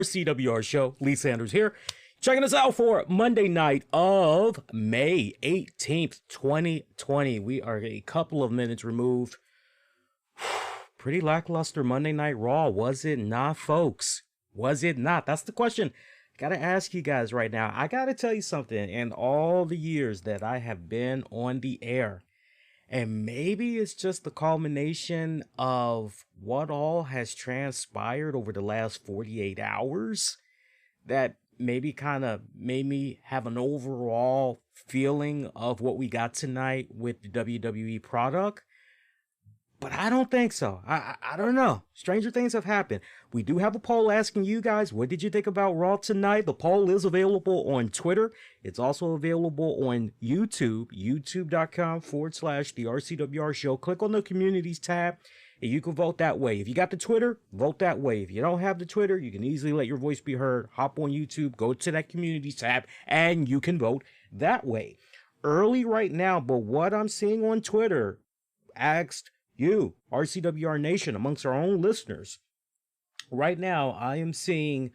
RCWR show. Lee Sanders here. Checking us out for Monday night of May 18th, 2020. We are a couple of minutes removed. Pretty lackluster Monday Night Raw, was it not, folks? Was it not? That's the question. Gotta ask you guys right now. I gotta tell you something. In all the years that I have been on the air, and maybe it's just the culmination of what all has transpired over the last 48 hours that maybe kind of made me have an overall feeling of what we got tonight with the WWE product. But I don't think so. I don't know. Stranger things have happened. We do have a poll asking you guys, what did you think about Raw tonight? The poll is available on Twitter. It's also available on YouTube, youtube.com/the RCWR show. Click on the communities tab and you can vote that way. If you got the Twitter, vote that way. If you don't have the Twitter, you can easily let your voice be heard. Hop on YouTube, go to that communities tab, and you can vote that way. Early right now, but what I'm seeing on Twitter asked you, RCWR Nation, amongst our own listeners. Right now, I am seeing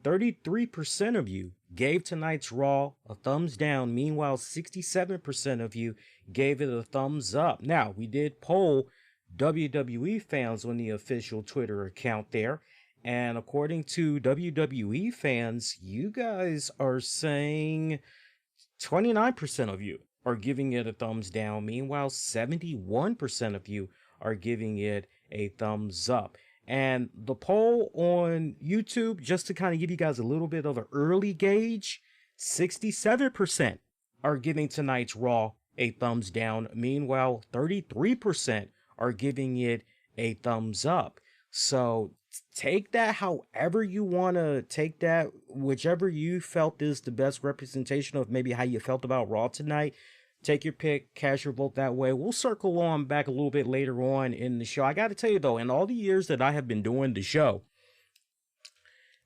33% of you gave tonight's Raw a thumbs down. Meanwhile, 67% of you gave it a thumbs up. Now, we did poll WWE fans on the official Twitter account there. And according to WWE fans, you guys are saying 29% of you are giving it a thumbs down. Meanwhile, 71% of you are giving it a thumbs up. And the poll on YouTube, just to kind of give you guys a little bit of an early gauge, 67% are giving tonight's Raw a thumbs down. Meanwhile, 33% are giving it a thumbs up. So take that however you want to take that, whichever you felt is the best representation of maybe how you felt about Raw tonight. Take your pick, cast your vote that way. We'll circle on back a little bit later on in the show. I got to tell you, though, in all the years that I have been doing the show,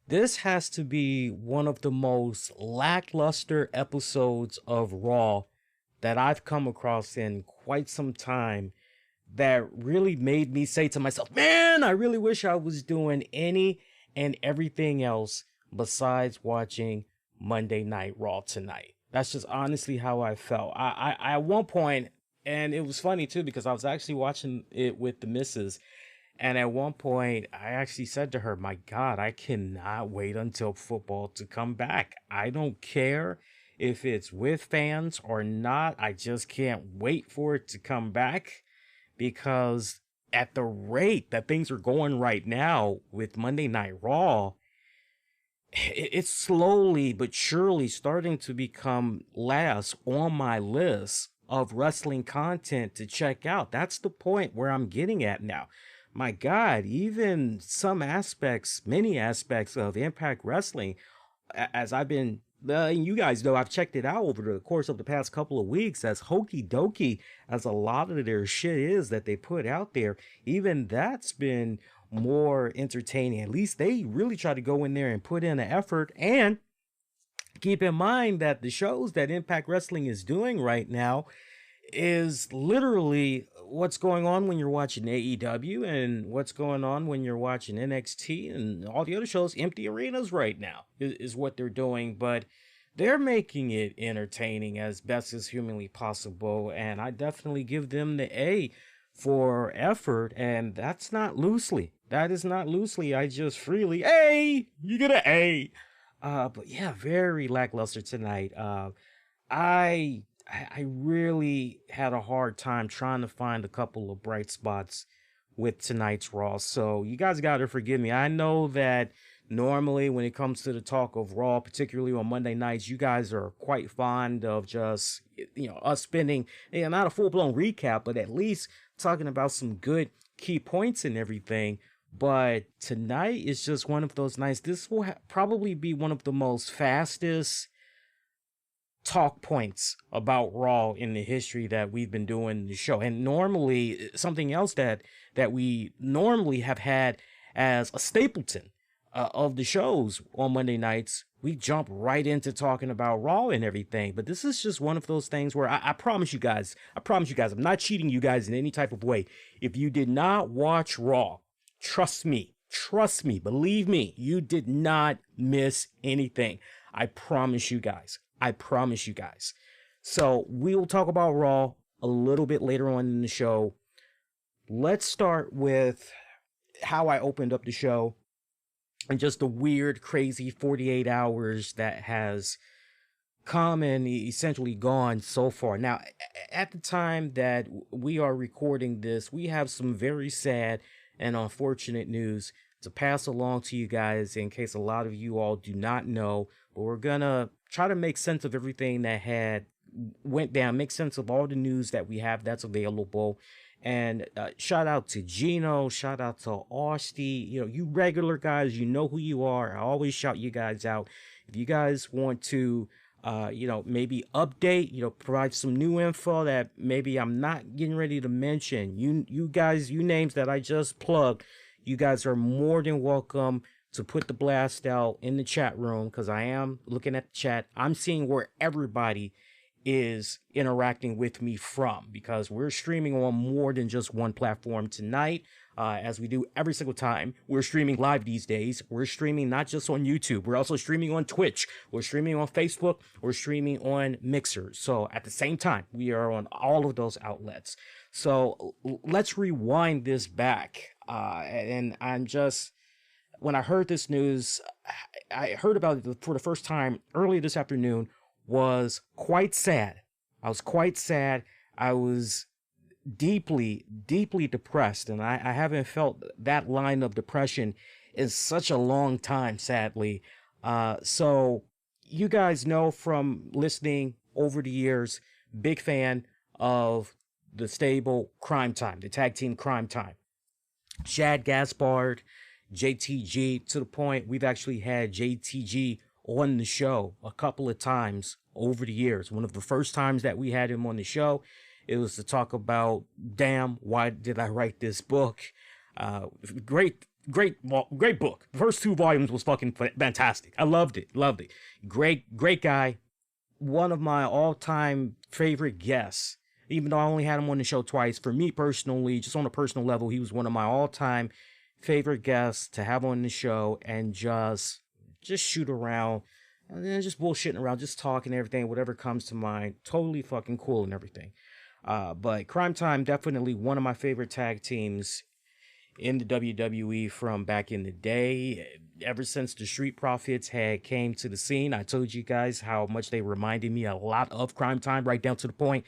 this has to be one of the most lackluster episodes of Raw that I've come across in quite some time, that really made me say to myself, man, I really wish I was doing any and everything else besides watching Monday Night Raw tonight. That's just honestly how I felt. I at one point, and it was funny too, because I was actually watching it with the missus, and at one point I actually said to her, my God, I cannot wait until football to come back. I don't care if it's with fans or not. I just can't wait for it to come back, because at the rate that things are going right now with Monday Night Raw, it's slowly but surely starting to become last on my list of wrestling content to check out. That's the point where I'm getting at now. My God, even some aspects, many aspects of Impact Wrestling, as I've been, you guys know, I've checked it out over the course of the past couple of weeks, as hokey dokey as a lot of their shit is that they put out there, even that's been more entertaining. At least they really try to go in there and put in an effort. And keep in mind that the shows that Impact Wrestling is doing right now is literally what's going on when you're watching AEW and what's going on when you're watching NXT and all the other shows. Empty arenas right now is what they're doing, but they're making it entertaining as best as humanly possible. And I definitely give them the A for effort, and that's not loosely. That is not loosely. I just freely, A, you get an A. But yeah, very lackluster tonight. I really had a hard time trying to find a couple of bright spots with tonight's Raw. So you guys got to forgive me. I know that normally when it comes to the talk of Raw, particularly on Monday nights, you guys are quite fond of just, us spending, not a full-blown recap, but at least talking about some good key points and everything. But tonight is just one of those nights. This will probably be one of the most fastest talk points about Raw in the history that we've been doing the show. And normally, something else that we normally have had as a stapleton of the shows on Monday nights, we jump right into talking about Raw and everything. But this is just one of those things where I promise you guys, I'm not cheating you guys in any type of way. If you did not watch Raw, trust me, Trust me, believe me, you did not miss anything. I promise you guys. I promise you guys. So we will talk about Raw a little bit later on in the show. Let's start with how I opened up the show and just the weird, crazy 48 hours that has come and essentially gone so far. Now, at the time that we are recording this, we have some very sad and unfortunate news to pass along to you guys in case a lot of you all do not know. But we're gonna try to make sense of everything that had went down, make sense of all the news that we have that's available. And shout out to Gino, shout out to Austie. You know, you regular guys, you know who you are. I always shout you guys out. If you guys want to maybe update, provide some new info that maybe I'm not getting ready to mention. You guys, you names that I just plugged, you guys are more than welcome to put the blast out in the chat room because I am looking at the chat. I'm seeing where everybody is interacting with me from because we're streaming on more than just one platform tonight. As we do every single time, we're streaming live these days. We're streaming not just on YouTube, we're also streaming on Twitch, we're streaming on Facebook, we're streaming on Mixer. So at the same time, we are on all of those outlets. So let's rewind this back. And I'm just, when I heard this news, I heard about it for the first time early this afternoon, was quite sad. I was quite sad. I was deeply, deeply depressed, and I haven't felt that line of depression in such a long time, sadly. So you guys know from listening over the years, big fan of the stable Crime Time, the tag team Crime Time. Shad Gaspard, JTG, to the point we've actually had JTG on the show a couple of times over the years. One of the first times that we had him on the show, it was to talk about, damn, why did I write this book? Great book. The first 2 volumes was fucking fantastic. I loved it. Great guy. One of my all-time favorite guests. Even though I only had him on the show twice, for me personally, just on a personal level, he was one of my all-time favorite guests to have on the show and just shoot around and then just bullshitting around, just talking everything, whatever comes to mind. Totally fucking cool and everything. But Crime Time, definitely one of my favorite tag teams in the WWE from back in the day. Ever since the Street Profits had came to the scene, I told you guys how much they reminded me a lot of Crime Time, right down to the point.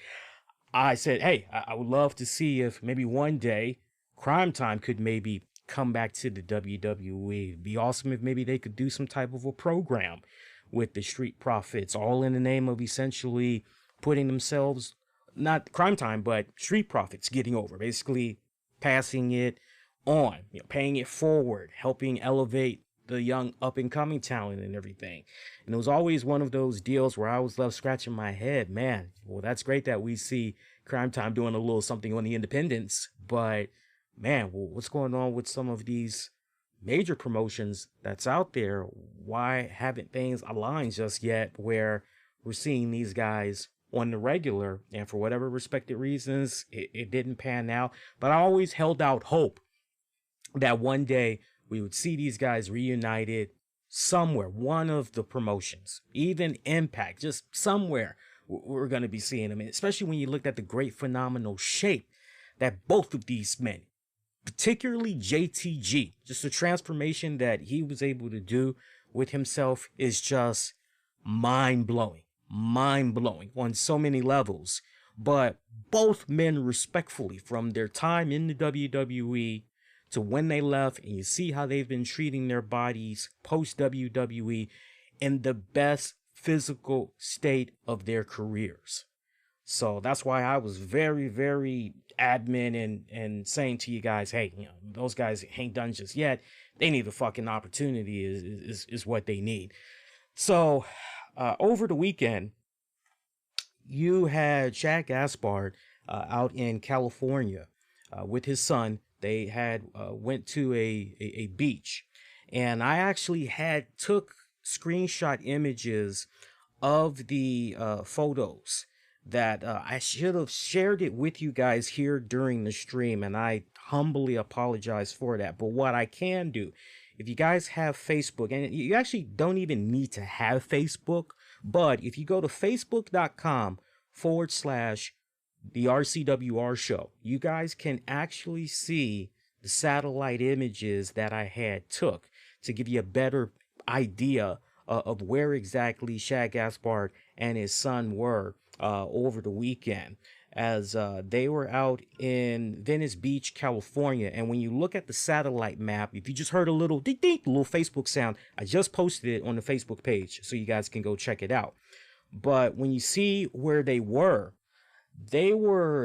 I said, hey, I would love to see if maybe one day Crime Time could maybe come back to the WWE. It'd be awesome if maybe they could do some type of a program with the Street Profits, all in the name of essentially putting themselves, not Crime Time, but Street Profits getting over, basically passing it on, paying it forward, helping elevate the young up-and-coming talent and everything. And it was always one of those deals where I was left scratching my head. Man, well, that's great that we see Crime Time doing a little something on the independents, but man, well, what's going on with some of these major promotions that's out there? Why haven't things aligned just yet where we're seeing these guys on the regular? And for whatever respected reasons, it didn't pan out. But I always held out hope that one day we would see these guys reunited somewhere, one of the promotions, even Impact, just somewhere we're going to be seeing them. And especially when you looked at the great phenomenal shape that both of these men, particularly JTG, just the transformation that he was able to do with himself is just mind-blowing on so many levels. But both men, respectfully, from their time in the WWE to when they left, and you see how they've been treating their bodies post WWE in the best physical state of their careers. So that's why I was very, very adamant and saying to you guys, hey, those guys ain't done just yet. They need a fucking opportunity is what they need. So over the weekend, you had Shad Gaspard out in California with his son. They had went to a beach, and I actually took screenshot images of the photos that I should have shared it with you guys here during the stream, and I humbly apologize for that. But what I can do, if you guys have Facebook, and you actually don't even need to have Facebook, but if you go to facebook.com/the RCWR show, you guys can actually see the satellite images that I had took to give you a better idea of where exactly Shad Gaspard and his son were over the weekend, as they were out in Venice Beach, California. And when you look at the satellite map, if you just heard a little ding ding, little Facebook sound, I just posted it on the Facebook page, so you guys can go check it out. But when you see where they were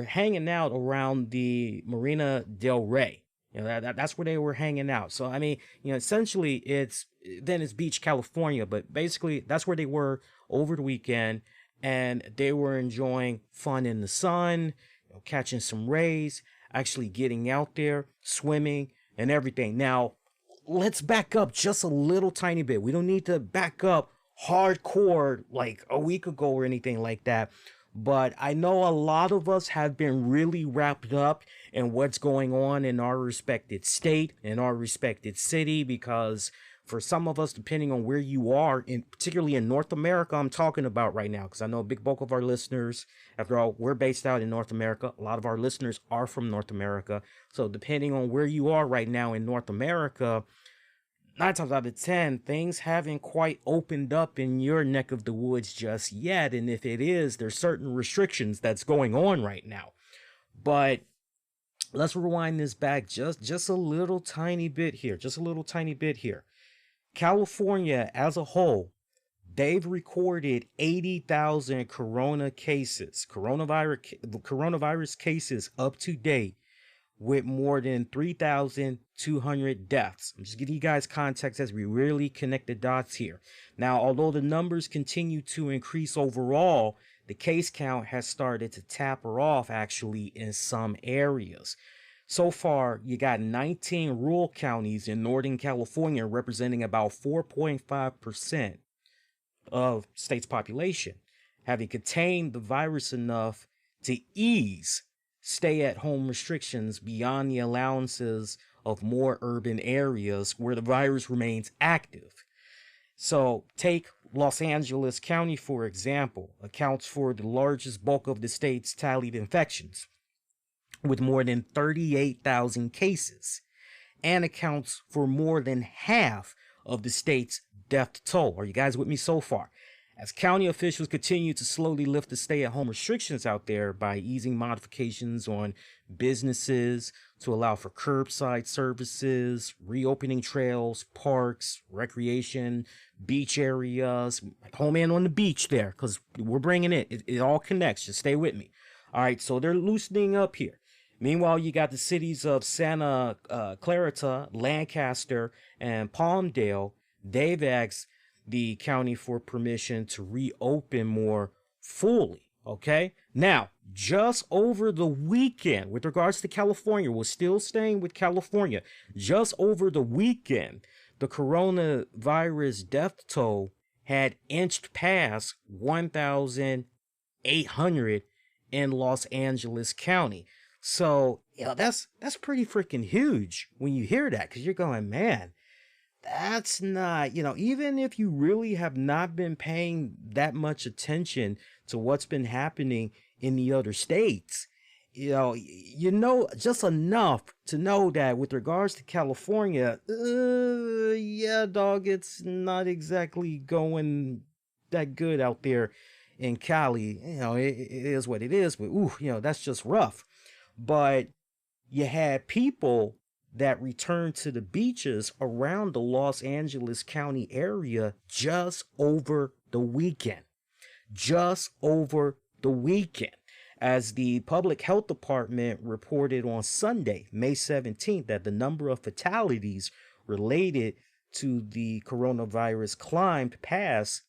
hanging out around the Marina del Rey. You know, that's where they were hanging out. So, I mean, you know, essentially it's Venice Beach, California, but basically that's where they were over the weekend, and they were enjoying fun in the sun, you know, catching some rays, actually getting out there, swimming and everything. Now, let's back up just a little tiny bit. We don't need to back up hardcore like a week ago or anything like that. But I know a lot of us have been really wrapped up in what's going on in our respected state, in our respected city, because for some of us, depending on where you are, particularly in North America, I'm talking about right now, because I know a big bulk of our listeners, after all, we're based out in North America. A lot of our listeners are from North America. So depending on where you are right now in North America, 9 times out of 10, things haven't quite opened up in your neck of the woods just yet. And if it is, there's certain restrictions that's going on right now. But let's rewind this back just a little tiny bit here. Just a little tiny bit here. California as a whole, they've recorded 80,000 coronavirus cases up to date, with more than 3,200 deaths. I'm just giving you guys context as we really connect the dots here. Now, although the numbers continue to increase overall, the case count has started to taper off actually in some areas. So far, you got 19 rural counties in Northern California representing about 4.5% of state's population, having contained the virus enough to ease stay-at-home restrictions beyond the allowances of more urban areas where the virus remains active. So take Los Angeles County, for example, accounts for the largest bulk of the state's tallied infections, with more than 38,000 cases, and accounts for more than half of the state's death toll. Are you guys with me so far? As county officials continue to slowly lift the stay-at-home restrictions out there by easing modifications on businesses to allow for curbside services, reopening trails, parks, recreation, beach areas, like home in on the beach there, because we're bringing it. It all connects. Just stay with me. All right, so they're loosening up here. Meanwhile, you got the cities of Santa Clarita, Lancaster, and Palmdale. They've asked the county for permission to reopen more fully. Okay, now just over the weekend, with regards to California, we're still staying with California. Just over the weekend, the coronavirus death toll had inched past 1,800 in Los Angeles County. So, you know, that's pretty freaking huge when you hear that, because you're going, man, that's not, you know, even if you really have not been paying that much attention to what's been happening in the other states, you know just enough to know that with regards to California, yeah, dog, it's not exactly going that good out there in Cali. You know, it is what it is, but ooh, you know, that's just rough. But you had people that returned to the beaches around the Los Angeles County area just over the weekend. Just over the weekend. As the Public Health Department reported on Sunday, May 17th, that the number of fatalities related to the coronavirus climbed past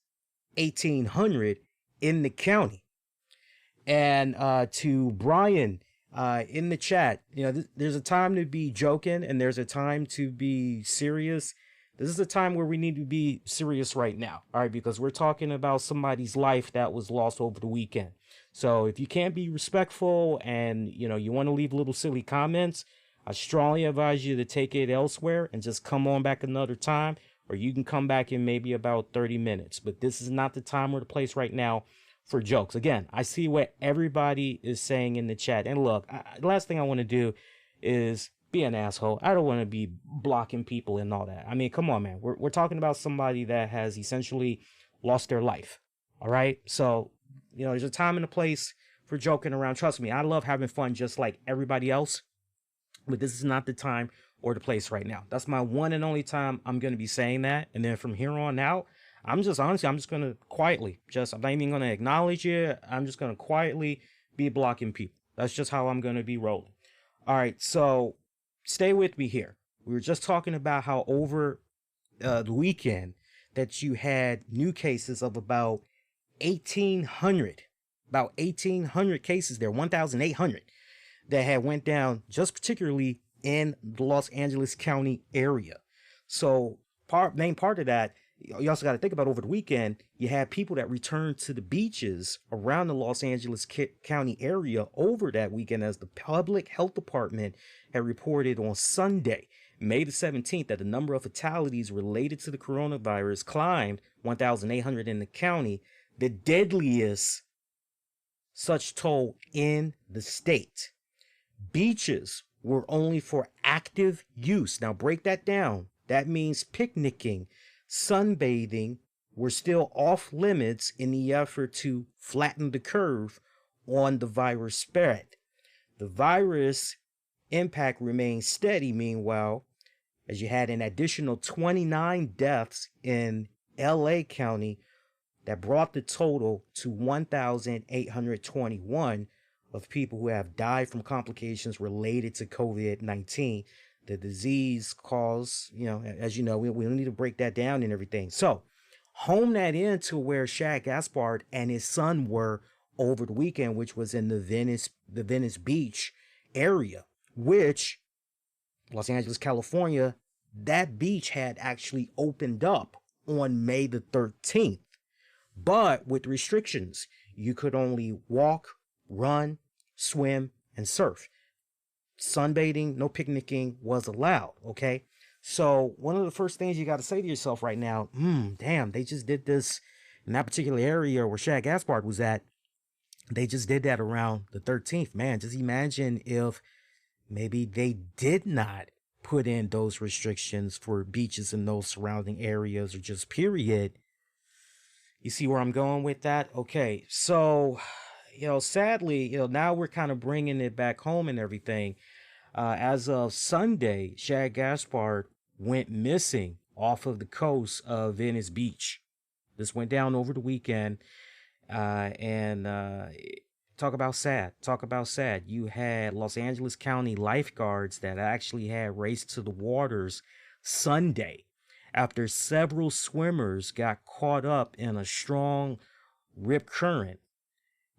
1,800 in the county. And to Brian, in the chat, you know, there's a time to be joking and there's a time to be serious. This is a time where we need to be serious right now, all right, because we're talking about somebody's life that was lost over the weekend. So if you can't be respectful and, you know, you want to leave little silly comments, I strongly advise you to take it elsewhere and just come on back another time, or you can come back in maybe about 30 minutes. But this is not the time or the place right now for jokes. Again, I see what everybody is saying in the chat. And look, the last thing I want to do is be an asshole. I don't want to be blocking people and all that. I mean, come on, man. We're talking about somebody that has essentially lost their life. All right. So, there's a time and a place for joking around. Trust me, I love having fun just like everybody else. But this is not the time or the place right now. That's my one and only time I'm going to be saying that. And then from here on out, I'm just going to quietly, I'm not even going to acknowledge it. I'm just going to quietly be blocking people. That's just how I'm going to be rolling. All right. So stay with me here. We were just talking about how over the weekend that you had new cases of about 1,800 cases there, 1,800 that had went down just particularly in the Los Angeles County area. So main part of that, you also got to think about over the weekend, you had people that returned to the beaches around the Los Angeles County area over that weekend, as the public health department had reported on Sunday, May the 17th, that the number of fatalities related to the coronavirus climbed 1,800 in the county, the deadliest such toll in the state. Beaches were only for active use. Now break that down. That means picnicking, sunbathing were still off limits in the effort to flatten the curve on the virus spread. The virus impact remained steady, meanwhile, as you had an additional 29 deaths in LA County that brought the total to 1,821 of people who have died from complications related to COVID-19. The disease caused, as you know, we don't need to break that down and everything. So home that into where Shad Gaspard and his son were over the weekend, which was in the Venice Beach area, which Los Angeles, California, that beach had actually opened up on May the 13th, but with restrictions. You could only walk, run, swim, and surf. Sunbathing, no picnicking was allowed. Okay. So one of the first things you got to say to yourself right now, damn, they just did this in that particular area where Shad Gaspard was at. They just did that around the 13th. Man, just imagine if maybe they did not put in those restrictions for beaches in those surrounding areas, or just period. You see where I'm going with that? Okay. So, sadly, now we're kind of bringing it back home and everything. As of Sunday, Shad Gaspard went missing off of the coast of Venice Beach. This went down over the weekend. And talk about sad. You had Los Angeles County lifeguards that actually had raced to the waters Sunday after several swimmers got caught up in a strong rip current.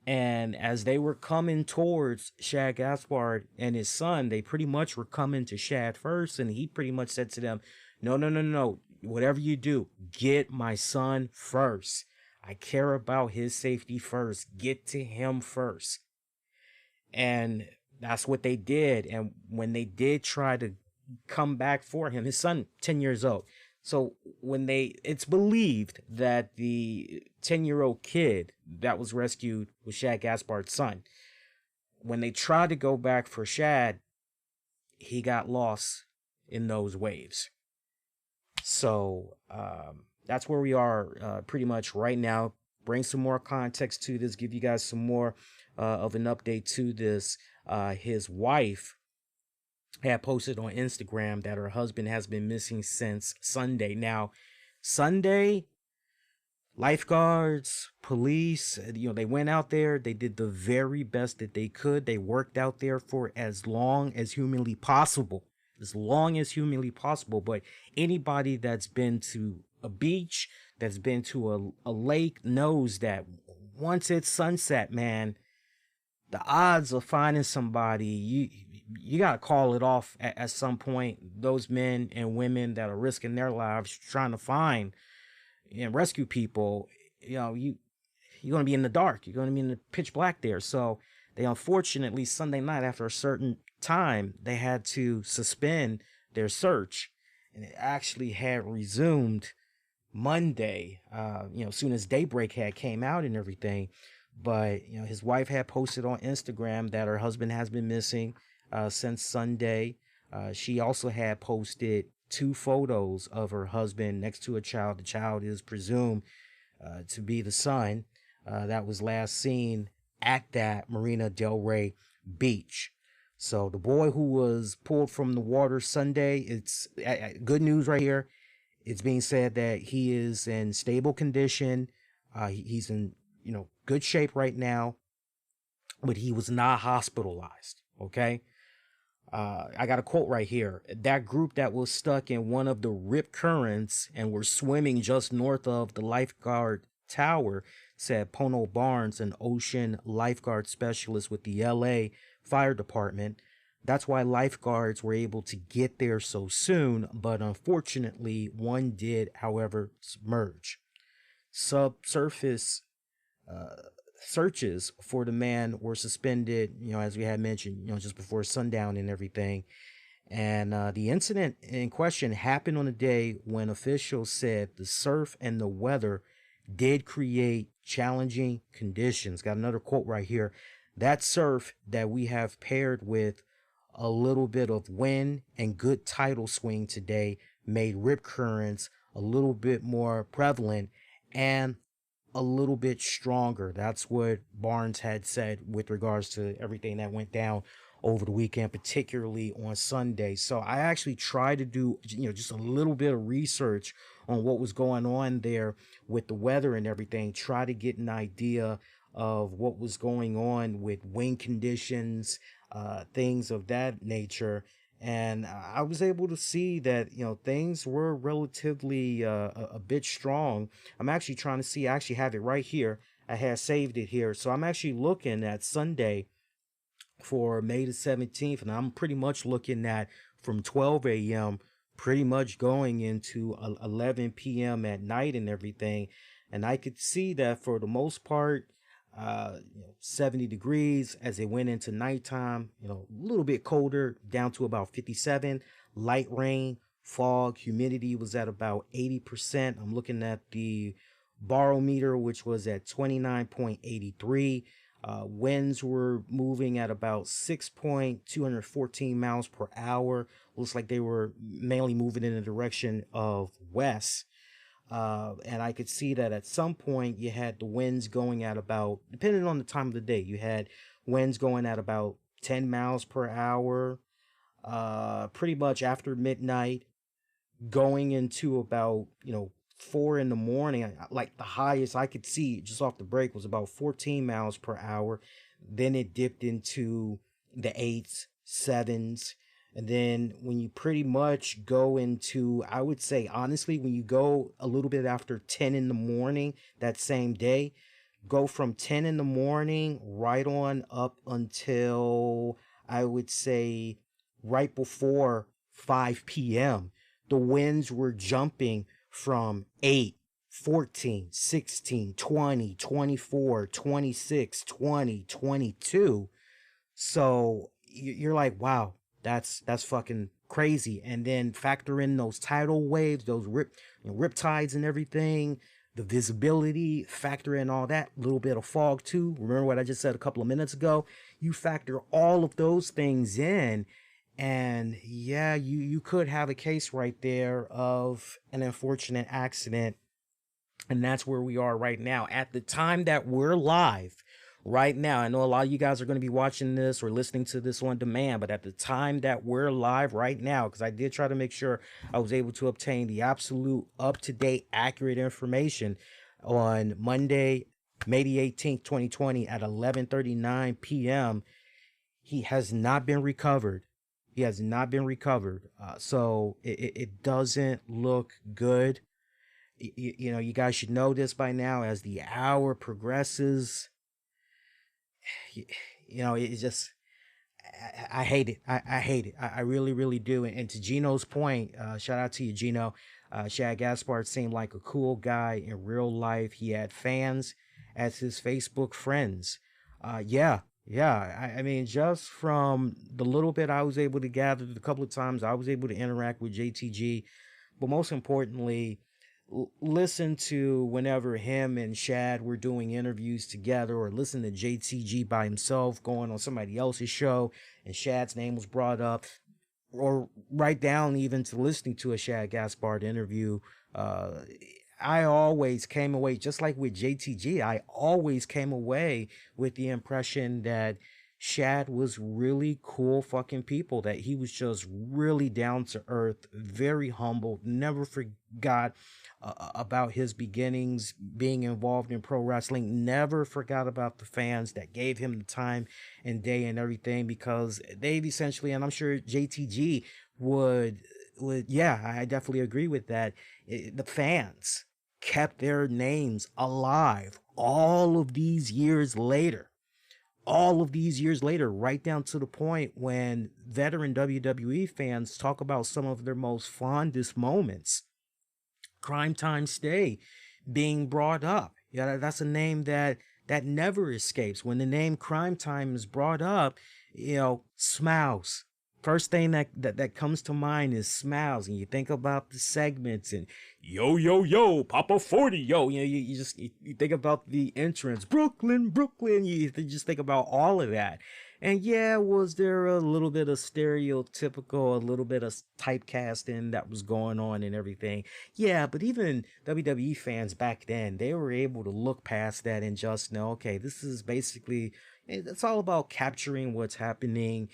And as they were coming towards Shad Gaspard and his son, they pretty much were coming to Shad first. And he pretty much said to them, no. Whatever you do, get my son first. I care about his safety first. Get to him first. And that's what they did. And when they did try to come back for him, his son, 10 years old. So it's believed that the 10-year-old kid that was rescued was Shad Gaspard's son. When they tried to go back for Shad, he got lost in those waves. So that's where we are pretty much right now. Bring some more context to this, give you guys some more of an update to this. His wife had posted on Instagram that her husband has been missing since Sunday. Now, Sunday, lifeguards, police, they went out there. They did the very best that they could. They worked out there for as long as humanly possible. But anybody that's been to a beach, that's been to a lake, knows that once it's sunset, man, the odds of finding somebody, you got to call it off at some point. Those men and women that are risking their lives trying to find and rescue people, you're going to be in the dark. You're going to be in the pitch black there. So They unfortunately, Sunday night after a certain time, they had to suspend their search, and it actually had resumed Monday, as soon as daybreak had came out and everything. But, his wife had posted on Instagram that her husband has been missing since Sunday. She also had posted two photos of her husband next to a child. The child is presumed to be the son that was last seen at that Marina Del Rey beach. So the boy who was pulled from the water Sunday, it's good news right here. It's being said that he is in stable condition. He's in, good shape right now, but he was not hospitalized. Okay. I got a quote right here. That group that was stuck in one of the rip currents and were swimming just north of the lifeguard tower, said Pono Barnes, an ocean lifeguard specialist with the LA Fire Department. That's why lifeguards were able to get there so soon, but unfortunately, one did, however, submerge. Subsurface searches for the man were suspended, as we had mentioned, just before sundown and everything. And the incident in question happened on a day when officials said the surf and the weather did create challenging conditions. Got another quote right here. That surf that we have paired with a little bit of wind and good tidal swing today made rip currents a little bit more prevalent and a little bit stronger. That's what Barnes had said with regards to everything that went down over the weekend, particularly on Sunday. So I actually tried to do, just a little bit of research on what was going on there with the weather and everything, try to get an idea of what was going on with wind conditions, things of that nature. And I was able to see that, things were relatively a bit strong. I'm actually trying to see, I actually have it right here. I had saved it here. So I'm actually looking at Sunday for May the 17th, and I'm pretty much looking at from 12 a.m. pretty much going into 11 p.m. at night and everything. And I could see that for the most part, 70 degrees as it went into nighttime, a little bit colder, down to about 57, light rain, fog, humidity was at about 80%. I'm looking at the barometer, which was at 29.83. Winds were moving at about 6.214 miles per hour. Looks like they were mainly moving in the direction of west. And I could see that at some point you had the winds going at about, depending on the time of the day, you had winds going at about 10 miles per hour, pretty much after midnight, going into about, 4 in the morning. Like the highest I could see just off the break was about 14 miles per hour. Then it dipped into the 8s, 7s. And then when you pretty much go into, I would say, honestly, when you go a little bit after 10 in the morning that same day, go from 10 in the morning right on up until, I would say, right before 5 p.m. The winds were jumping from 8, 14, 16, 20, 24, 26, 20, 22. So you're like, wow. That's fucking crazy. And then factor in those tidal waves, those rip tides and everything, the visibility, factor in all that, little bit of fog too. Remember what I just said a couple of minutes ago? You factor all of those things in, and yeah, you could have a case right there of an unfortunate accident. And that's where we are right now. At the time that we're live, right now, I know a lot of you guys are going to be watching this or listening to this on demand, but at the time that we're live right now, because I did try to make sure I was able to obtain the absolute up-to-date, accurate information on Monday, May the 18th, 2020 at 11:39 p.m., he has not been recovered. He has not been recovered. So it doesn't look good. You guys should know this by now. As the hour progresses, it's just, I hate it. I hate it. I really, really do. And to Gino's point, shout out to you, Gino. Shad Gaspard seemed like a cool guy in real life. He had fans as his Facebook friends. Yeah, Yeah, I mean, just from the little bit I was able to gather, the couple of times I was able to interact with JTG, but most importantly, listen to whenever him and Shad were doing interviews together, or listen to JTG by himself going on somebody else's show and Shad's name was brought up, or right down even to listening to a Shad Gaspard interview. Uh, I always came away, just like with JTG, I always came away with the impression that Shad was really cool fucking people, that he was just really down to earth, very humble, never forgot about his beginnings being involved in pro wrestling, never forgot about the fans that gave him the time and day and everything, because they've essentially, and I'm sure JTG would yeah, I definitely agree with that. The fans kept their names alive all of these years later, right down to the point when veteran WWE fans talk about some of their most fondest moments. Crime Time Stay being brought up. Yeah, that's a name that never escapes. When the name Crime Time is brought up, smiles. First thing that comes to mind is smiles, and you think about the segments and yo yo yo, Papa 40 yo. You think about the entrance, Brooklyn Brooklyn. You just think about all of that. And yeah, was there a little bit of stereotypical, a little bit of typecasting that was going on and everything? Yeah, but even WWE fans back then, they were able to look past that and just know, okay, this is basically, it's all about capturing what's happening,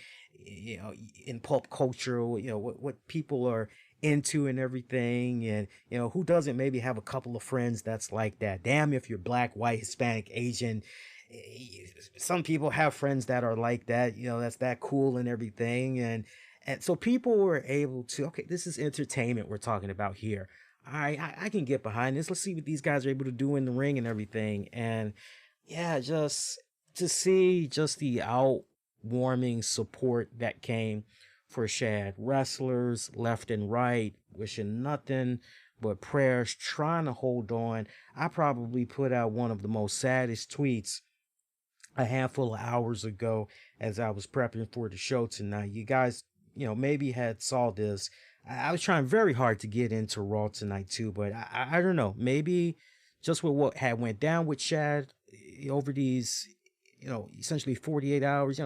in pop culture, what people are into and everything. And, who doesn't maybe have a couple of friends that's like that? Damn if you're black, white, Hispanic, Asian. Some people have friends that are like that, that's that cool and everything. And so people were able to, okay, this is entertainment we're talking about here. All right, I can get behind this. Let's see what these guys are able to do in the ring and everything. And yeah, just to see just the outwarming support that came for Shad. Wrestlers left and right, wishing nothing but prayers, trying to hold on. I probably put out one of the most saddest tweets a handful of hours ago as I was prepping for the show tonight. You guys, maybe had saw this. I was trying very hard to get into Raw tonight too, but I don't know. Maybe just with what had went down with Shad over these, essentially 48 hours,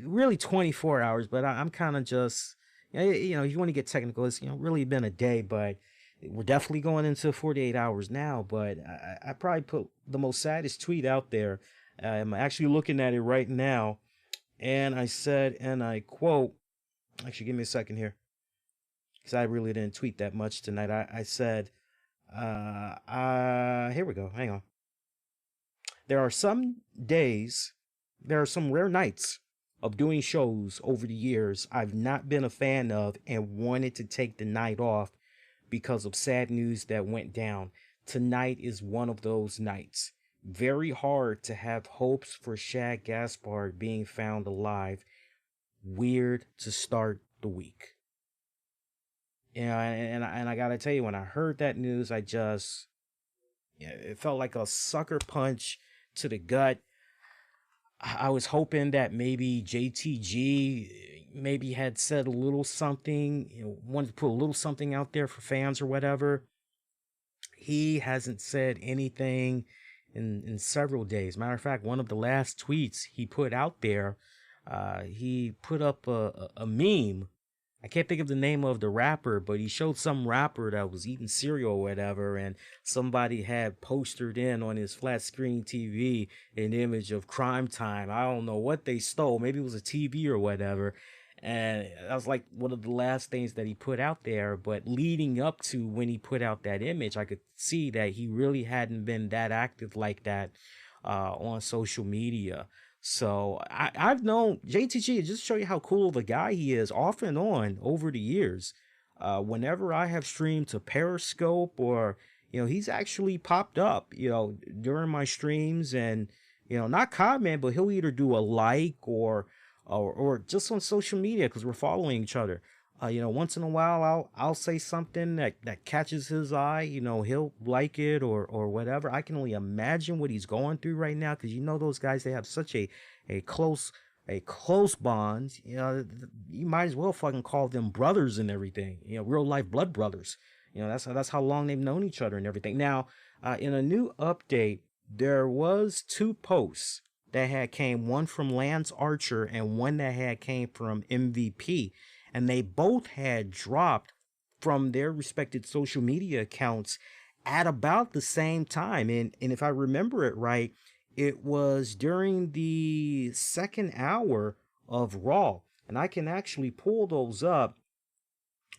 really 24 hours, but I'm kind of just, if you want to get technical, it's, really been a day, but we're definitely going into 48 hours now. But I probably put the most saddest tweet out there. I'm actually looking at it right now. And I said, and I quote, actually, give me a second here, because I really didn't tweet that much tonight. I said, here we go. Hang on. There are some days, there are some rare nights of doing shows over the years I've not been a fan of and wanted to take the night off because of sad news that went down. Tonight is one of those nights. Very hard to have hopes for Shad Gaspard being found alive. Weird to start the week. And I gotta tell you, when I heard that news, I just, it felt like a sucker punch to the gut. I was hoping that maybe JTG maybe had said a little something, wanted to put a little something out there for fans or whatever. He hasn't said anything in several days. Matter of fact, one of the last tweets he put out there, he put up a meme. I can't think of the name of the rapper, but he showed some rapper that was eating cereal or whatever, and somebody had postered in on his flat screen TV an image of Crime Time. I don't know what they stole. Maybe it was a TV or whatever. And that was like one of the last things that he put out there. But leading up to when he put out that image, I could see that he really hadn't been that active like that on social media. So I've known JTG, just to show you how cool of a guy he is, off and on over the years. Whenever I have streamed to Periscope, or he's actually popped up, during my streams, and not comment, but he'll either do a like or just on social media, because we're following each other. Once in a while, I'll say something that catches his eye. He'll like it or whatever. I can only imagine what he's going through right now, because those guys, they have such a close a close bond. You might as well fucking call them brothers and everything. Real life blood brothers. That's how long they've known each other and everything. Now, in a new update, there was two posts that had came, one from Lance Archer and one that had came from MVP, and they both had dropped from their respected social media accounts at about the same time. And if I remember it right, it was during the second hour of Raw. And I can actually pull those up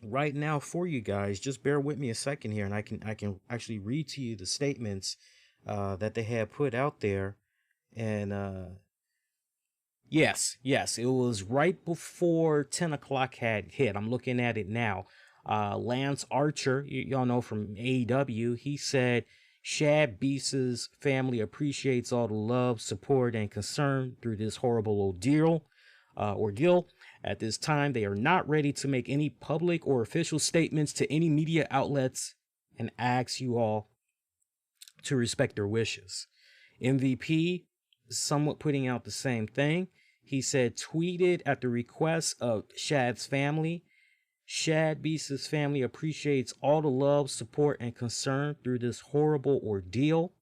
right now for you guys. Just bear with me a second here, and I can actually read to you the statements that they had put out there. And yes, it was right before 10 o'clock had hit. I'm looking at it now. Lance Archer, y'all know from AEW, he said, Shad Beast's family appreciates all the love, support, and concern through this horrible ordeal. At this time, they are not ready to make any public or official statements to any media outlets and asks you all to respect their wishes. MVP, somewhat putting out the same thing. He said, tweeted at the request of Shad's family, Shad Beast's family appreciates all the love, support, and concern through this horrible ordeal.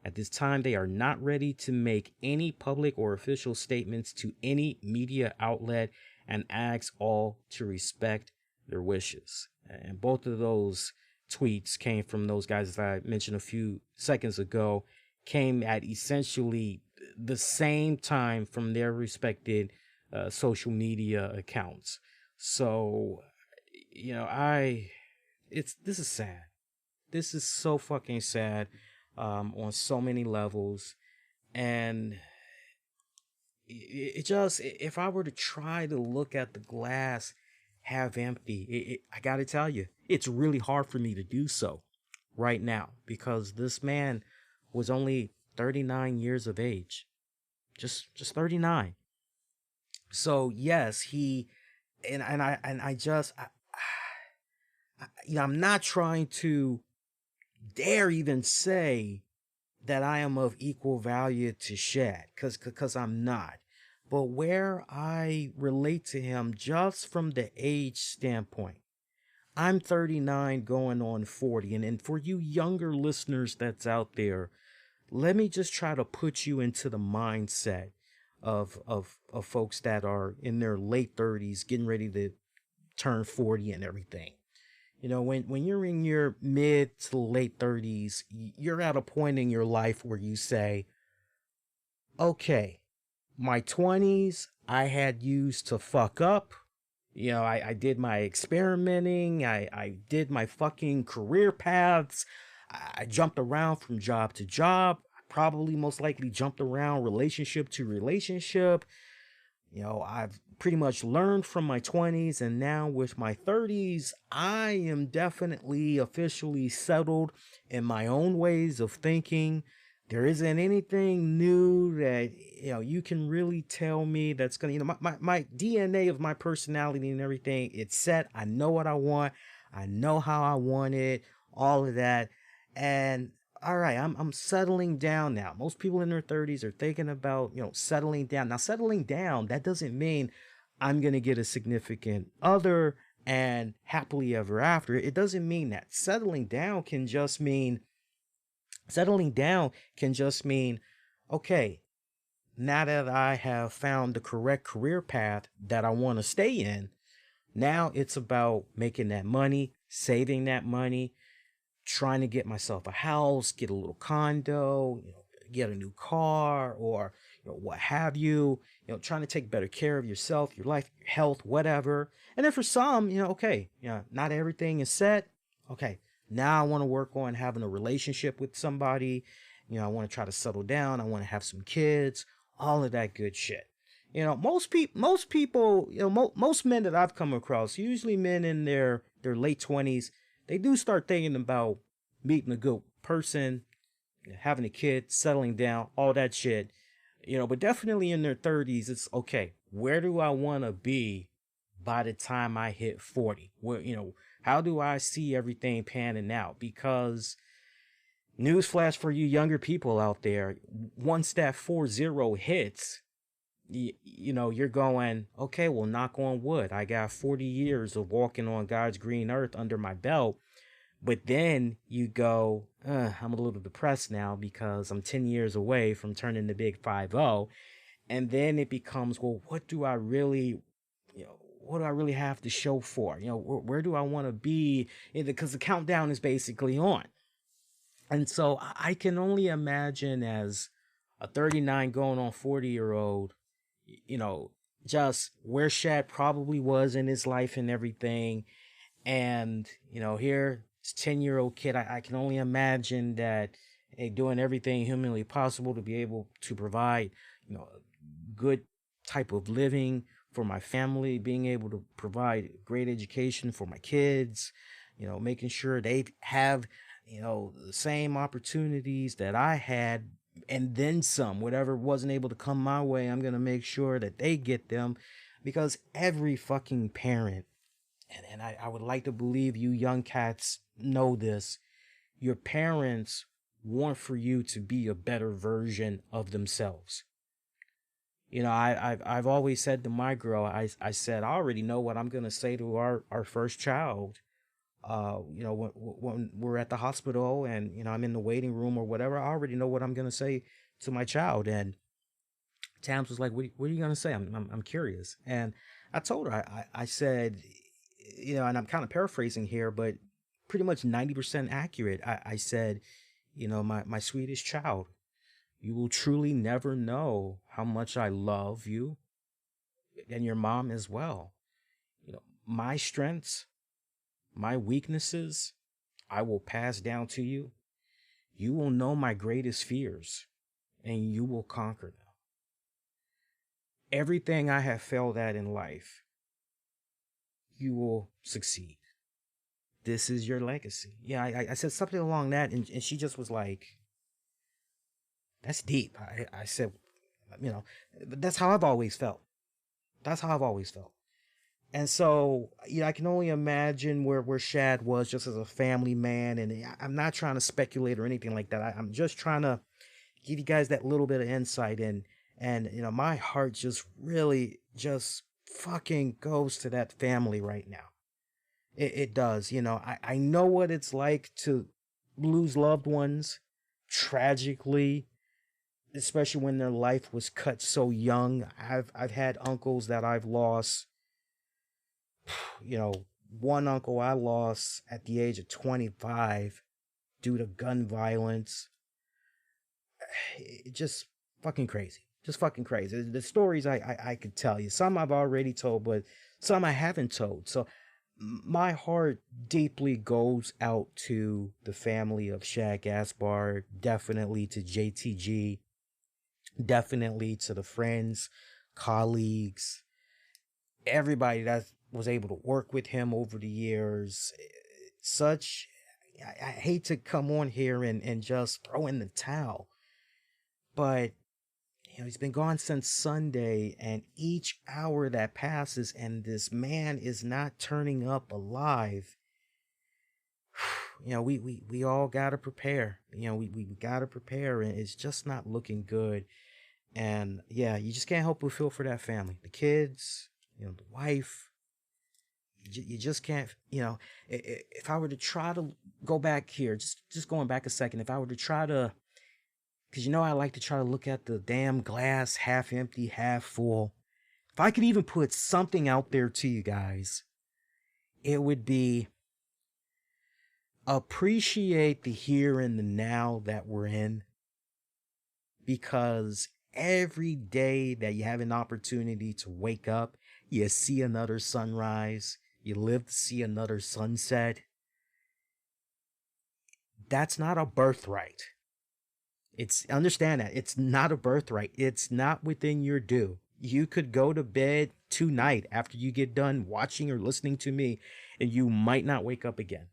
At this time, they are not ready to make any public or official statements to any media outlet and asks all to respect their wishes. And both of those tweets came from those guys, as I mentioned a few seconds ago, came at essentially the same time from their respected social media accounts. So, this is sad. This is so fucking sad on so many levels. And it just, if I were to try to look at the glass half empty, I got to tell you, it's really hard for me to do so right now, because this man was only 39 years of age. Just 39. So yes, I'm not trying to dare even say that I am of equal value to Shad, because I'm not. But where I relate to him just from the age standpoint, I'm 39 going on 40. And for you younger listeners that's out there, let me just try to put you into the mindset of folks that are in their late 30s, getting ready to turn 40 and everything. When you're in your mid to late 30s, you're at a point in your life where you say, okay, my 20s, I had used to fuck up. I did my experimenting. I did my fucking career paths. I jumped around from job to job. I probably most likely jumped around relationship to relationship. I've pretty much learned from my 20s, and now with my 30s, I am definitely officially settled in my own ways of thinking. There isn't anything new that, you can really tell me that's going to, my DNA of my personality and everything, it's set. I know what I want. I know how I want it, all of that. And all right, I'm settling down now. Most people in their 30s are thinking about, settling down. Now, settling down, that doesn't mean I'm going to get a significant other and happily ever after. It doesn't mean that. Settling down can just mean, okay, now that I have found the correct career path that I want to stay in, now it's about making that money, saving that money, trying to get myself a house, get a little condo, get a new car, or what have you, trying to take better care of yourself, your life, your health, whatever. And then for some, okay, not everything is set. Okay, now I want to work on having a relationship with somebody. I want to try to settle down. I want to have some kids, all of that good shit. Most people, most men that I've come across, usually men in their late 20s, they do start thinking about meeting a good person, having a kid, settling down, all that shit. But definitely in their 30s, it's okay, where do I want to be by the time I hit 40? Where, how do I see everything panning out? Because newsflash for you younger people out there, once that 40 hits, you're going, okay, well, knock on wood. I got 40 years of walking on God's green earth under my belt. But then you go, I'm a little depressed now because I'm 10 years away from turning the big 50. And then it becomes, well, what do I really have to show for? Where do I want to be? Because the countdown is basically on. And so I can only imagine, as a 39 going on 40-year-old, just where Shad probably was in his life and everything. And, here, this 10-year-old kid, I can only imagine that doing everything humanly possible to be able to provide, a good type of living for my family, being able to provide great education for my kids, making sure they have, the same opportunities that I had and then some. Whatever wasn't able to come my way, I'm going to make sure that they get them, because every fucking parent, and I would like to believe you young cats know this, your parents want for you to be a better version of themselves. I've always said to my girl, I said, I already know what I'm going to say to our first child. When we're at the hospital and, I'm in the waiting room or whatever, I already know what I'm going to say to my child. And Tams was like, what are you going to say? I'm curious. And I told her, I said, and I'm kind of paraphrasing here, but pretty much 90% accurate. I said, my sweetest child, you will truly never know how much I love you and your mom as well. My strengths, my weaknesses, I will pass down to you. You will know my greatest fears, and you will conquer them. Everything I have failed at in life, you will succeed. This is your legacy. Yeah, I said something along that, and she just was like, that's deep. I said, but that's how I've always felt. That's how I've always felt. And so, I can only imagine where Shad was just as a family man. And I'm not trying to speculate or anything like that. I'm just trying to give you guys that little bit of insight. And my heart just really just fucking goes to that family right now. It does. I know what it's like to lose loved ones tragically, especially when their life was cut so young. I've had uncles that I've lost. One uncle I lost at the age of 25 due to gun violence. Just fucking crazy. Just fucking crazy. The stories I could tell you. Some I've already told, but some I haven't told. So my heart deeply goes out to the family of Shad Gaspard, definitely to JTG, definitely to the friends, colleagues, everybody that was able to work with him over the years. I hate to come on here and just throw in the towel, but he's been gone since Sunday, and each hour that passes and this man is not turning up alive, we all gotta prepare. We gotta prepare, and it's just not looking good. And yeah, you just can't help but feel for that family, the kids, the wife. You just can't, if I were to try to go back here, just going back a second, if I were to try to, because I like to try to look at the damn glass half empty, half full. If I could even put something out there to you guys, it would be appreciate the here and the now that we're in, because every day that you have an opportunity to wake up, you see another sunrise, you live to see another sunset. That's not a birthright. Understand that. It's not a birthright. It's not within your due. You could go to bed tonight after you get done watching or listening to me, and you might not wake up again.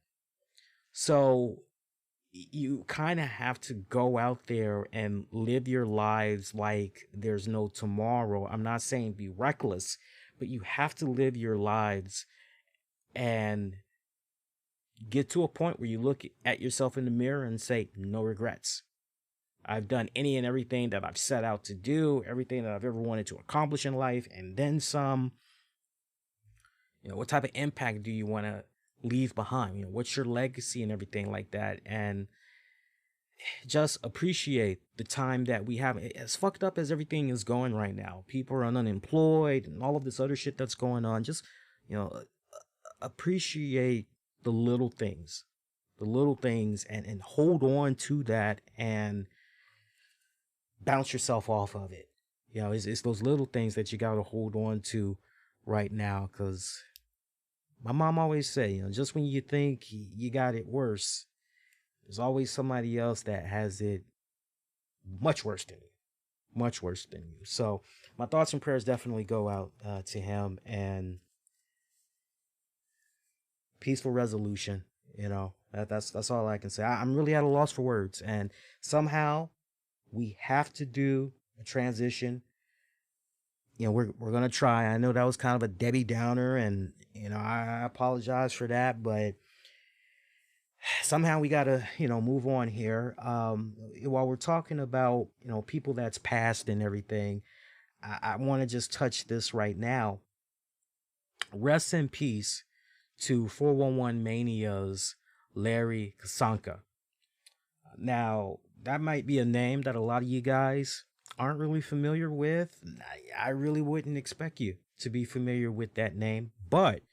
So you kind of have to go out there and live your lives like there's no tomorrow. I'm not saying be reckless, but you have to live your lives and get to a point where you look at yourself in the mirror and say, no regrets. I've done any and everything that I've set out to do, everything that I've ever wanted to accomplish in life, and then some. What type of impact do you want to leave behind? What's your legacy and everything like that? And just appreciate the time that we have. As fucked up as everything is going right now, people are unemployed and all of this other shit that's going on. Just, appreciate the little things, and hold on to that and bounce yourself off of it. It's those little things that you got to hold on to right now. Cause my mom always said, just when you think you got it worse, there's always somebody else that has it much worse than you. So my thoughts and prayers definitely go out to him, and peaceful resolution. That's all I can say. I'm really at a loss for words, and somehow we have to do a transition. We're gonna try. I know that was kind of a Debbie Downer, and I apologize for that, but somehow we gotta move on here. While we're talking about people that's passed and everything, I want to just touch this right now. Rest in peace to 411 Mania's Larry Kasanka. Now, that might be a name that a lot of you guys aren't really familiar with. I really wouldn't expect you to be familiar with that name, but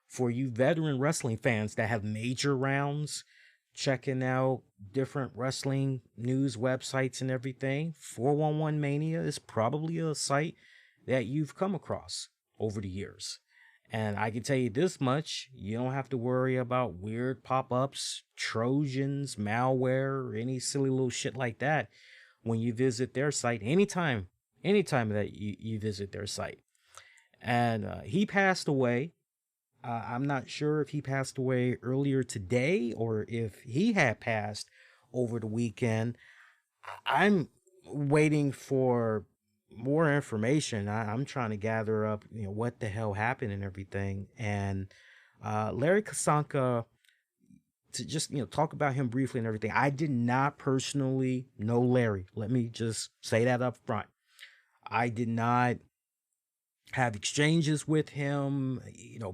for you veteran wrestling fans that have major rounds, checking out different wrestling news websites and everything, 411 Mania is probably a site that you've come across over the years. And I can tell you this much, you don't have to worry about weird pop-ups, Trojans, malware, or any silly little shit like that when you visit their site, anytime that you visit their site. And he passed away. I'm not sure if he passed away earlier today or if he had passed over the weekend. I'm waiting for more information. I'm trying to gather up, what the hell happened and everything. And Larry Kasanka, to just, talk about him briefly and everything. I did not personally know Larry. Let me just say that up front. I did not have exchanges with him,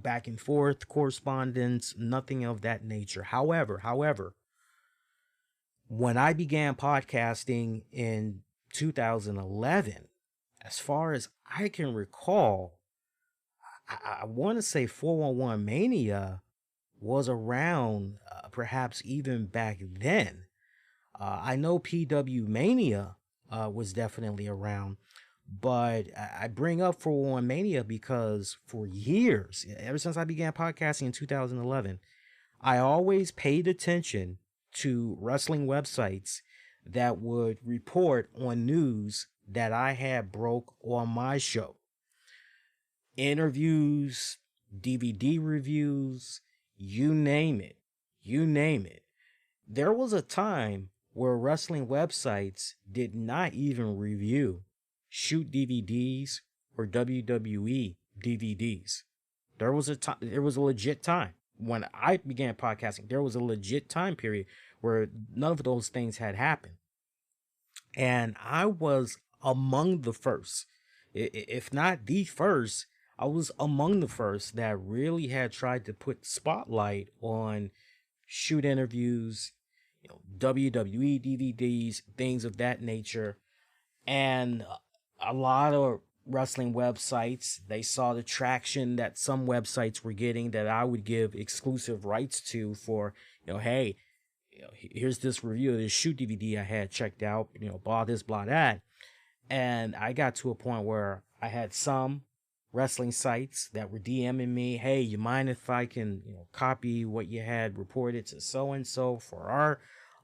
back and forth, correspondence, nothing of that nature. However, when I began podcasting in 2011, as far as I can recall, I want to say 411 Mania was around, perhaps even back then. I know PW Mania was definitely around, but I bring up 411 Mania because for years, ever since I began podcasting in 2011, I always paid attention to wrestling websites that would report on news that I had broke on my show. Interviews, DVD reviews, you name it. There was a time where wrestling websites did not even review shoot DVDs or WWE DVDs. There was a legit time when I began podcasting. There was a legit time period where none of those things had happened. And I was among the first, if not the first, I was among the first that really had tried to put spotlight on shoot interviews, WWE DVDs, things of that nature. And a lot of wrestling websites, they saw the traction that some websites were getting that I would give exclusive rights to for, hey, here's this review of this shoot DVD I had checked out, blah this, blah that. And I got to a point where I had some wrestling sites that were DMing me, hey, you mind if I can, copy what you had reported to so-and-so for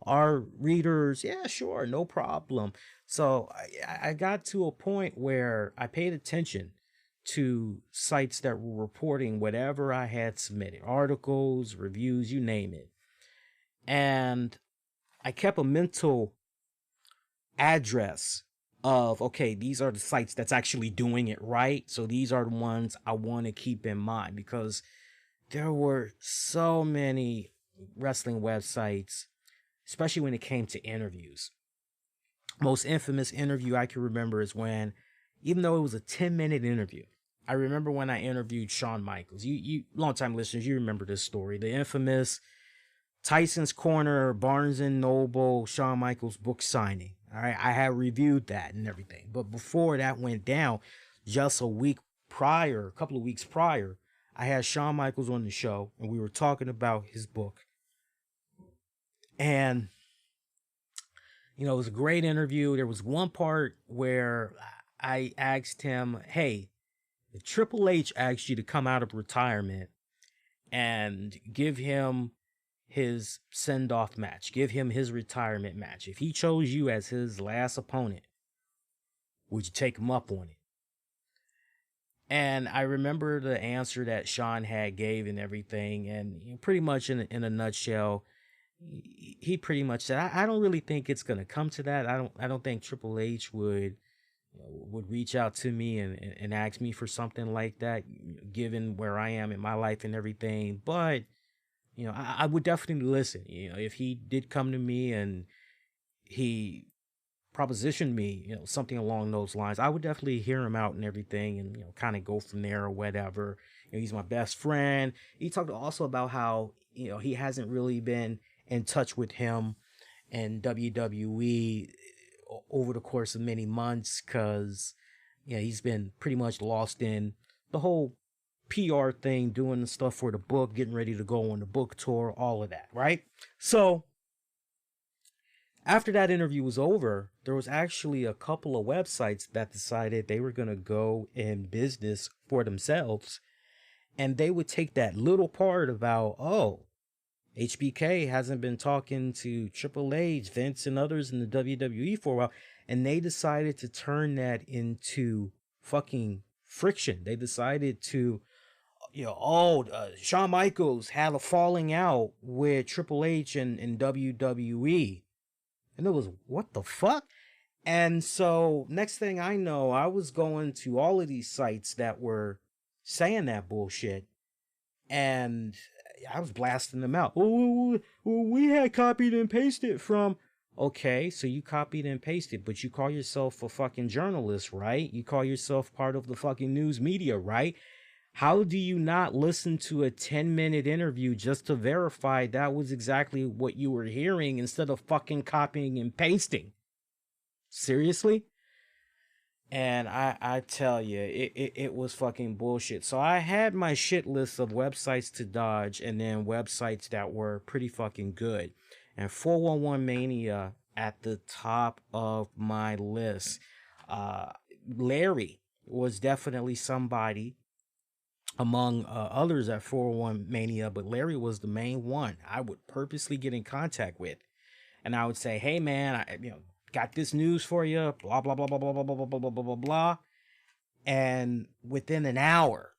our readers? Yeah, sure, no problem. So I got to a point where I paid attention to sites that were reporting whatever I had submitted, articles, reviews, you name it. And I kept a mental address of, okay, these are the sites that's actually doing it right. So these are the ones I want to keep in mind, because there were so many wrestling websites, especially when it came to interviews. Most infamous interview I can remember is when, even though it was a 10-minute interview, I remember when I interviewed Shawn Michaels. You longtime listeners, you remember this story. The infamous Tyson's Corner, Barnes and Noble, Shawn Michaels book signing. All right, I had reviewed that and everything. But before that went down, just a week prior, a couple of weeks prior, I had Shawn Michaels on the show, and we were talking about his book. And, it was a great interview. There was one part where I asked him, hey, if Triple H asked you to come out of retirement and give him his send-off match, give him his retirement match, if he chose you as his last opponent, would you take him up on it? And I remember the answer that Shawn had gave and everything, and pretty much in a nutshell, he pretty much said, I don't really think it's gonna come to that. I don't think Triple H would reach out to me and ask me for something like that, given where I am in my life and everything. But I would definitely listen. If he did come to me and he propositioned me, something along those lines, I would definitely hear him out and everything, and kind of go from there or whatever. He's my best friend. He talked also about how he hasn't really been in touch with him and WWE over the course of many months, because he's been pretty much lost in the whole PR thing, doing the stuff for the book, getting ready to go on the book tour, all of that, right? So after that interview was over, there was actually a couple of websites that decided they were going to go in business for themselves, and they would take that little part about, oh, HBK hasn't been talking to Triple H, Vince, and others in the WWE for a while, and they decided to turn that into fucking friction. They decided to, Shawn Michaels had a falling out with Triple H and WWE. And it was, what the fuck? And so next thing I know, I was going to all of these sites that were saying that bullshit, and I was blasting them out. Oh, we had copied and pasted from. Okay, so you copied and pasted, but you call yourself a fucking journalist, right? You call yourself part of the fucking news media, right? How do you not listen to a 10-minute interview just to verify that was exactly what you were hearing instead of fucking copying and pasting? Seriously? And I tell you, it was fucking bullshit. So I had my shit list of websites to dodge, and then websites that were pretty fucking good. And 411 Mania at the top of my list. Larry was definitely somebody among others at 401 Mania, but Larry was the main one I would purposely get in contact with. And I would say, hey man, I got this news for you, blah, blah, blah, blah, blah, blah, blah, blah, blah, blah, blah, blah. And within an hour,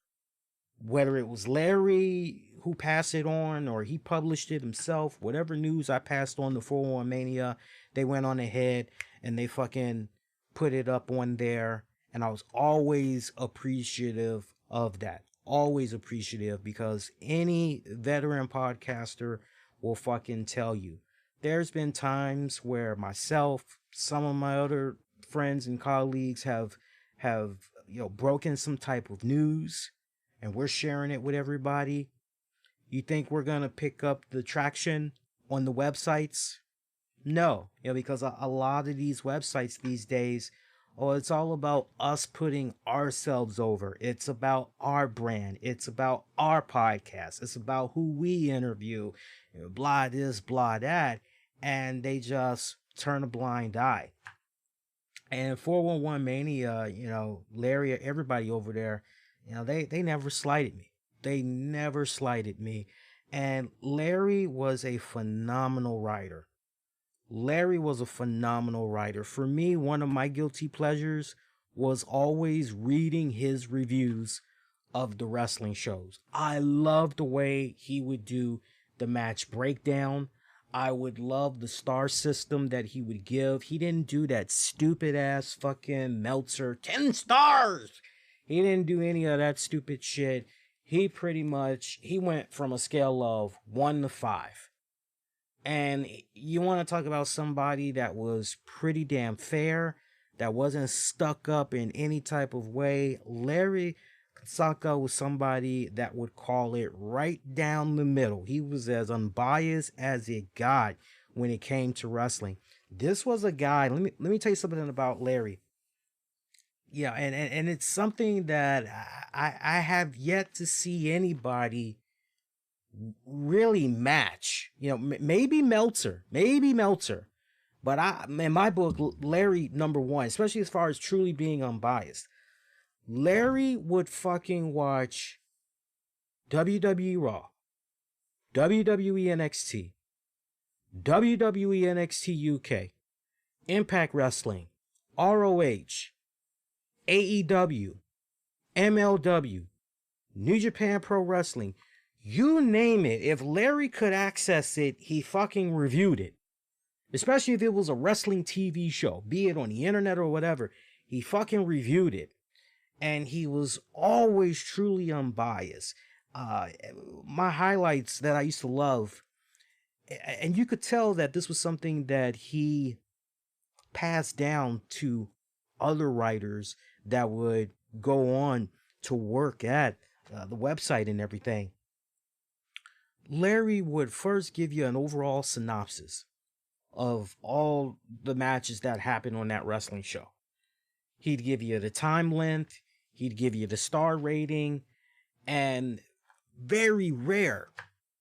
whether it was Larry who passed it on or he published it himself, whatever news I passed on to 401 Mania, they went on ahead and they fucking put it up on there. And I was always appreciative of that. Always appreciative, because any veteran podcaster will fucking tell you. There's been times where myself, some of my other friends and colleagues have broken some type of news, and we're sharing it with everybody. You think we're gonna pick up the traction on the websites? No, because a lot of these websites these days, it's all about us putting ourselves over. It's about our brand. It's about our podcast. It's about who we interview, blah this, blah that. And they just turn a blind eye. And 411 Mania, Larry, everybody over there, they never slighted me. They never slighted me. And Larry was a phenomenal writer. Larry was a phenomenal writer. For me, one of my guilty pleasures was always reading his reviews of the wrestling shows. I loved the way he would do the match breakdown. I would love the star system that he would give. He didn't do that stupid ass fucking Meltzer 10 stars. He didn't do any of that stupid shit. He pretty much he went from a scale of 1 to 5. And you want to talk about somebody that was pretty damn fair, that wasn't stuck up in any type of way. Larry Saka was somebody that would call it right down the middle. He was as unbiased as it got when it came to wrestling. This was a guy, let me tell you something about Larry. Yeah, and it's something that I have yet to see anybody really match. You know, maybe Meltzer, but I in my book, Larry number one, especially as far as truly being unbiased. Larry would fucking watch WWE Raw, WWE NXT, WWE NXT UK, Impact Wrestling, ROH, AEW, MLW, New Japan Pro Wrestling. You name it. If Larry could access it, he fucking reviewed it. Especially if it was a wrestling TV show, be it on the internet or whatever. He fucking reviewed it. And he was always truly unbiased. My highlights that I used to love, and you could tell that this was something that he passed down to other writers that would go on to work at the website and everything. Larry would first give you an overall synopsis of all the matches that happened on that wrestling show. He'd give you the time length, he'd give you the star rating, and very rare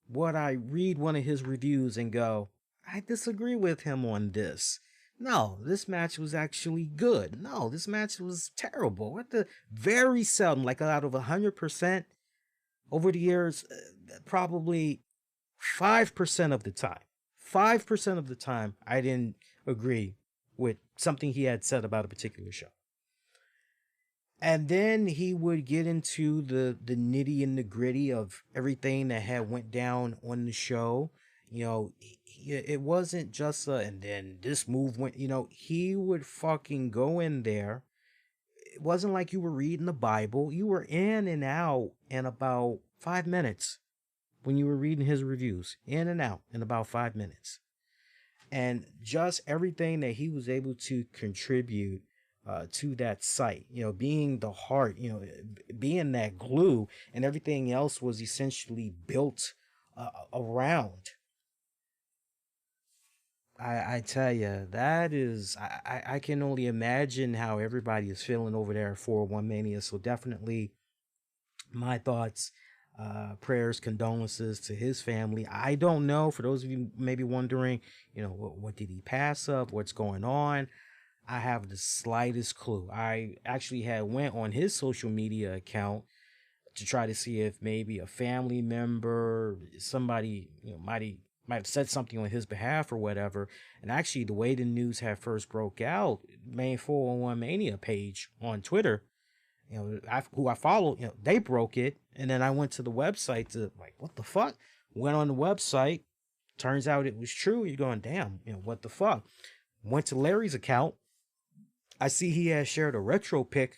would I read one of his reviews and go, I disagree with him on this. No, this match was actually good. No, this match was terrible. What the very seldom, like out of 100% over the years, probably 5% of the time. 5% of the time, I didn't agree with something he had said about a particular show. And then he would get into the nitty and the gritty of everything that had went down on the show. You know, it wasn't just and then this move went, you know, he would fucking go in there. It wasn't like you were reading the Bible. You were in and out in about 5 minutes when you were reading his reviews. In and out in about 5 minutes. And just everything that he was able to contribute to that site, you know, being the heart, you know, being that glue, and everything else was essentially built around. I tell you, that is, I can only imagine how everybody is feeling over there for One Mania. So definitely my thoughts, prayers, condolences to his family. I don't know, for those of you maybe wondering, you know, what did he pass up? What's going on? I have the slightest clue. I actually had went on his social media account to try to see if maybe a family member, somebody, you know, might have said something on his behalf or whatever. And actually, the way the news had first broke out, main 411 Mania page on Twitter, you know, who I follow, you know, they broke it. And then I went to the website to like, what the fuck? Went on the website. Turns out it was true. You're going, damn, you know, what the fuck? Went to Larry's account. I see he has shared a retro pic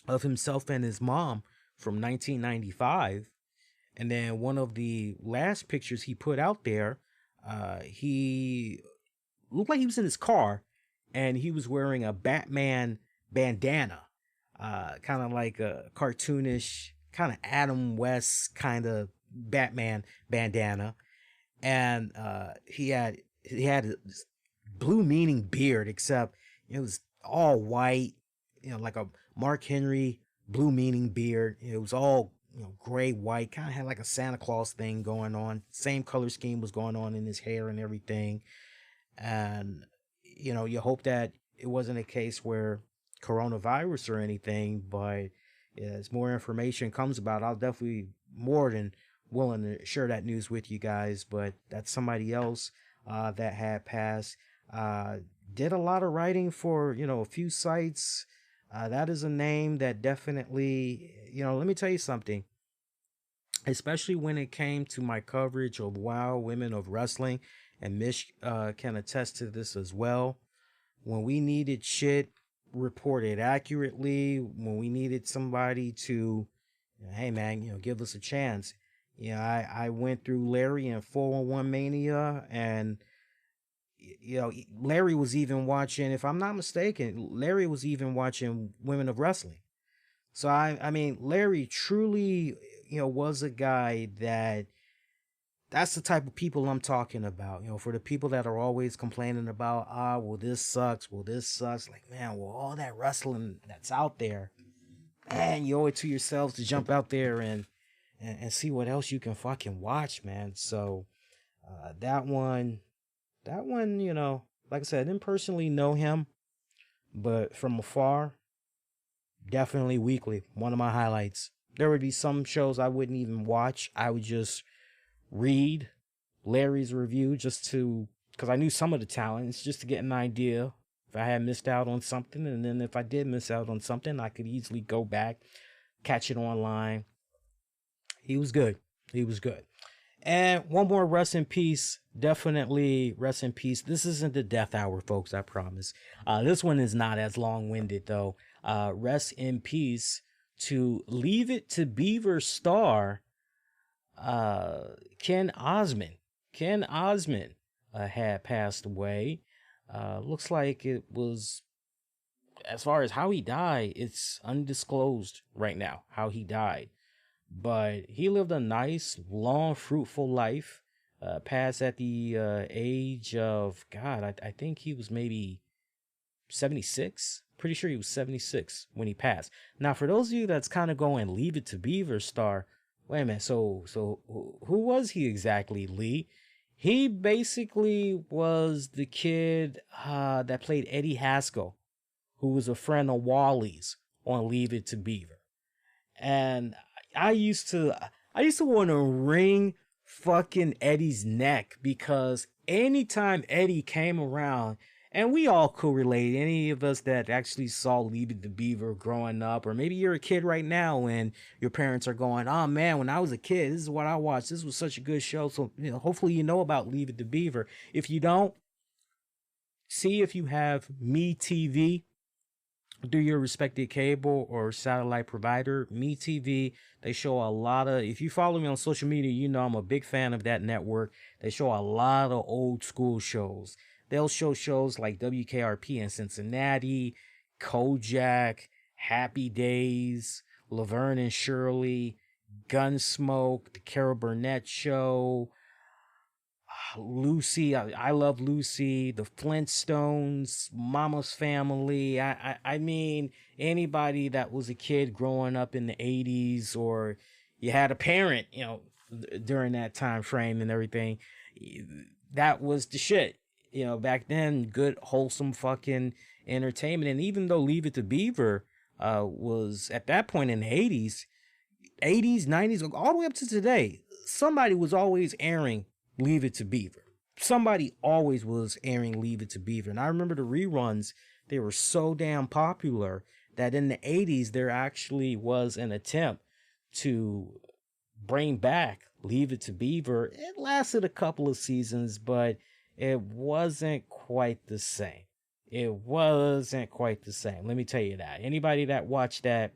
of himself and his mom from 1995. And then one of the last pictures he put out there, he looked like he was in his car and he was wearing a Batman bandana, kind of like a cartoonish, kind of Adam West kind of Batman bandana. And he had a blue meaning beard, except it was all white, you know, like a Mark Henry blue meaning beard. It was all, you know, gray, white, kind of had like a Santa Claus thing going on. Same color scheme was going on in his hair and everything. And, you know, you hope that it wasn't a case where coronavirus or anything, but as more information comes about, I'll definitely more than willing to share that news with you guys. But that's somebody else that had passed. Did a lot of writing for, you know, a few sites. That is a name that definitely, you know, let me tell you something. especially when it came to my coverage of WoW Women of Wrestling, and Mish can attest to this as well. When we needed shit reported accurately, when we needed somebody to, hey man, give us a chance. I went through Larry and 411 Mania, and Larry was even watching, if I'm not mistaken, Larry was even watching Women of Wrestling. So I mean, Larry truly, was a guy that's the type of people I'm talking about. For the people that are always complaining about, well, this sucks, like, man, well, all that wrestling that's out there, man, you owe it to yourselves to jump out there and see what else you can fucking watch, man. So that one, like I said, I didn't personally know him, but from afar, definitely weekly, one of my highlights. There would be some shows I wouldn't even watch. I would just read Larry's review just to, because I knew some of the talents, just to get an idea if I had missed out on something. And then if I did miss out on something, I could easily go back, catch it online. He was good. He was good. And one more rest in peace. Definitely rest in peace. This isn't the death hour, folks, I promise. This one is not as long-winded, though. Rest in peace to Leave It to Beaver star Ken Osmond. Ken Osmond had passed away. Looks like it was, as far as how he died, it's undisclosed right now how he died. But he lived a nice, long, fruitful life. Passed at the age of, God, I think he was maybe 76. Pretty sure he was 76 when he passed. Now, for those of you that's kind of going, Leave It to Beaver star, wait a minute, so who was he exactly, Lee? He basically was the kid that played Eddie Haskell, who was a friend of Wally's on Leave It to Beaver. And I used to want to wring fucking Eddie's neck, because anytime Eddie came around, and we all could relate, any of us that actually saw Leave It to Beaver growing up, or maybe you're a kid right now and your parents are going, oh man, when I was a kid, this is what I watched. This was such a good show. So, hopefully you know about Leave It to Beaver. If you don't, see if you have Me TV through your respected cable or satellite provider. Me TV, they show a lot of, if you follow me on social media, I'm a big fan of that network. They show a lot of old school shows. They'll show shows like WKRP in Cincinnati, Kojak, Happy Days, Laverne and Shirley, Gunsmoke, The Carol Burnett Show, Lucy, I love Lucy, the Flintstones, Mama's Family. I mean, anybody that was a kid growing up in the 80s, or you had a parent, during that time frame and everything, that was the shit. Back then, good, wholesome fucking entertainment. And even though Leave It to Beaver was at that point in the 80s, 90s, all the way up to today, somebody was always airing Leave It to Beaver. Somebody always was airing Leave It to Beaver. And I remember the reruns, they were so damn popular that in the 80s, there actually was an attempt to bring back Leave It to Beaver. It lasted a couple of seasons, but it wasn't quite the same. It wasn't quite the same. Let me tell you that. Anybody that watched that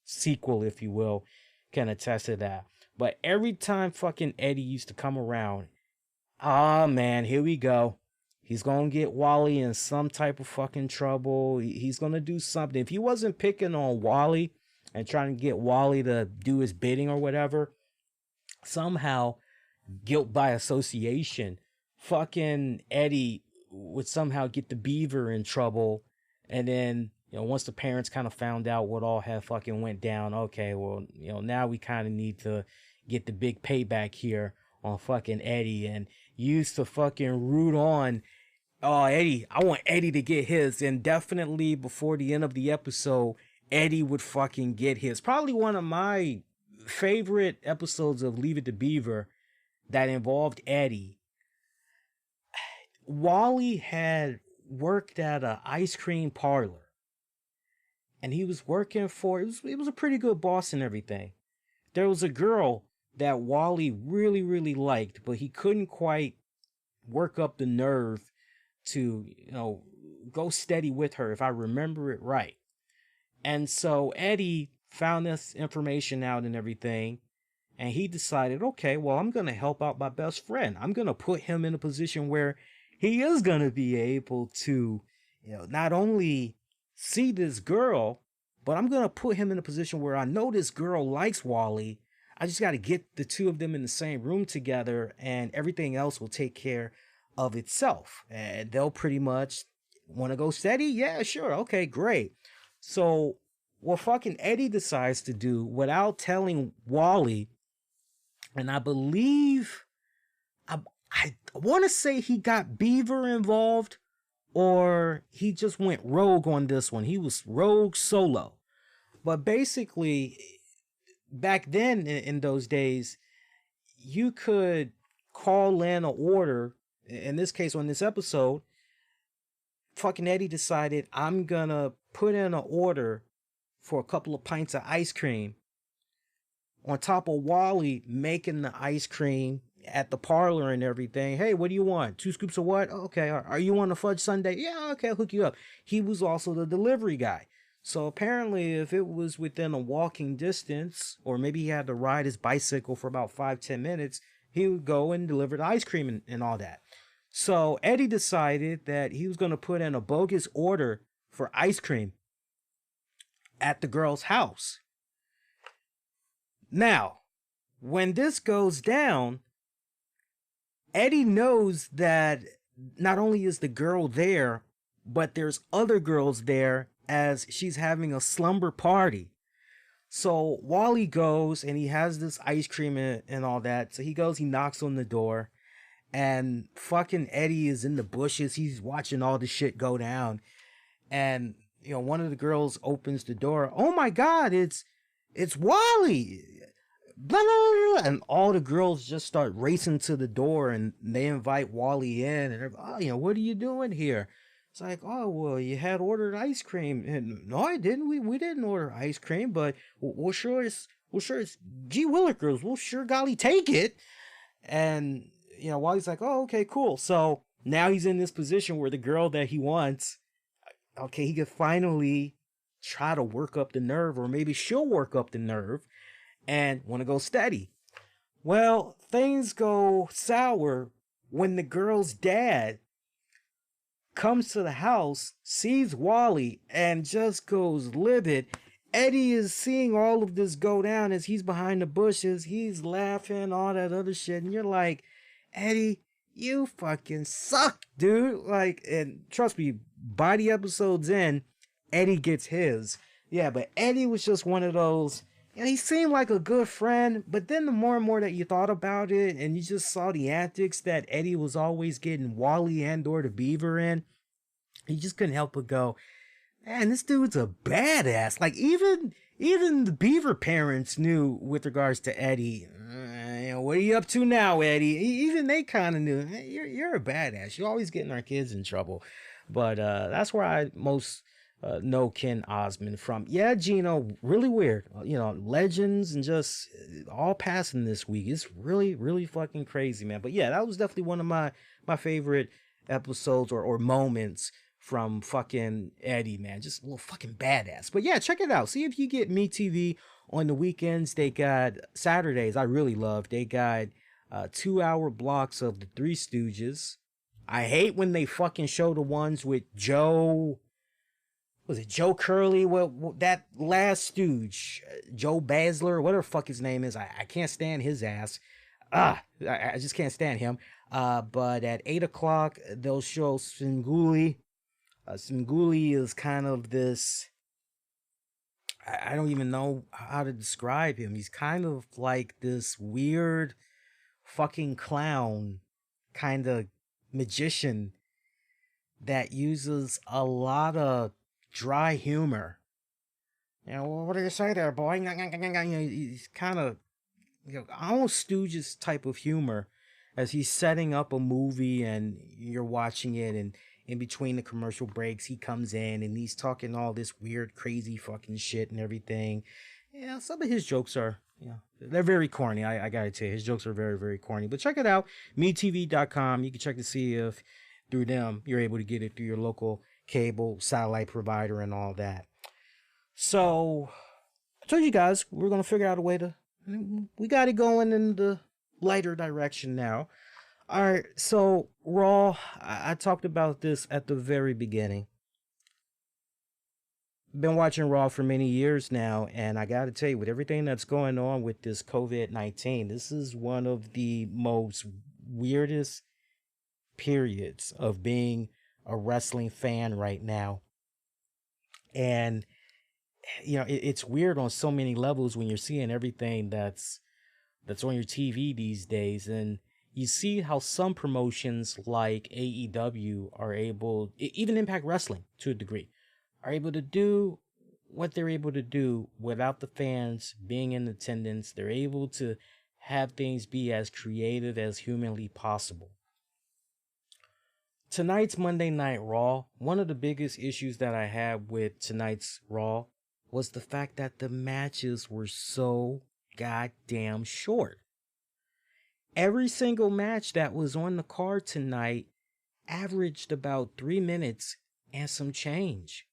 sequel, if you will, can attest to that. But every time fucking Eddie used to come around, man, here we go. He's gonna get Wally in some type of fucking trouble. He's gonna do something. If he wasn't picking on Wally and trying to get Wally to do his bidding or whatever, somehow, guilt by association, fucking Eddie would somehow get the Beaver in trouble. And then, once the parents kind of found out what all had fucking went down, okay, well, now we kind of need to get the big payback here on fucking Eddie. And used to fucking root on, oh, Eddie, I want Eddie to get his. And definitely before the end of the episode, Eddie would fucking get his. Probably one of my favorite episodes of Leave It to Beaver that involved Eddie. Wally had worked at an ice cream parlor. And he was working for, it was a pretty good boss and everything. There was a girl that Wally really, really liked, but he couldn't quite work up the nerve to, go steady with her, if I remember it right. And so Eddie found this information out and everything, and he decided, okay, well, I'm going to help out my best friend. I'm going to put him in a position where he is going to be able to, not only see this girl, but I'm going to put him in a position where I know this girl likes Wally. I just got to get the two of them in the same room together, and everything else will take care of itself. And they'll pretty much want to go steady. Yeah, sure. Okay, great. So what fucking Eddie decides to do without telling Wally, and I believe I want to say he got Beaver involved, or he just went rogue on this one. He was rogue solo. But basically, back then in those days, you could call in an order. In this case, on this episode, fucking Eddie decided, I'm gonna put in an order for a couple of pints of ice cream, on top of Wally making the ice cream at the parlor and everything. Hey, what do you want? 2 scoops of what? Okay. Are you on a fudge sundae? Yeah, okay, I'll hook you up. He was also the delivery guy. So apparently, if it was within a walking distance, or maybe he had to ride his bicycle for about 5-10 minutes, he would go and deliver the ice cream and all that. So Eddie decided that he was going to put in a bogus order for ice cream at the girl's house. Now, when this goes down, Eddie knows that not only is the girl there, but there's other girls there, as she's having a slumber party. So Wally goes and he has this ice cream and all that. So he goes, he knocks on the door, and fucking Eddie is in the bushes. He's watching all the shit go down. And, one of the girls opens the door. Oh my God, it's Wally. Blah, blah, blah. And all the girls just start racing to the door, and they invite Wally in, and they're, what are you doing here? It's like, oh, well, you had ordered ice cream. And no, I didn't. We didn't order ice cream, but we'll sure it's gee willikers. We'll sure golly take it. And, Wally's like, oh, okay, cool. So now he's in this position where the girl that he wants, okay, he could finally try to work up the nerve, or maybe she'll work up the nerve and want to go steady. Well, things go sour when the girl's dad comes to the house, sees Wally, and just goes livid. Eddie is seeing all of this go down as he's behind the bushes. He's laughing, all that other shit. And you're like, Eddie, you fucking suck, dude. Like, and trust me, by the episodes in, Eddie gets his. Yeah, but Eddie was just one of those, he seemed like a good friend, but then the more and more that you thought about it, and you just saw the antics that Eddie was always getting Wally and or the Beaver in, you just couldn't help but go, man, this dude's a badass. Like, even the Beaver parents knew with regards to Eddie, what are you up to now, Eddie? Even they kind of knew, hey, you're a badass. You're always getting our kids in trouble. But that's where I most know Ken Osmond from. Yeah, Gino, really weird. Legends and just all passing this week. It's really, really fucking crazy, man. But yeah, that was definitely one of my favorite episodes or moments from fucking Eddie, man. Just a little fucking badass. But yeah, check it out. See if you get MeTV on the weekends. They got Saturdays. I really love. They got 2-hour blocks of the Three Stooges. I hate when they fucking show the ones with Joe. Was it Joe Curley? Well, that last stooge, Joe Basler, whatever the fuck his name is. I can't stand his ass. I just can't stand him. But at 8 o'clock, they'll show Svengoolie. Svengoolie is kind of this, I don't even know how to describe him. He's kind of like this weird fucking clown kind of magician that uses a lot of dry humor. What do you say there, boy? He's kind of, almost Stooges type of humor as he's setting up a movie and you're watching it, and in between the commercial breaks, he comes in and he's talking all this weird, crazy fucking shit and everything. yeah, some of his jokes are, yeah, they're very corny. I gotta tell you, his jokes are very, very corny. But check it out, metv.com. You can check to see if through them you're able to get it through your local cable satellite provider and all that. So I told you guys we're gonna figure out a way to. We got it going in the lighter direction now. All right, so Raw. I talked about this at the very beginning. Been watching Raw for many years now, and I got to tell you, with everything that's going on with this COVID-19, this is one of the most weirdest periods of being a wrestling fan right now. And it's weird on so many levels when you're seeing everything that's on your TV these days, and you see how some promotions like AEW are able, even Impact Wrestling to a degree, are able to do what they're able to do without the fans being in attendance. They're able to have things be as creative as humanly possible. Tonight's Monday Night Raw, one of the biggest issues that I had with tonight's Raw was the fact that the matches were so goddamn short. Every single match that was on the card tonight averaged about 3 minutes and some change.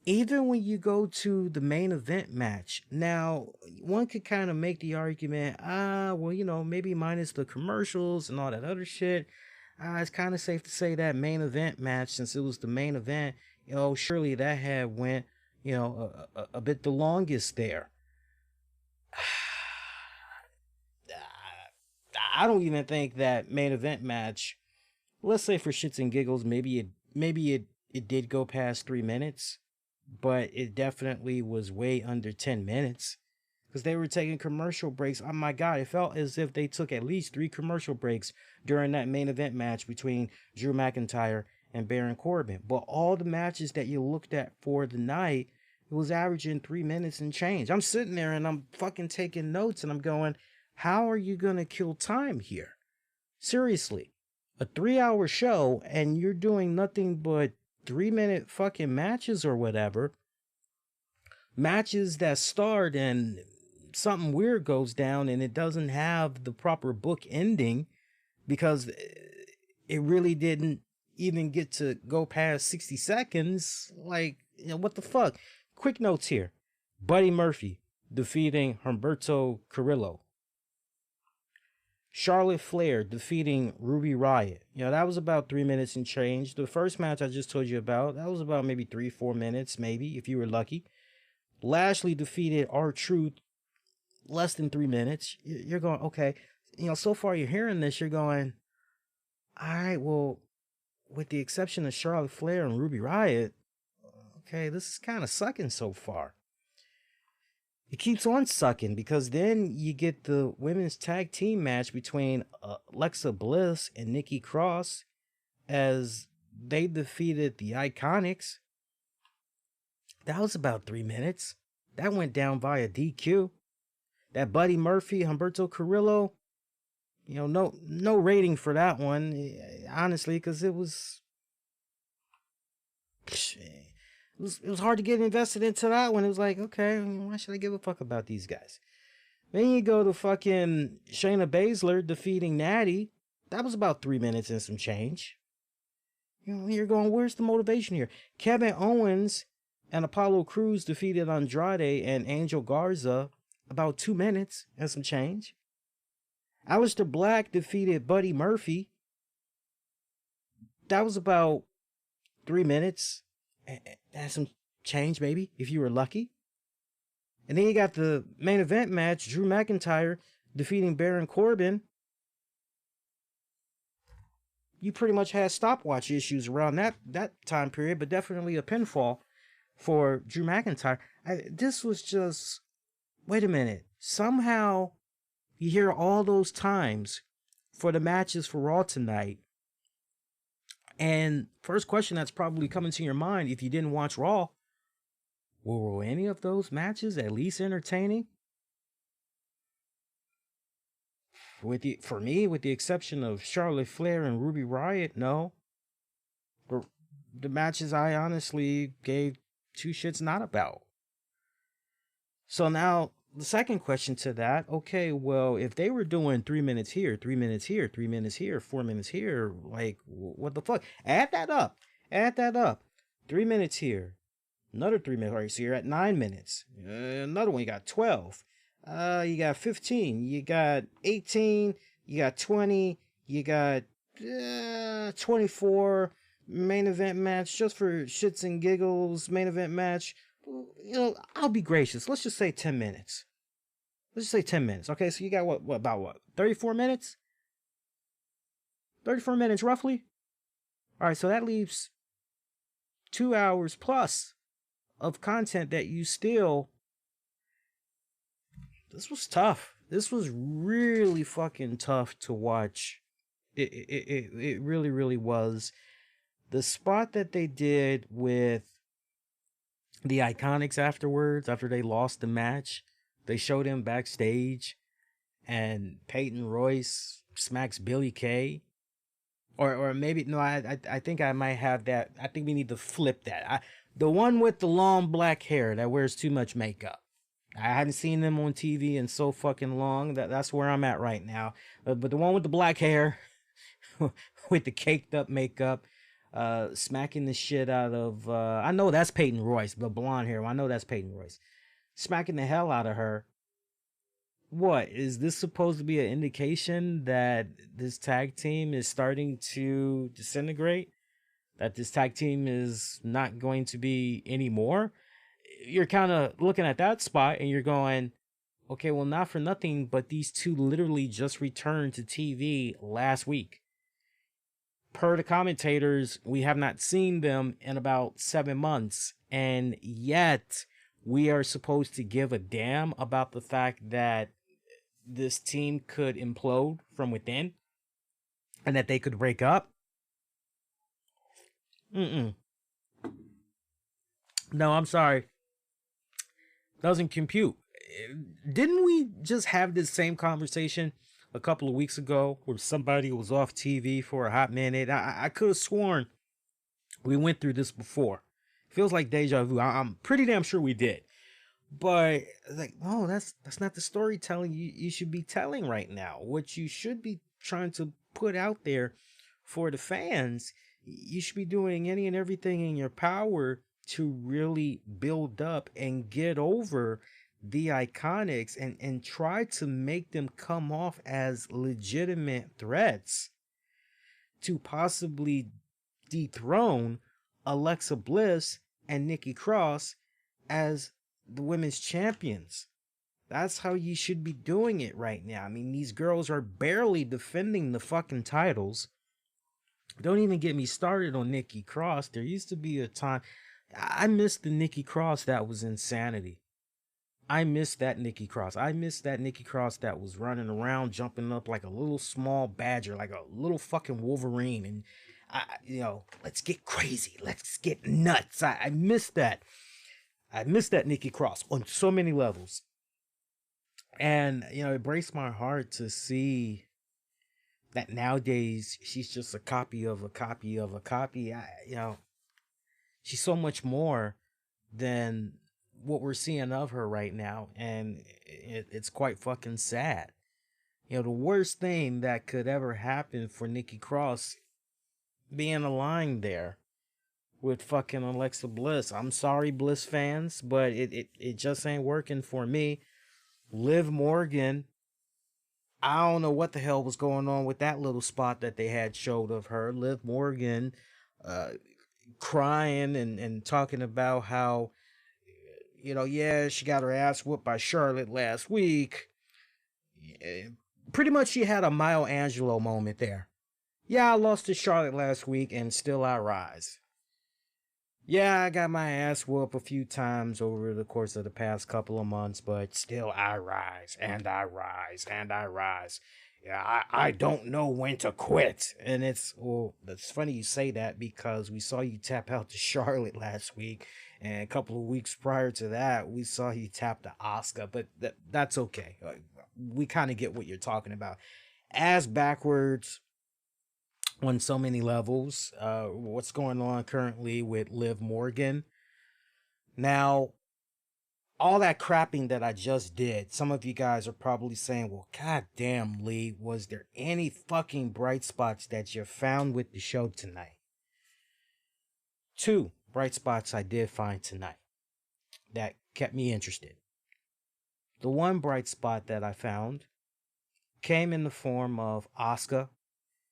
Even when you go to the main event match, now one could kind of make the argument, maybe minus the commercials and all that other shit, it's kind of safe to say that main event match, since it was the main event, surely that had went, a bit the longest there. I don't even think that main event match, let's say for shits and giggles, maybe it did go past 3 minutes, but it definitely was way under 10 minutes because they were taking commercial breaks. Oh my God, it felt as if they took at least 3 commercial breaks during that main event match between Drew McIntyre and Baron Corbin. But all the matches that you looked at for the night, it was averaging 3 minutes and change. I'm sitting there and I'm fucking taking notes and I'm going, how are you going to kill time here? Seriously, a 3-hour show and you're doing nothing but 3-minute fucking matches or whatever. Matches that start and something weird goes down and it doesn't have the proper book ending because it really didn't even get to go past 60 seconds. Like, what the fuck? Quick notes here. Buddy Murphy defeating Humberto Carrillo. Charlotte Flair defeating Ruby Riott. That was about 3 minutes and change. The first match I just told you about, that was about maybe 3-4 minutes, maybe, if you were lucky. Lashley defeated R-Truth, less than 3 minutes. You're going, okay. So far you're hearing this, you're going, all right, well, with the exception of Charlotte Flair and Ruby Riott, okay, this is kind of sucking so far. It keeps on sucking because then you get the women's tag team match between Alexa Bliss and Nikki Cross as they defeated the Iconics. That was about 3 minutes. That went down via DQ. That Buddy Murphy, Humberto Carrillo, no rating for that one, honestly, because it was hard to get invested into that one. It was like, okay, why should I give a fuck about these guys? Then you go to fucking Shayna Baszler defeating Natty. That was about 3 minutes and some change. You're going, where's the motivation here? Kevin Owens and Apollo Crews defeated Andrade and Angel Garza, about 2 minutes and some change. Aleister Black defeated Buddy Murphy. That was about 3 minutes and some change, maybe, if you were lucky. And then you got the main event match, Drew McIntyre defeating Baron Corbin. You pretty much had stopwatch issues around that time period, but definitely a pinfall for Drew McIntyre. This was just, wait a minute. Somehow you hear all those times for the matches for Raw tonight. And first question that's probably coming to your mind if you didn't watch Raw, were any of those matches at least entertaining? For me, with the exception of Charlotte Flair and Ruby Riott, no. The matches I honestly gave two shits not about. So now the second question to that, okay, well, if they were doing 3 minutes here, 3 minutes here, 3 minutes here, 4 minutes here, like what the fuck? Add that up. Add that up. 3 minutes here. Another 3 minutes. All right, so you're at 9 minutes. Another one, you got 12. You got 15. You got 18. You got 20. You got 24. Main event match, just for shits and giggles. Main event match. I'll be gracious. Let's just say 10 minutes. Let's just say 10 minutes. Okay, so you got about what? 34 minutes? 34 minutes roughly? All right, so that leaves 2 hours plus of content that you still. This was tough. This was really fucking tough to watch. It really, really was. The spot that they did with the Iconics afterwards, after they lost the match, they showed him backstage, and Peyton Royce smacks Billy Kay. Or maybe no, I think I might have that. I think we need to flip that. The one with the long black hair that wears too much makeup. I hadn't seen them on TV in so fucking long. That's where I'm at right now. But the one with the black hair, with the caked up makeup, smacking the shit out of. I know that's Peyton Royce, the blonde hair. I know that's Peyton Royce, smacking the hell out of her. What is this supposed to be an indication that this tag team is starting to disintegrate? That this tag team is not going to be anymore? You're kind of looking at that spot and you're going, okay, well, not for nothing, but these two literally just returned to TV last week. Per the commentators, we have not seen them in about 7 months, and yet we are supposed to give a damn about the fact that this team could implode from within and that they could break up. No, I'm sorry. Doesn't compute. Didn't we just have this same conversation a couple of weeks ago where somebody was off TV for a hot minute? I could have sworn we went through this before. Feels like deja vu. I'm pretty damn sure we did. But like, no, that's not the storytelling you should be telling right now. What you should be trying to put out there for the fans, you should be doing any and everything in your power to really build up and get over the Iconics and try to make them come off as legitimate threats to possibly dethrone Alexa Bliss and Nikki Cross as the women's champions. That's how you should be doing it right now. I mean, these girls are barely defending the fucking titles. Don't even get me started on Nikki Cross. There used to be a time I missed the Nikki Cross that was insanity. I missed that Nikki Cross. I missed that Nikki Cross that was running around, jumping up like a little small badger, like a little fucking Wolverine. And let's get crazy. Let's get nuts. I missed that. I miss that Nikki Cross on so many levels. And, it breaks my heart to see that nowadays she's just a copy of a copy of a copy. She's so much more than what we're seeing of her right now. And it's quite fucking sad. The worst thing that could ever happen for Nikki Cross being aligned there with fucking Alexa Bliss. I'm sorry, Bliss fans, but it just ain't working for me. Liv Morgan, I don't know what the hell was going on with that little spot that they had showed of her. Liv Morgan crying and talking about how, she got her ass whooped by Charlotte last week. Pretty much she had a Maya Angelou moment there. Yeah, I lost to Charlotte last week and still I rise. Yeah, I got my ass whooped a few times over the course of the past couple of months, but still I rise and I rise and I rise. Yeah, I don't know when to quit. And it's funny you say that because we saw you tap out to Charlotte last week, and a couple of weeks prior to that, we saw you tap to Asuka, but that's okay. We kind of get what you're talking about. As backwards on so many levels, what's going on currently with Liv Morgan. Now, all that crapping that I just did, some of you guys are probably saying, well, god damn, Lee, was there any fucking bright spots that you found with the show tonight? Two bright spots I did find tonight that kept me interested. The one bright spot that I found came in the form of Asuka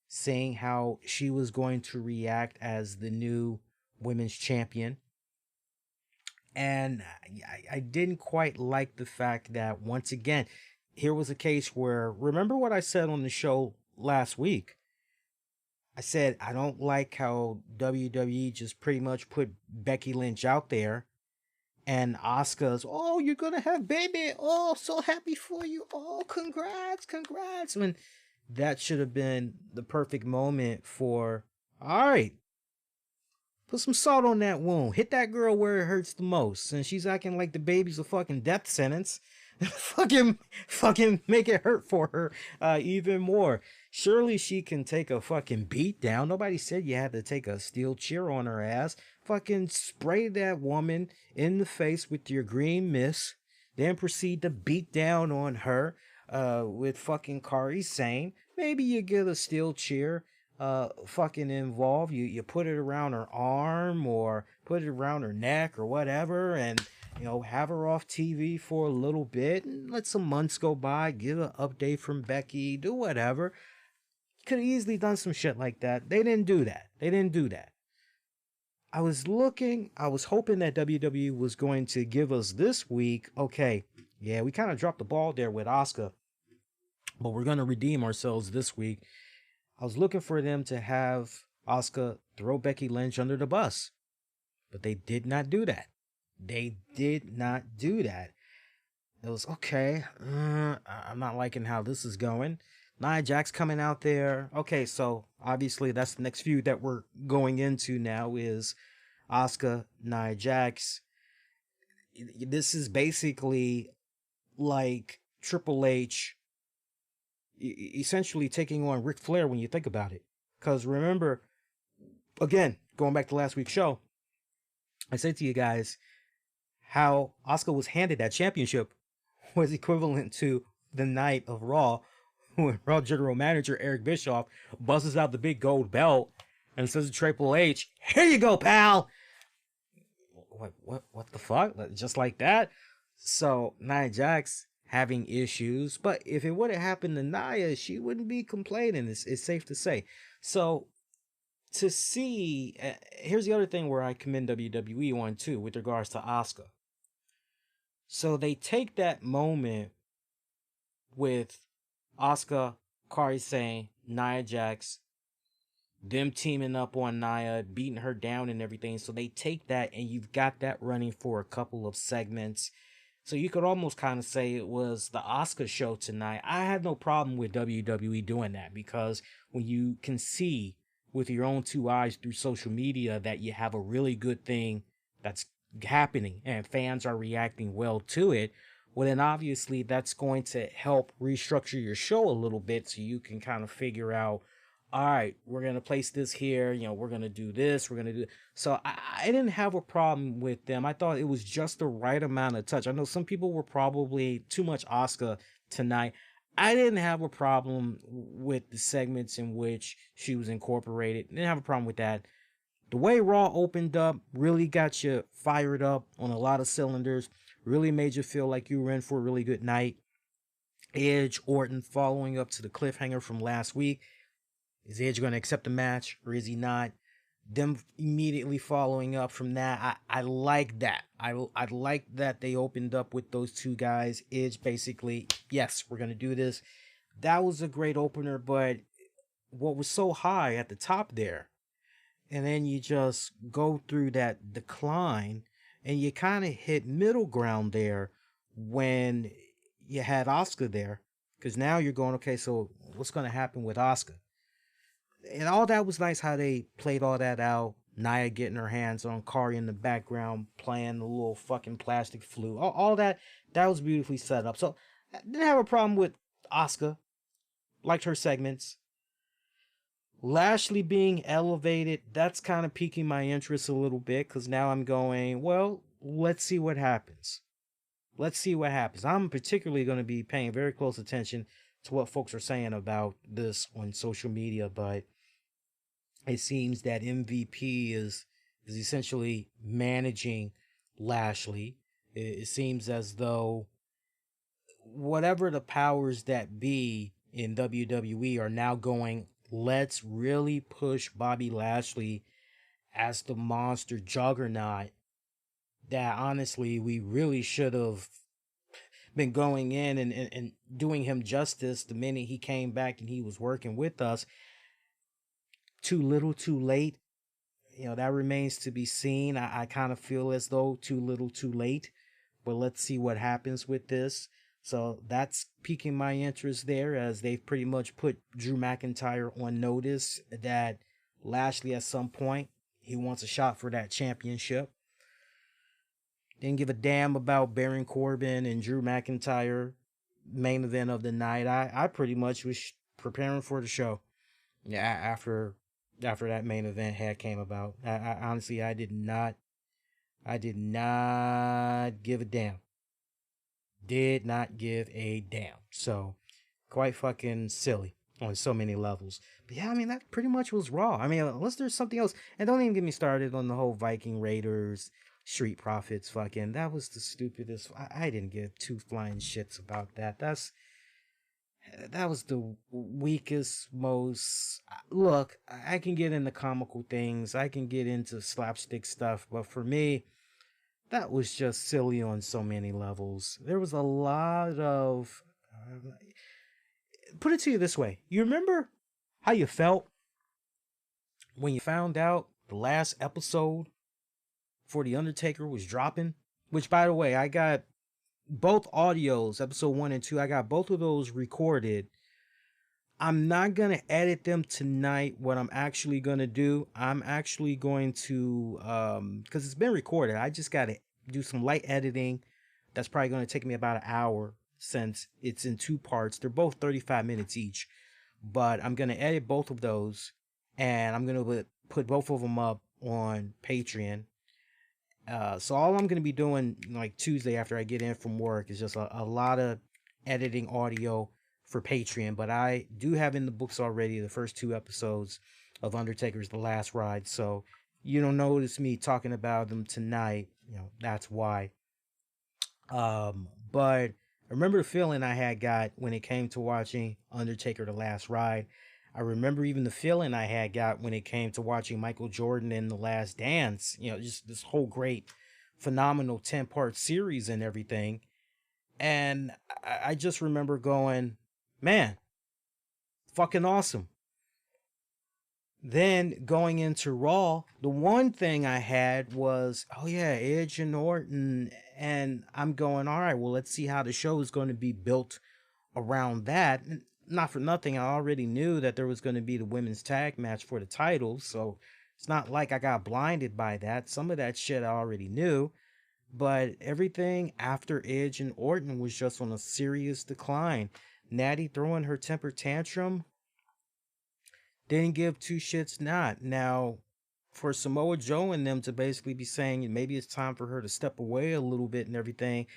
saying how she was going to react as the new women's champion. And I didn't quite like the fact that, once again, here was a case where, remember what I said on the show last week? I said, I don't like how WWE just pretty much put Becky Lynch out there, and Asuka's, oh, you're going to have baby. Oh, so happy for you. Oh, congrats, congrats. I mean, that should have been the perfect moment for, all right, put some salt on that wound. Hit that girl where it hurts the most. And she's acting like the baby's a fucking death sentence. fucking make it hurt for her even more. Surely she can take a fucking beat down. Nobody said you had to take a steel chair on her ass. Fucking spray that woman in the face with your green mist. Then proceed to beat down on her with fucking Kari Sane. Maybe you get a steel chair fucking involved. You put it around her arm or put it around her neck or whatever, and have her off TV for a little bit and let some months go by, get an update from Becky, do whatever. Could have easily done some shit like that. They didn't do that. I was hoping that WWE was going to give us this week, okay, yeah, we kind of dropped the ball there with Asuka, but we're going to redeem ourselves this week. I was looking for them to have Asuka throw Becky Lynch under the bus, but they did not do that. It was, okay, I'm not liking how this is going. Nia Jax coming out there. Okay, so obviously that's the next feud that we're going into now is Asuka, Nia Jax. This is basically like Triple H essentially taking on Ric Flair when you think about it. Because remember, again, going back to last week's show, I said to you guys how Asuka was handed that championship was equivalent to the night of Raw when Raw General Manager Eric Bischoff buzzes out the big gold belt and says to Triple H, "Here you go, pal." What the fuck? Just like that? So Nia Jax having issues, but if it would have happened to Nia, she wouldn't be complaining. It's safe to say. So to see, here's the other thing where I commend WWE on too with regards to Asuka. So they take that moment with Asuka, Kairi Sane, Nia Jax, them teaming up on Nia, beating her down and everything. So they take that and you've got that running for a couple of segments. So you could almost kind of say it was the Asuka show tonight. I had no problem with WWE doing that because when you can see with your own two eyes through social media that you have a really good thing that's happening and fans are reacting well to it, well then obviously that's going to help restructure your show a little bit so you can kind of figure out, all right, we're going to place this here, we're going to do this, we're going to do. So I didn't have a problem with them. I thought it was just the right amount of touch. I know some people were probably too much Asuka tonight. I didn't have a problem with the segments in which she was incorporated. Didn't have a problem with that. The way Raw opened up really got you fired up on a lot of cylinders. Really made you feel like you were in for a really good night. Edge, Orton following up to the cliffhanger from last week. Is Edge going to accept the match or is he not? Them immediately following up from that. I like that. I like that they opened up with those two guys. Edge basically, yes, we're going to do this. That was a great opener, but what was so high at the top there, and then you just go through that decline and you kind of hit middle ground there when you had Asuka there. Because now you're going, okay, so what's going to happen with Asuka? And all that was nice how they played all that out. Nia getting her hands on Kari in the background, playing the little fucking plastic flute. All that was beautifully set up. So I didn't have a problem with Asuka. Liked her segments. Lashley being elevated, that's kind of piquing my interest a little bit because now I'm going, well, let's see what happens. let's see what happens. I'm particularly going to be paying very close attention to what folks are saying about this on social media, but it seems that MVP is essentially managing Lashley. It seems as though whatever the powers that be in WWE are now going, let's really push Bobby Lashley as the monster juggernaut that honestly we really should have been going in and doing him justice the minute he came back and he was working with us. Too little, too late. You know, that remains to be seen. I kind of feel as though too little, too late. But let's see what happens with this. So that's piquing my interest there, as they've pretty much put Drew McIntyre on notice that Lashley at some point, he wants a shot for that championship. Didn't give a damn about Baron Corbin and Drew McIntyre main event of the night. I pretty much was preparing for the show. Yeah, after that main event had came about. I honestly I did not give a damn. Did not give a damn. So quite fucking silly on so many levels. But yeah, I mean that pretty much was Raw. I mean, unless there's something else. And don't even get me started on the whole Viking Raiders, Street Profits fucking. That was the stupidest. I didn't give two flying shits about that. That was the weakest, most. Look, I can get into comical things, I can get into slapstick stuff, but for me, that was just silly on so many levels. There was a lot of. Put it to you this way: you remember how you felt when you found out the last episode for The Undertaker was dropping? Which, by the way, I got both audios, episode 1 and 2. I got both of those recorded. I'm not going to edit them tonight. What I'm actually going to do, I'm actually going to, because it's been recorded, I just got to do some light editing. That's probably going to take me about an hour since it's in two parts. They're both 35 minutes each. But I'm going to edit both of those, and I'm going to put both of them up on Patreon. So all I'm going to be doing like Tuesday after I get in from work is just a lot of editing audio for Patreon. But I do have in the books already the first two episodes of Undertaker's The Last Ride. So you don't notice me talking about them tonight. You know, that's why. But I remember the feeling I had got when it came to watching Undertaker The Last Ride. I remember even the feeling I had got when it came to watching Michael Jordan in The Last Dance. You know, just this whole great, phenomenal 10-part series and everything. And I just remember going, man, fucking awesome. Then going into Raw, the one thing I had was, oh yeah, Edge and Orton. And I'm going, all right, well, let's see how the show is going to be built around that. And not for nothing, I already knew that there was going to be the women's tag match for the titles. So it's not like I got blinded by that. Some of that shit I already knew. But everything after Edge and Orton was just on a serious decline. Natty throwing her temper tantrum, didn't give two shits not. Now, for Samoa Joe and them to basically be saying maybe it's time for her to step away a little bit and everything,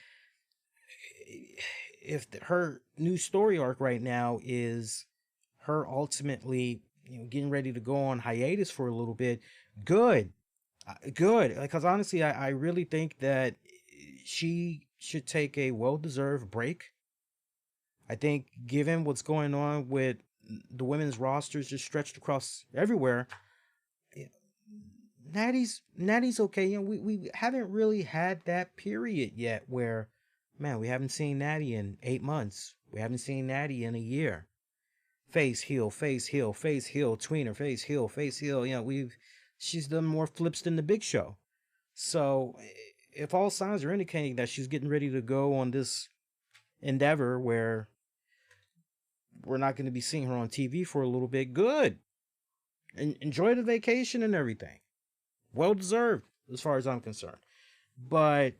if her new story arc right now is her ultimately, you know, getting ready to go on hiatus for a little bit, good. Good. Because honestly, I really think that she should take a well-deserved break. I think given what's going on with the women's rosters just stretched across everywhere, Natty's okay. You know, we haven't really had that period yet where, man, we haven't seen Natty in 8 months. We haven't seen Natty in a year. Face heel, face heel, face heel, tweener, face heel, face heel. You know, she's done more flips than the Big Show. So if all signs are indicating that she's getting ready to go on this endeavor where we're not going to be seeing her on TV for a little bit, good. And enjoy the vacation and everything. Well deserved, as far as I'm concerned. But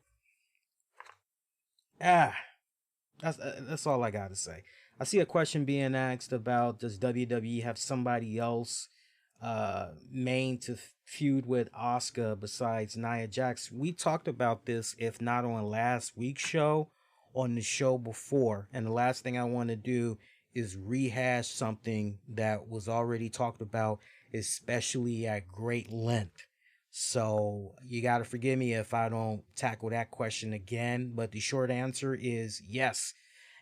that's all I got to say. I see a question being asked about, does WWE have somebody else main to feud with Oscar besides Nia Jax. We talked about this, if not on last week's show, on the show before. And the last thing I want to do is rehash something that was already talked about, especially at great length. So you got to forgive me if I don't tackle that question again. But the short answer is yes.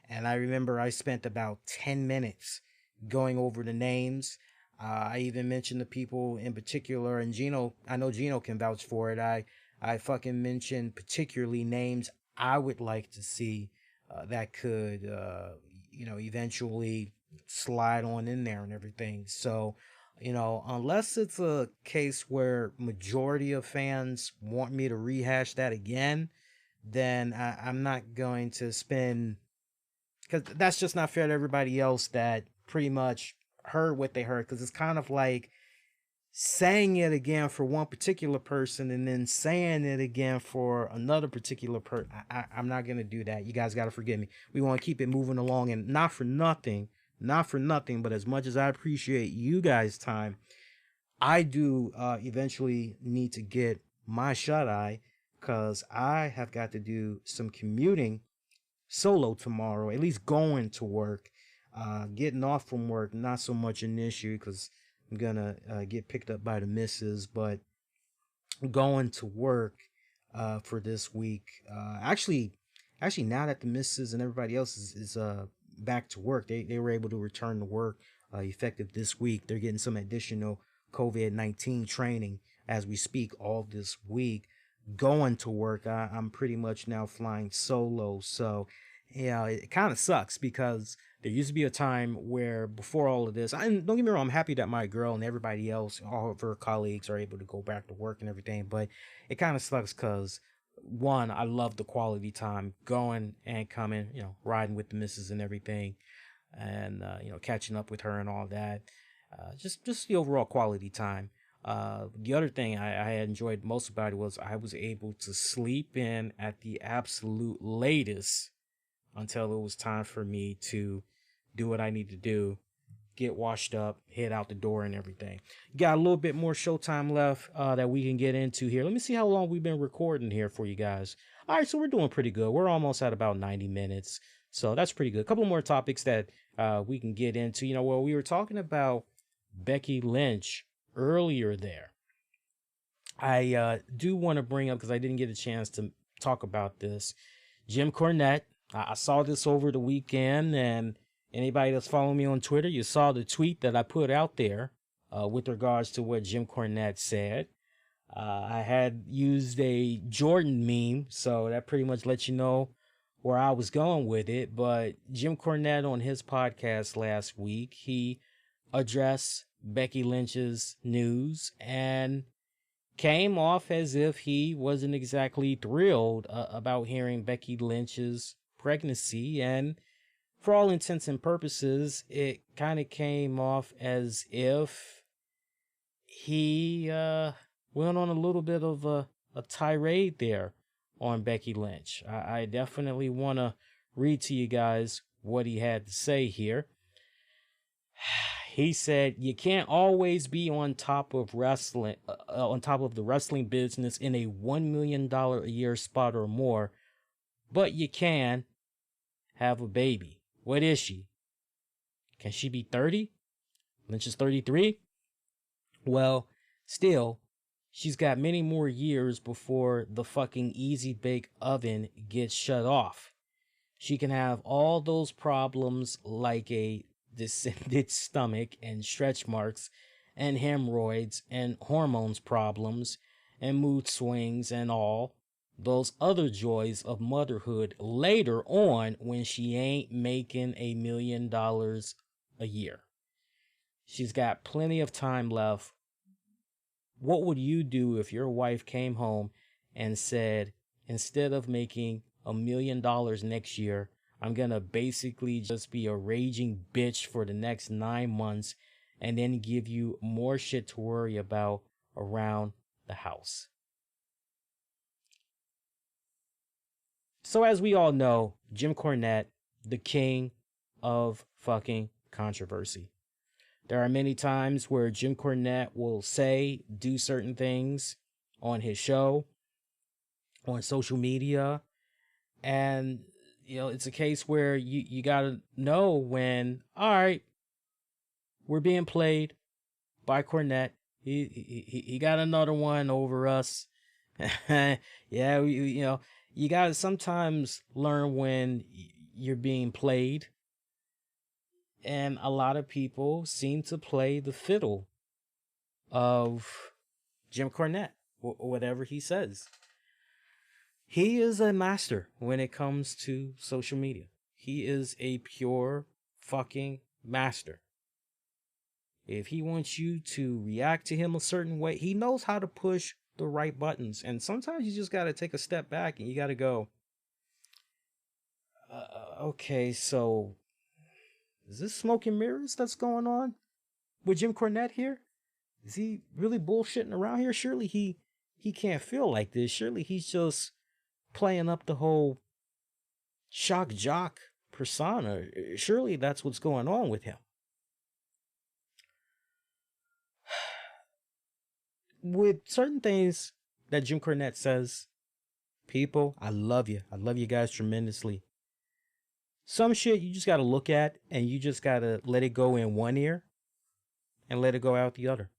And I remember I spent about 10 minutes going over the names. I even mentioned the people in particular, and Gino, I know Gino can vouch for it. I fucking mentioned particularly names I would like to see that could, eventually slide on in there and everything. So, unless it's a case where majority of fans want me to rehash that again, then I'm not going to spend, because that's just not fair to everybody else that pretty much heard what they heard. Because it's kind of like saying it again for one particular person and then saying it again for another particular person. I'm not going to do that. You guys got to forgive me. We want to keep it moving along, and not for nothing, but as much as I appreciate you guys' time, I do eventually need to get my shut eye, because I have got to do some commuting solo tomorrow, at least going to work. Getting off from work, not so much an issue because I'm gonna get picked up by the missus, but going to work for this week. Actually, now that the missus and everybody else is back to work, they were able to return to work effective this week. They're getting some additional COVID-19 training as we speak all this week. Going to work, I'm pretty much now flying solo, so yeah, it kind of sucks because there used to be a time where before all of this, and don't get me wrong, I'm happy that my girl and everybody else, all of her colleagues, are able to go back to work and everything, but it kind of sucks because one, I love the quality time going and coming, riding with the missus and everything, and catching up with her and all that. Just the overall quality time. The other thing I enjoyed most about it was I was able to sleep in at the absolute latest until it was time for me to do what I need to do, get washed up, head out the door and everything. Got a little bit more showtime left that we can get into here. Let me see how long we've been recording here for you guys. All right, so we're doing pretty good. We're almost at about 90 minutes. So that's pretty good. A couple more topics that we can get into. Well, we were talking about Becky Lynch earlier there. I do want to bring up, because I didn't get a chance to talk about this, Jim Cornette. I saw this over the weekend, and anybody that's following me on Twitter, you saw the tweet that I put out there with regards to what Jim Cornette said. I had used a Jordan meme, so that pretty much lets you know where I was going with it. But Jim Cornette, on his podcast last week, he addressed Becky Lynch's news and came off as if he wasn't exactly thrilled about hearing Becky Lynch's pregnancy, and for all intents and purposes, it kind of came off as if he went on a little bit of a tirade there on Becky Lynch. I definitely want to read to you guys what he had to say here. He said, "You can't always be on top of wrestling, on top of the wrestling business in a $1 million a year spot or more, but you can have a baby. What is she? Can she be 30? Lynch is 33? Well, still, she's got many more years before the fucking easy bake oven gets shut off. She can have all those problems like a descended stomach and stretch marks and hemorrhoids and hormones problems and mood swings and all those other joys of motherhood later on when she ain't making $1 million a year. She's got plenty of time left. What would you do if your wife came home and said, instead of making $1 million next year, I'm going to basically just be a raging bitch for the next 9 months and then give you more shit to worry about around the house?" So as we all know, Jim Cornette, the king of fucking controversy. There are many times where Jim Cornette will say, do certain things on his show, on social media, and it's a case where you gotta know when, all right, we're being played by Cornette. He got another one over us. Yeah, you gotta sometimes learn when you're being played, and a lot of people seem to play the fiddle of Jim Cornette, whatever he says. He is a master when it comes to social media. He is a pure fucking master. If he wants you to react to him a certain way, he knows how to push the right buttons. And sometimes you just got to take a step back and you got to go, okay, so is this smoke and mirrors that's going on with Jim Cornette here? Is he really bullshitting around here? Surely he can't feel like this. Surely he's just playing up the whole shock jock persona. Surely that's what's going on with him. With certain things that Jim Cornette says, people, I love you. I love you guys tremendously. Some shit you just got to look at and you just got to let it go in one ear and let it go out the other.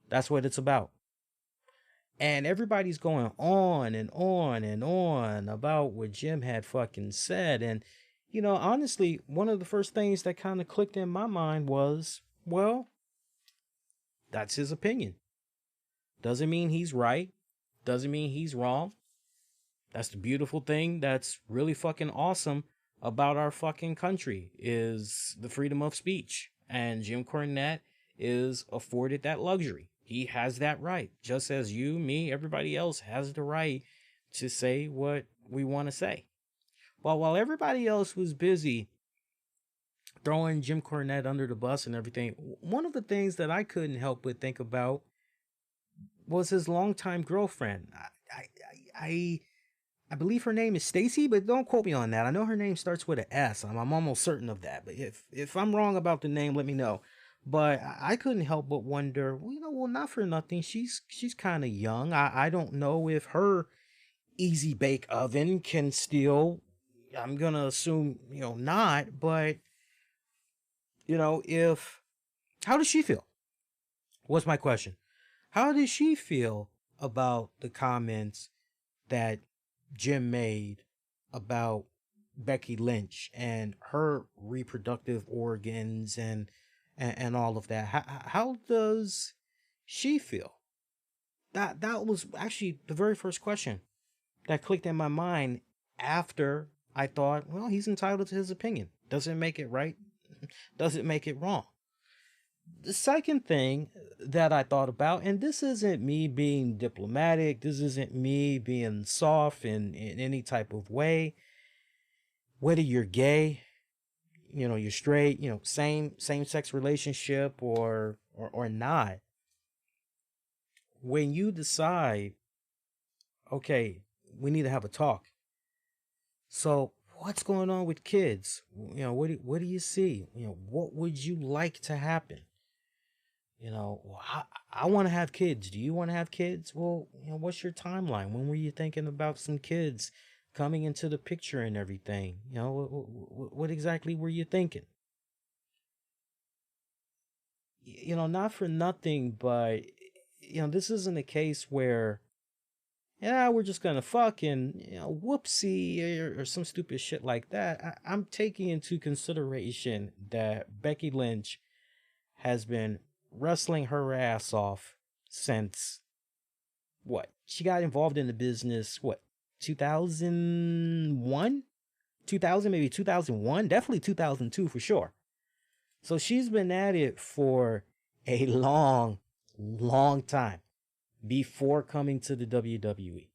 That's what it's about. And everybody's going on and on and on about what Jim had fucking said. And, honestly, one of the first things that kind of clicked in my mind was, well, that's his opinion. Doesn't mean he's right. Doesn't mean he's wrong. That's the beautiful thing that's really fucking awesome about our fucking country is the freedom of speech. And Jim Cornette is afforded that luxury. He has that right, just as you, me, everybody else has the right to say what we want to say. But while everybody else was busy throwing Jim Cornette under the bus and everything, one of the things that I couldn't help but think about was his longtime girlfriend. I believe her name is Stacy, but don't quote me on that. I know her name starts with an S. I'm almost certain of that. But if I'm wrong about the name, let me know. But I couldn't help but wonder, well, not for nothing. She's kind of young. I don't know if her easy bake oven can still, I'm going to assume, not. But, how does she feel? What's my question? How does she feel about the comments that Jim made about Becky Lynch and her reproductive organs and all of that? How does she feel? That was actually the very first question that clicked in my mind after I thought, well, he's entitled to his opinion. Doesn't make it right. Doesn't make it wrong. The second thing that I thought about, and this isn't me being diplomatic, this isn't me being soft in any type of way, whether you're gay, you're straight, same sex relationship or not, when you decide, okay, we need to have a talk. So what's going on with kids? What do you see? What would you like to happen? I want to have kids. Do you want to have kids? Well, what's your timeline? When were you thinking about some kids coming into the picture and everything? What exactly were you thinking? Not for nothing, but, this isn't a case where, we're just going to fuck and, whoopsie or some stupid shit like that. I'm taking into consideration that Becky Lynch has been wrestling her ass off since what? She got involved in the business, 2001? 2000, maybe 2001? Definitely 2002 for sure. So she's been at it for a long, long time before coming to the WWE.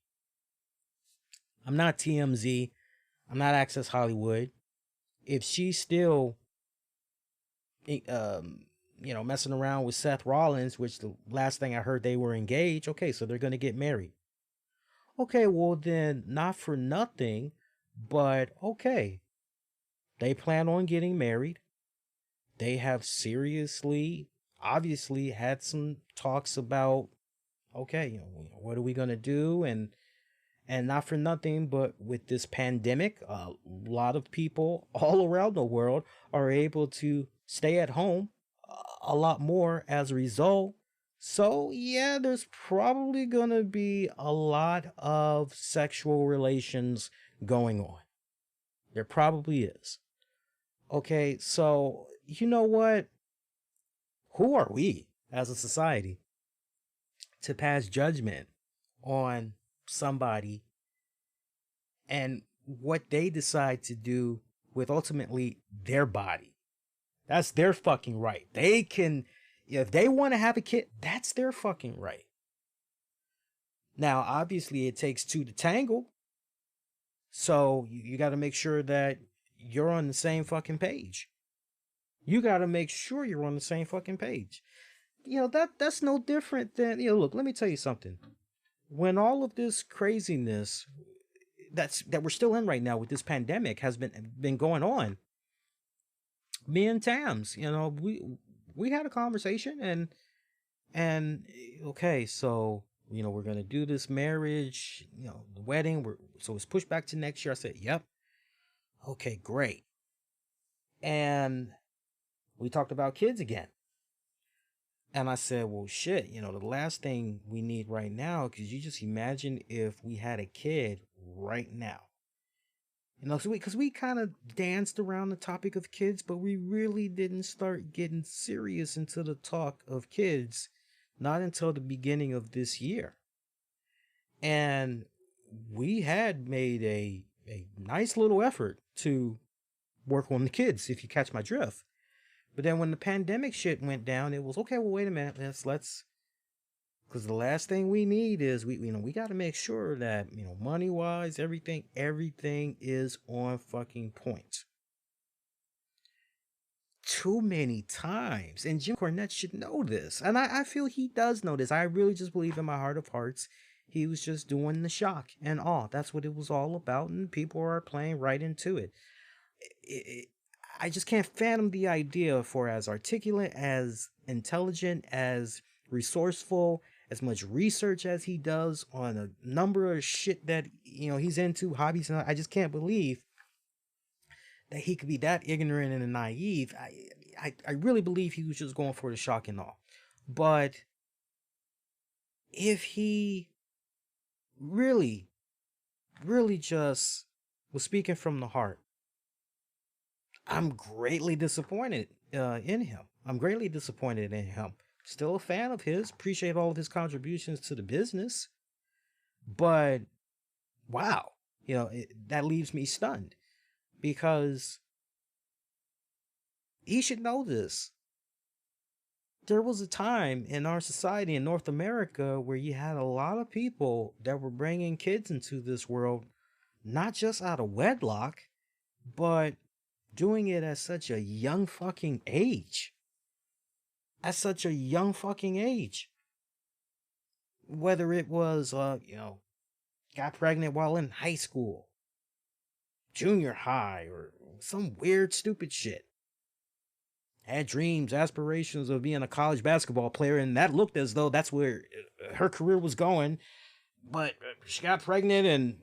I'm not TMZ. I'm not Access Hollywood. If she's still messing around with Seth Rollins, which the last thing I heard they were engaged. Okay, so they're going to get married. Okay, well then, not for nothing, but okay. They plan on getting married. they have seriously, obviously, had some talks about, okay, what are we gonna do? And not for nothing, but with this pandemic, a lot of people all around the world are able to stay at home a lot more as a result. So, yeah, there's probably going to be a lot of sexual relations going on. There probably is. Okay, so you know what? Who are we as a society to pass judgment on somebody and what they decide to do with ultimately their body? That's their fucking right. They can, if they want to have a kid, that's their fucking right. Now, obviously, it takes two to tangle. So you got to make sure that you're on the same fucking page. You got to make sure you're on the same fucking page. That's no different than, look, let me tell you something. When all of this craziness that we're still in right now with this pandemic has been going on, me and Tams, we had a conversation and okay, so we're gonna do this marriage, the wedding. So it's pushed back to next year. I said, yep, okay, great. And we talked about kids again. And I said, well, shit, the last thing we need right now, because you just imagine if we had a kid right now. Because we kind of danced around the topic of kids, but we really didn't start getting serious into the talk of kids, not until the beginning of this year. And we had made a nice little effort to work on the kids, if you catch my drift. But then when the pandemic shit went down, it was, okay, well, wait a minute, let's because the last thing we need is we got to make sure that money wise everything is on fucking point. Too many times, and Jim Cornette should know this, and I feel he does know this. I really just believe in my heart of hearts he was just doing the shock and awe. That's what it was all about, and people are playing right into it. I just can't fathom the idea for as articulate, as intelligent, as resourceful, as much research as he does on a number of shit that he's into, hobbies, and I just can't believe that he could be that ignorant and naive. I really believe he was just going for the shock and awe. But if he really, really just was speaking from the heart, I'm greatly disappointed in him. I'm greatly disappointed in him. Still a fan of his. Appreciate all of his contributions to the business. But, wow. That leaves me stunned. Because he should know this. There was a time in our society in North America where you had a lot of people that were bringing kids into this world, not just out of wedlock, but doing it at such a young fucking age. At such a young fucking age. Whether it was, got pregnant while in high school, junior high, or some weird, stupid shit. Had dreams, aspirations of being a college basketball player, and that looked as though that's where her career was going. But she got pregnant, and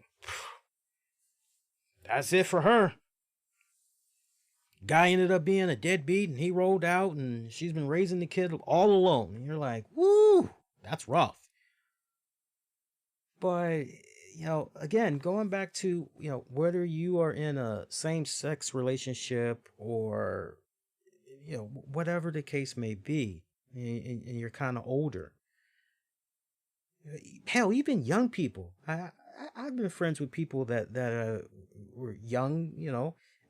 that's it for her. Guy ended up being a deadbeat, and he rolled out, and she's been raising the kid all alone. And you're like, woo, that's rough. But, again, going back to, whether you are in a same-sex relationship or, whatever the case may be, and you're kind of older. Hell, even young people. I've been friends with people that were young,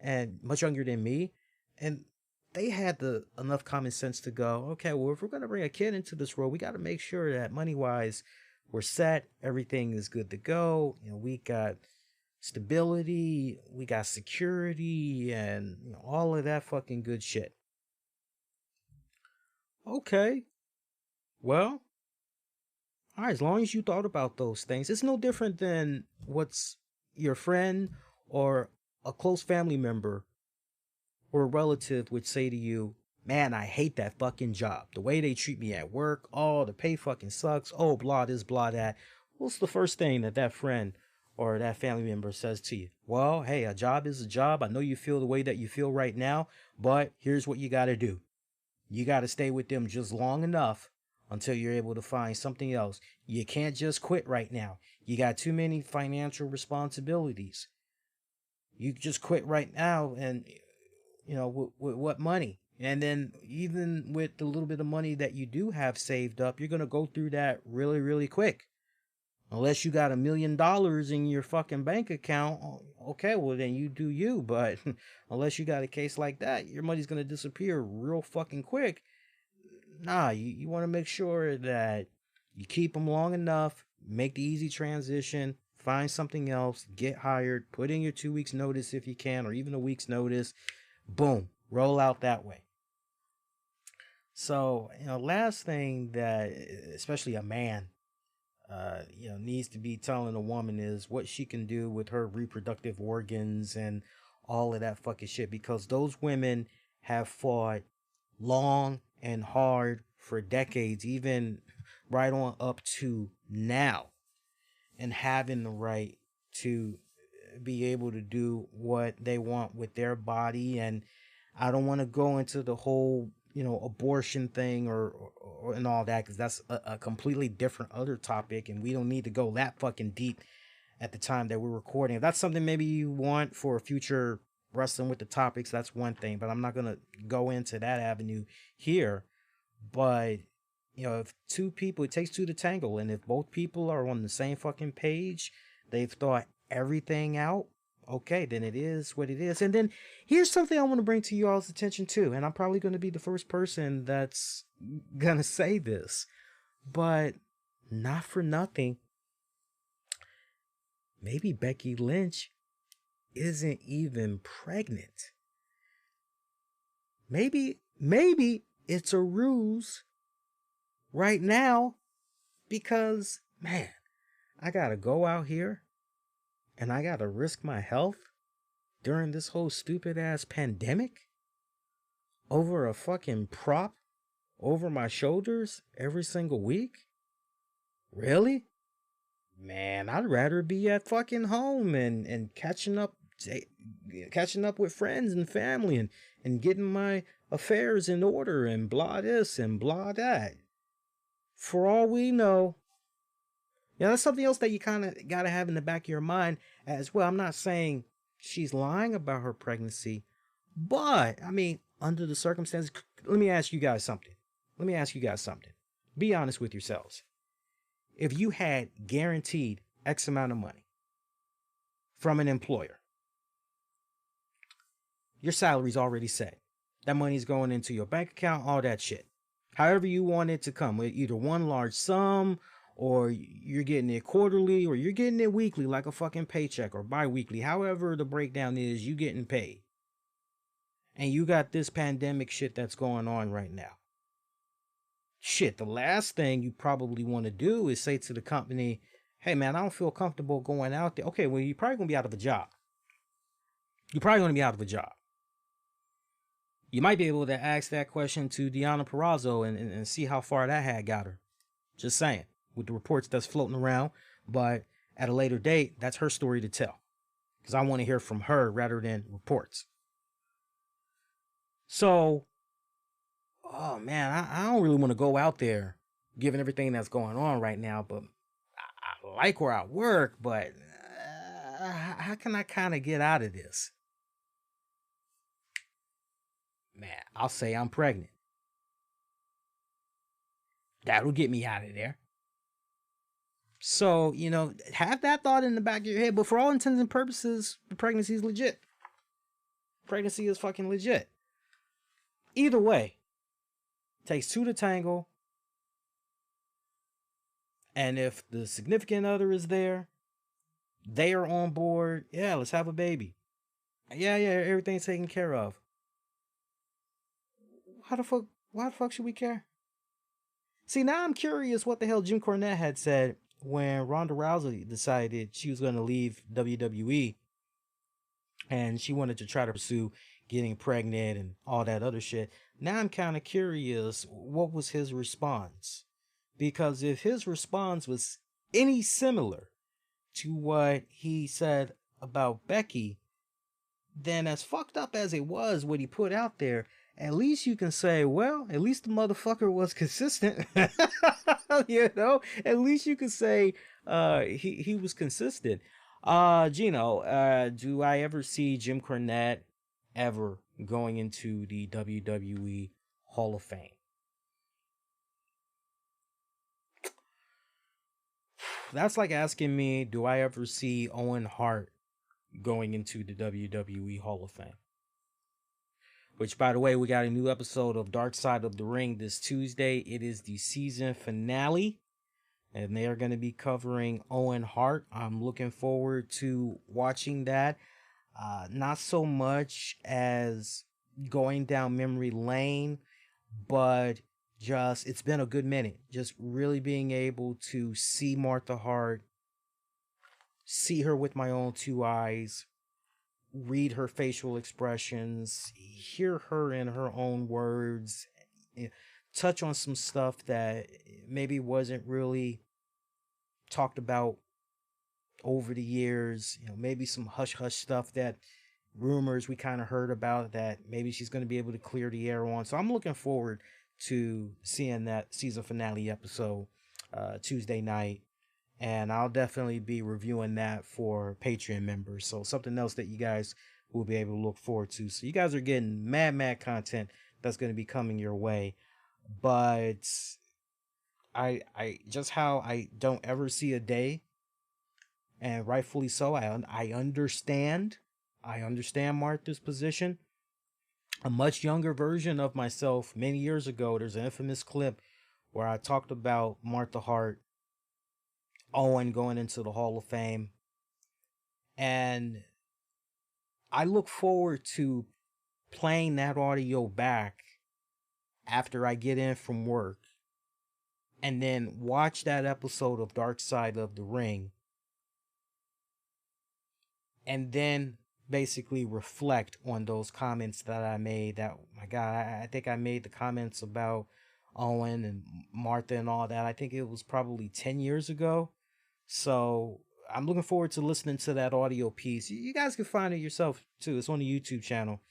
and much younger than me, and they had enough common sense to go, okay, well, if we're going to bring a kid into this world, we got to make sure that money-wise we're set, everything is good to go. We got stability, we got security, and all of that fucking good shit. Okay, well, all right, as long as you thought about those things, it's no different than what's your friend or a close family member or a relative would say to you Man, I hate that fucking job. The way they treat me at work. Oh, the pay fucking sucks. Oh, blah this, blah that. What's the first thing that that friend or that family member says to you? Well, hey, a job is a job. I know you feel the way that you feel right now, but here's what you got to do. You got to stay with them just long enough until you're able to find something else. You can't just quit right now. You got too many financial responsibilities. You just quit right now, and with what money? And then even with the little bit of money that you do have saved up, you're going to go through that really, really quick. Unless you got $1 million in your fucking bank account, okay, well then you do you. But unless you got a case like that, your money's going to disappear real fucking quick. Nah, you want to make sure that you keep them long enough, make the easy transition, find something else, get hired, put in your 2 weeks notice if you can, or even a week's notice. Boom, roll out that way. So, last thing that, especially a man, needs to be telling a woman is what she can do with her reproductive organs and all of that fucking shit, because those women have fought long and hard for decades, even right on up to now, and having the right to be able to do what they want with their body. And I don't want to go into the whole abortion thing or and all that, because that's a completely different other topic, and we don't need to go that fucking deep at the time that we're recording. If that's something maybe you want for a future wrestling with the topics, that's one thing, but I'm not gonna go into that avenue here. But if two people, it takes two to tangle, and if both people are on the same fucking page, they've thought everything out, okay, then it is what it is. And then here's something I want to bring to you all's attention too, and I'm probably going to be the first person that's gonna say this, but not for nothing, maybe Becky Lynch isn't even pregnant. Maybe it's a ruse right now, because man, I gotta go out here and I gotta risk my health during this whole stupid ass pandemic over a fucking prop over my shoulders every single week? Really? Man, I'd rather be at fucking home and catching up with friends and family, and getting my affairs in order, and blah this and blah that. For all we know, that's something else that you kind of got to have in the back of your mind as well. I'm not saying she's lying about her pregnancy, but I mean, under the circumstances, let me ask you guys something. Be honest with yourselves. If you had guaranteed X amount of money from an employer, your salary's already set. That money's going into your bank account, all that shit. However you want it to come, with either one large sum, or you're getting it quarterly, or you're getting it weekly like a fucking paycheck, or bi-weekly. However the breakdown is, you getting paid. And you got this pandemic shit that's going on right now. Shit, the last thing you probably want to do is say to the company, hey man, I don't feel comfortable going out there. Okay, well, you're probably going to be out of a job. You might be able to ask that question to Deonna Purrazzo and see how far that had got her. Just saying, with the reports that's floating around. But at a later date, that's her story to tell, because I want to hear from her rather than reports. So, oh man, I don't really want to go out there given everything that's going on right now, but I like where I work, but how can I kind of get out of this? Man, I'll say I'm pregnant. That'll get me out of there. So, have that thought in the back of your head, but for all intents and purposes, the pregnancy is legit. Pregnancy is fucking legit. Either way, takes two to tangle. And if the significant other is there, they are on board. Yeah, let's have a baby. Yeah, everything's taken care of. Why the fuck should we care? See, now I'm curious what the hell Jim Cornette had said when Ronda Rousey decided she was going to leave WWE and she wanted to try to pursue getting pregnant and all that other shit. Now I'm kind of curious, what was his response? Because if his response was any similar to what he said about Becky, then as fucked up as it was what he put out there, at least you can say, well, at least the motherfucker was consistent. You know, at least you could say he was consistent. Gino, do I ever see Jim Cornette ever going into the WWE Hall of Fame? That's like asking me, do I ever see Owen Hart going into the WWE Hall of Fame? Which, by the way, we got a new episode of Dark Side of the Ring this Tuesday. It is the season finale, and they are going to be covering Owen Hart. I'm looking forward to watching that. Not so much as going down memory lane, but just, it's been a good minute. Just really being able to see Martha Hart, see her with my own two eyes, read her facial expressions, hear her in her own words, touch on some stuff that maybe wasn't really talked about over the years, maybe some hush hush stuff that rumors we kind of heard about that maybe she's going to be able to clear the air on. So I'm looking forward to seeing that season finale episode Tuesday night. And I'll definitely be reviewing that for Patreon members. So something else that you guys will be able to look forward to. So you guys are getting mad content that's going to be coming your way. But I just how I don't ever see a day, and rightfully so. I understand Martha's position. A much younger version of myself many years ago, there's an infamous clip where I talked about Martha Hart, Owen going into the Hall of Fame. And I look forward to playing that audio back after I get in from work and then watch that episode of Dark Side of the Ring and then basically reflect on those comments that I made. That, my God, I think I made the comments about Owen and Martha and all that. I think it was probably 10 years ago. So I'm looking forward to listening to that audio piece. You guys can find it yourself too. It's on the YouTube channel.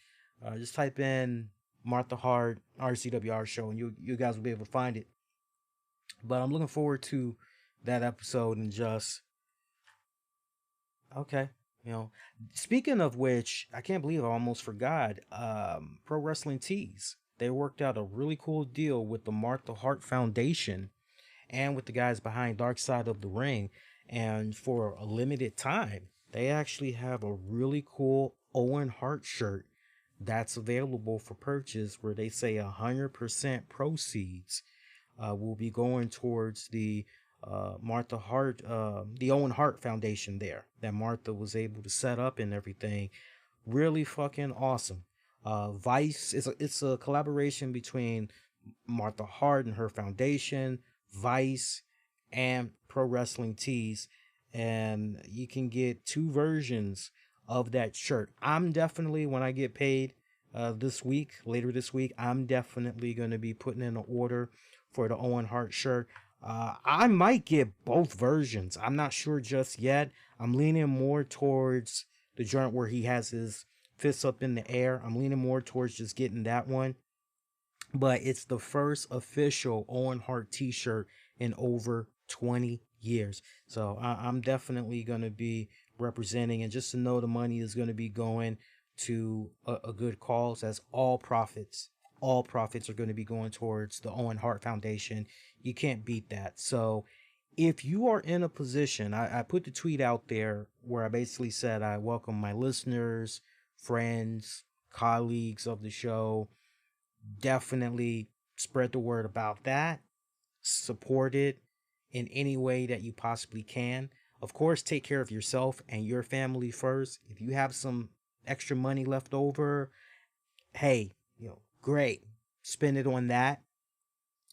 Just type in Martha Hart RCWR show and you guys will be able to find it. But I'm looking forward to that episode and just, okay. Speaking of which, I can't believe I almost forgot. Pro Wrestling Tees. They worked out a really cool deal with the Martha Hart Foundation and with the guys behind Dark Side of the Ring. And for a limited time, they actually have a really cool Owen Hart shirt that's available for purchase, where they say 100% proceeds will be going towards the Martha Hart, the Owen Hart Foundation there that Martha was able to set up and everything. Really fucking awesome. Vice, it's a collaboration between Martha Hart and her foundation, Vice, and Pro Wrestling Tees, and you can get two versions of that shirt. I'm definitely, when I get paid later this week, I'm definitely going to be putting in an order for the Owen Hart shirt. I might get both versions. I'm not sure just yet. I'm leaning more towards the joint where he has his fists up in the air. I'm leaning more towards just getting that one. But it's the first official Owen Hart t-shirt in over 20 years. So I'm definitely going to be representing, and just to know the money is going to be going to a good cause, as all profits are going to be going towards the Owen Hart Foundation. You can't beat that. So if you are in a position, I put the tweet out there where I basically said I welcome my listeners, friends, colleagues of the show. Definitely spread the word about that. Support it in any way that you possibly can. Of course, take care of yourself and your family first. If you have some extra money left over, hey, great. Spend it on that.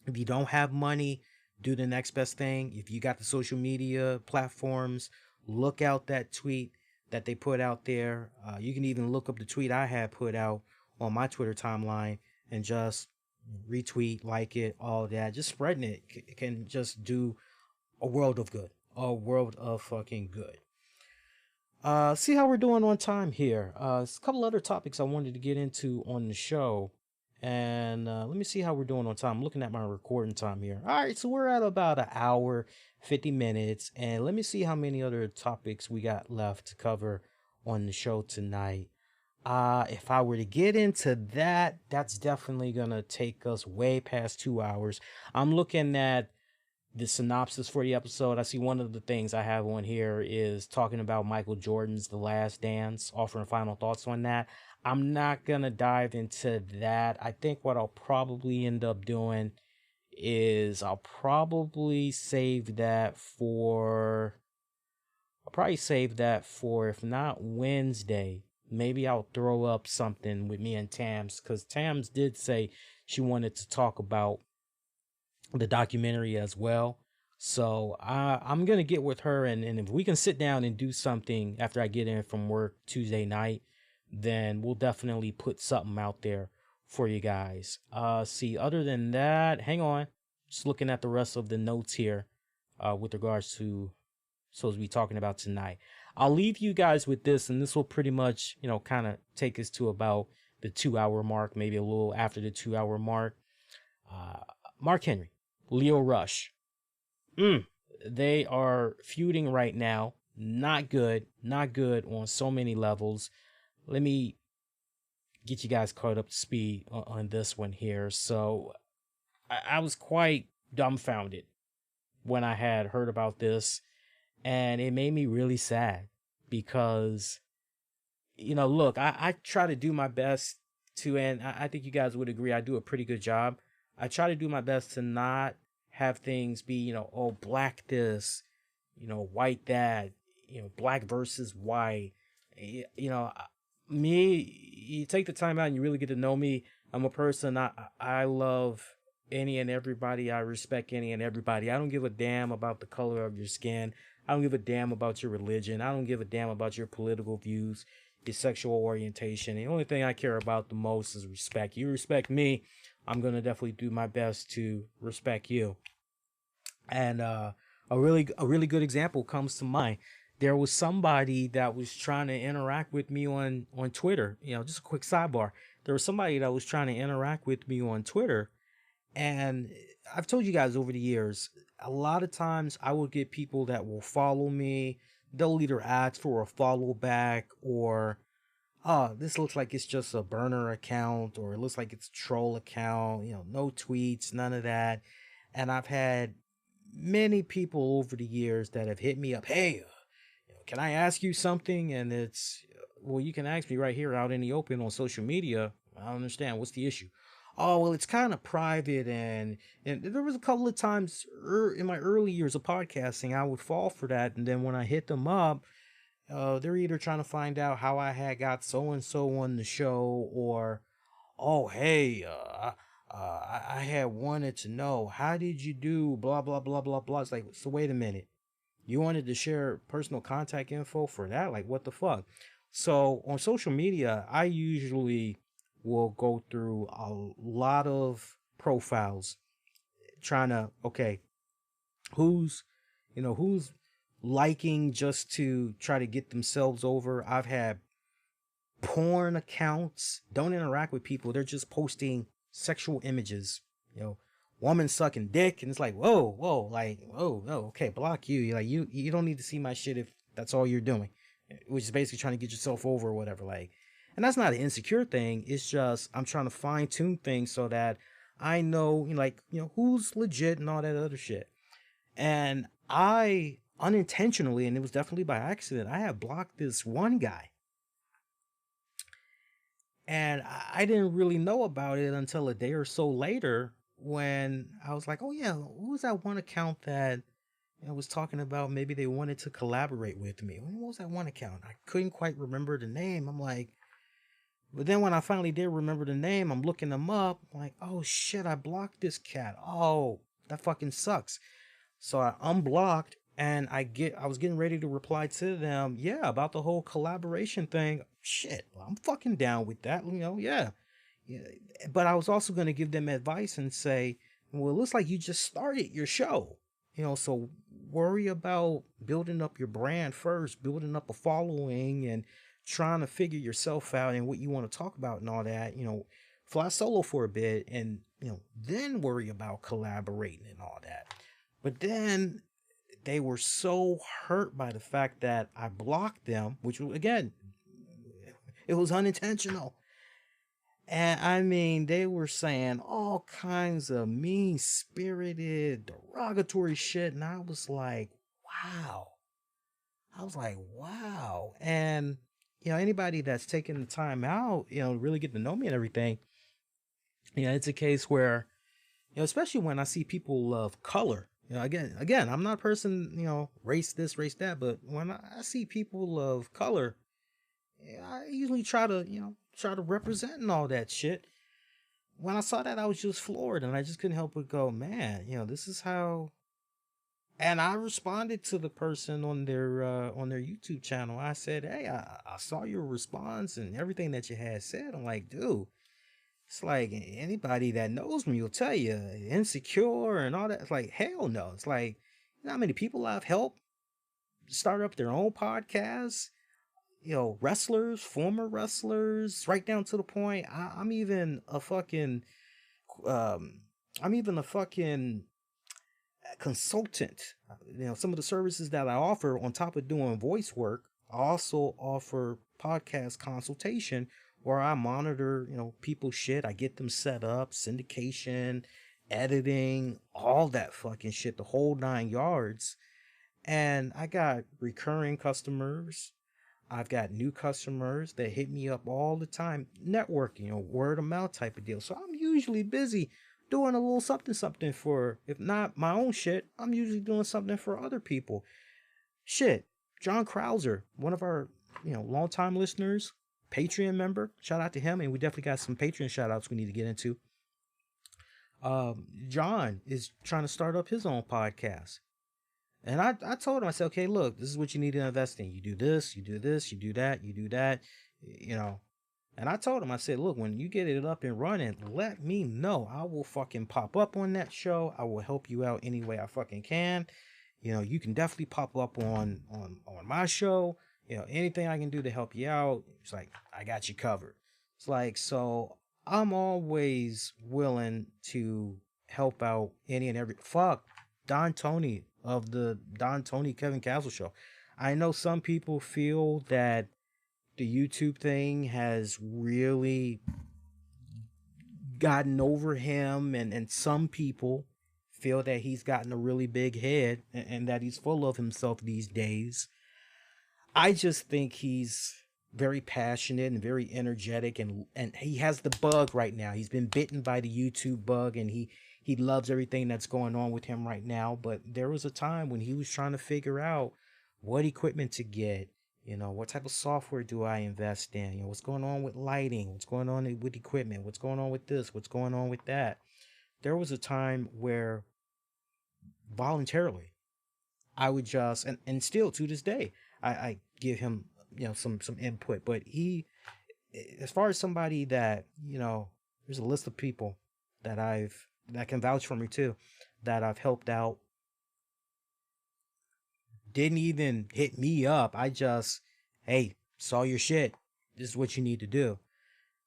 If you don't have money, do the next best thing. If you got the social media platforms, look out that tweet that they put out there. You can even look up the tweet I had put out on my Twitter timeline and just retweet, like it, all that. Just spreading it can just do a world of good. A world of fucking good. See how we're doing on time here. A couple other topics I wanted to get into on the show. And let me see how we're doing on time. I'm looking at my recording time here. All right, so we're at about an hour, 50 minutes. And let me see how many other topics we got left to cover on the show tonight. If I were to get into that, that's definitely going to take us way past 2 hours. I'm looking at the synopsis for the episode. I see one of the things I have on here is talking about Michael Jordan's The Last Dance, offering final thoughts on that. I'm not going to dive into that. I think what I'll probably end up doing is I'll probably save that for, if not Wednesday, maybe I'll throw up something with me and Tams, because Tams did say she wanted to talk about the documentary as well. So I'm going to get with her, and if we can sit down and do something after I get in from work Tuesday night, then we'll definitely put something out there for you guys. See, other than that, hang on. Just looking at the rest of the notes here with regards to supposed to be talking about tonight. I'll leave you guys with this, and this will pretty much, kind of take us to about the 2 hour mark, maybe a little after the 2 hour mark. Mark Henry, Leo Rush. They are feuding right now. Not good on so many levels. Let me get you guys caught up to speed on this one here. So I was quite dumbfounded when I had heard about this, and it made me really sad because, look, I try to do my best to, and I think you guys would agree, I do a pretty good job. I try to do my best to not have things be, oh, black this, white that, black versus white. Me, you take the time out and you really get to know me. I'm a person, I love any and everybody. I respect any and everybody. I don't give a damn about the color of your skin. I don't give a damn about your religion. I don't give a damn about your political views, your sexual orientation. The only thing I care about the most is respect. You respect me, I'm going to definitely do my best to respect you. And a really good example comes to mind. There was somebody that was trying to interact with me on Twitter. Just a quick sidebar. There was somebody that was trying to interact with me on Twitter. And I've told you guys over the years, a lot of times I will get people that will follow me. They'll either ask for a follow back, or, oh, this looks like it's just a burner account, or it looks like it's a troll account, no tweets, none of that. And I've had many people over the years that have hit me up. Hey, can I ask you something? And it's, well, you can ask me right here out in the open on social media. I don't understand. What's the issue? Oh, well, it's kind of private. And there was a couple of times in my early years of podcasting, I would fall for that. And then when I hit them up, they're either trying to find out how I had got so-and-so on the show, or, oh, hey, I had wanted to know, how did you do blah, blah, blah, blah, blah. It's like, so wait a minute. You wanted to share personal contact info for that? Like, what the fuck? So on social media, I usually will go through a lot of profiles trying to, okay, who's liking just to try to get themselves over. I've had porn accounts, don't interact with people. They're just posting sexual images, woman sucking dick, and it's like, whoa, like, oh, okay, block you. Like, you don't need to see my shit if that's all you're doing, which is basically trying to get yourself over or whatever. Like, and that's not an insecure thing. It's just I'm trying to fine tune things so that I know, who's legit and all that other shit. And I unintentionally, and it was definitely by accident, I have blocked this one guy. And I didn't really know about it until a day or so later, when I was like, oh yeah, who was that one account that was talking about maybe they wanted to collaborate with me? What was that one account? I couldn't quite remember the name. I'm like, but then when I finally did remember the name, I'm looking them up. I'm like, oh shit, I blocked this cat. Oh, that fucking sucks. So I unblocked, and I was getting ready to reply to them, yeah, about the whole collaboration thing. Shit, I'm fucking down with that, yeah. Yeah, but I was also going to give them advice and say, well, it looks like you just started your show, so worry about building up your brand first, building up a following, and trying to figure yourself out and what you want to talk about and all that. Fly solo for a bit, and then worry about collaborating and all that. But then they were so hurt by the fact that I blocked them, which again, it was unintentional. And I mean, they were saying all kinds of mean spirited, derogatory shit. And I was like, wow. I was like, wow. And, anybody that's taking the time out, really get to know me and everything, it's a case where, especially when I see people of color, again, I'm not a person, race this, race that, but when I see people of color, I usually try to represent and all that shit. When I saw that, I was just floored, and I just couldn't help but go, man, this is how. And I responded to the person on their YouTube channel. I said, hey, I saw your response and everything that you had said. I'm like, dude, it's like anybody that knows me will tell you insecure and all that. It's like, hell no. It's like, you know how many people I've helped start up their own podcasts? Wrestlers, former wrestlers, right down to the point. I'm even a fucking, um, I'm even a fucking consultant. Some of the services that I offer on top of doing voice work, I also offer podcast consultation where I monitor, people's shit. I get them set up, syndication, editing, all that fucking shit, the whole 9 yards. And I got recurring customers. I've got new customers that hit me up all the time, networking, word of mouth type of deal. So I'm usually busy doing a little something, something for, if not my own shit, I'm usually doing something for other people. Shit, John Krauser, one of our, longtime listeners, Patreon member, shout out to him. And we definitely got some Patreon shout outs we need to get into. John is trying to start up his own podcast. And I told him, I said, okay, look, this is what you need to invest in. You do this, you do this, you do that, you do that, you know. And I told him, I said, look, when you get it up and running, let me know. I will fucking pop up on that show. I will help you out any way I fucking can. You can definitely pop up on my show. Anything I can do to help you out. It's like, I got you covered. It's like, so I'm always willing to help out any and every. Fuck, Don Tony of the Don Tony Kevin Castle show. I know some people feel that the YouTube thing has really gotten over him, and some people feel that he's gotten a really big head and that he's full of himself these days. I just think he's very passionate and very energetic, and he has the bug right now. He's been bitten by the YouTube bug, and he loves everything that's going on with him right now. But there was a time when he was trying to figure out what equipment to get. What type of software do I invest in? What's going on with lighting? What's going on with equipment? What's going on with this? What's going on with that? There was a time where voluntarily I would just, and still to this day, I give him, some input. But he, as far as somebody that, there's a list of people that can vouch for me too, that I've helped out, didn't even hit me up. I just, hey, saw your shit. This is what you need to do.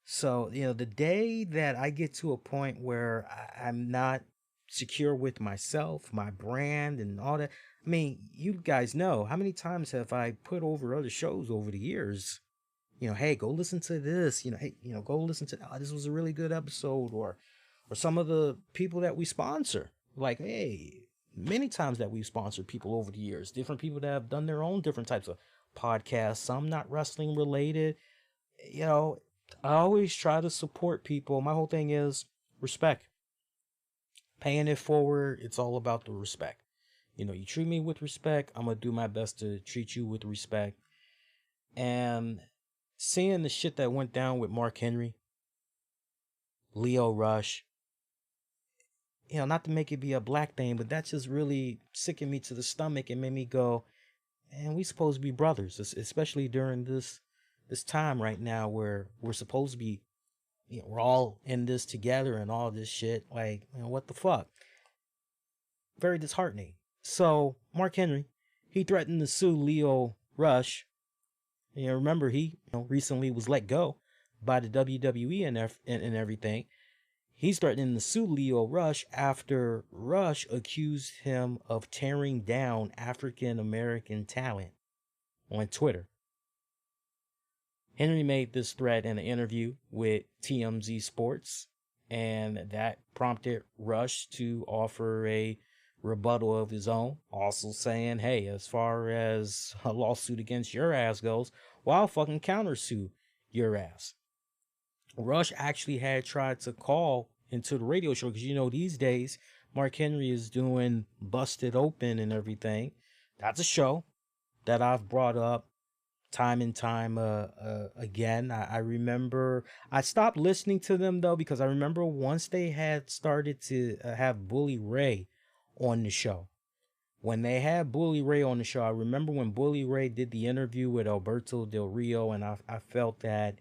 So, the day that I get to a point where I'm not secure with myself, my brand, and all that. I mean, you guys know how many times have I put over other shows over the years? Hey, go listen to this. Hey, go listen to this was a really good episode, or some of the people that we sponsor. Like, hey, many times that we've sponsored people over the years, different people that have done their own different types of podcasts, some not wrestling related. I always try to support people. My whole thing is respect. Paying it forward, it's all about the respect. You treat me with respect, I'm going to do my best to treat you with respect. And seeing the shit that went down with Mark Henry, Leo Rush, not to make it be a black thing, but that just really sickened me to the stomach and made me go, man, we supposed to be brothers, especially during this time right now where we're supposed to be, we're all in this together and all this shit. Like, what the fuck? Very disheartening. So Mark Henry, he threatened to sue Leo Rush. Remember he recently was let go by the WWE and everything. He's threatening to sue Leo Rush after Rush accused him of tearing down African American talent on Twitter. Henry made this threat in an interview with TMZ Sports, and that prompted Rush to offer a rebuttal of his own, also saying, hey, as far as a lawsuit against your ass goes, well, I'll fucking countersue your ass. Rush actually had tried to call into the radio show because, these days, Mark Henry is doing Busted Open and everything. That's a show that I've brought up time and time again. I remember I stopped listening to them though because I remember once they had started to have Bully Ray on the show. When they had Bully Ray on the show, I remember when Bully Ray did the interview with Alberto Del Rio, and I felt that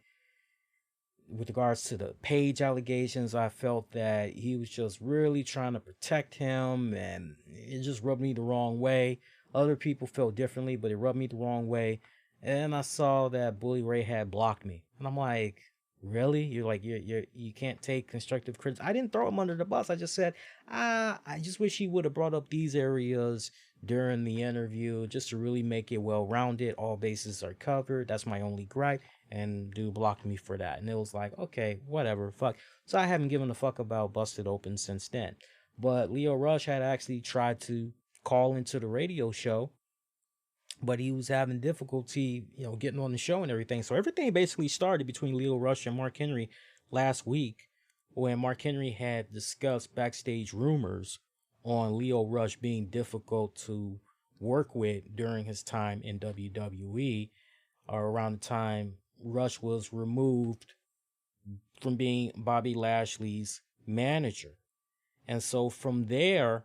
with regards to the Page allegations, I felt that he was just really trying to protect him, and it just rubbed me the wrong way. Other people felt differently, but it rubbed me the wrong way. And I saw that Bully Ray had blocked me. And I'm like, really? You can't take constructive criticism. I didn't throw him under the bus. I just said, I just wish he would have brought up these areas during the interview just to really make it well-rounded. All bases are covered. That's my only gripe. And dude blocked me for that. And it was like, okay, whatever, fuck. So I haven't given a fuck about Busted Open since then. But Leo Rush had actually tried to call into the radio show, but he was having difficulty, getting on the show and everything. So everything basically started between Leo Rush and Mark Henry last week when Mark Henry had discussed backstage rumors on Leo Rush being difficult to work with during his time in WWE, or around the time Rush was removed from being Bobby Lashley's manager. And so from there,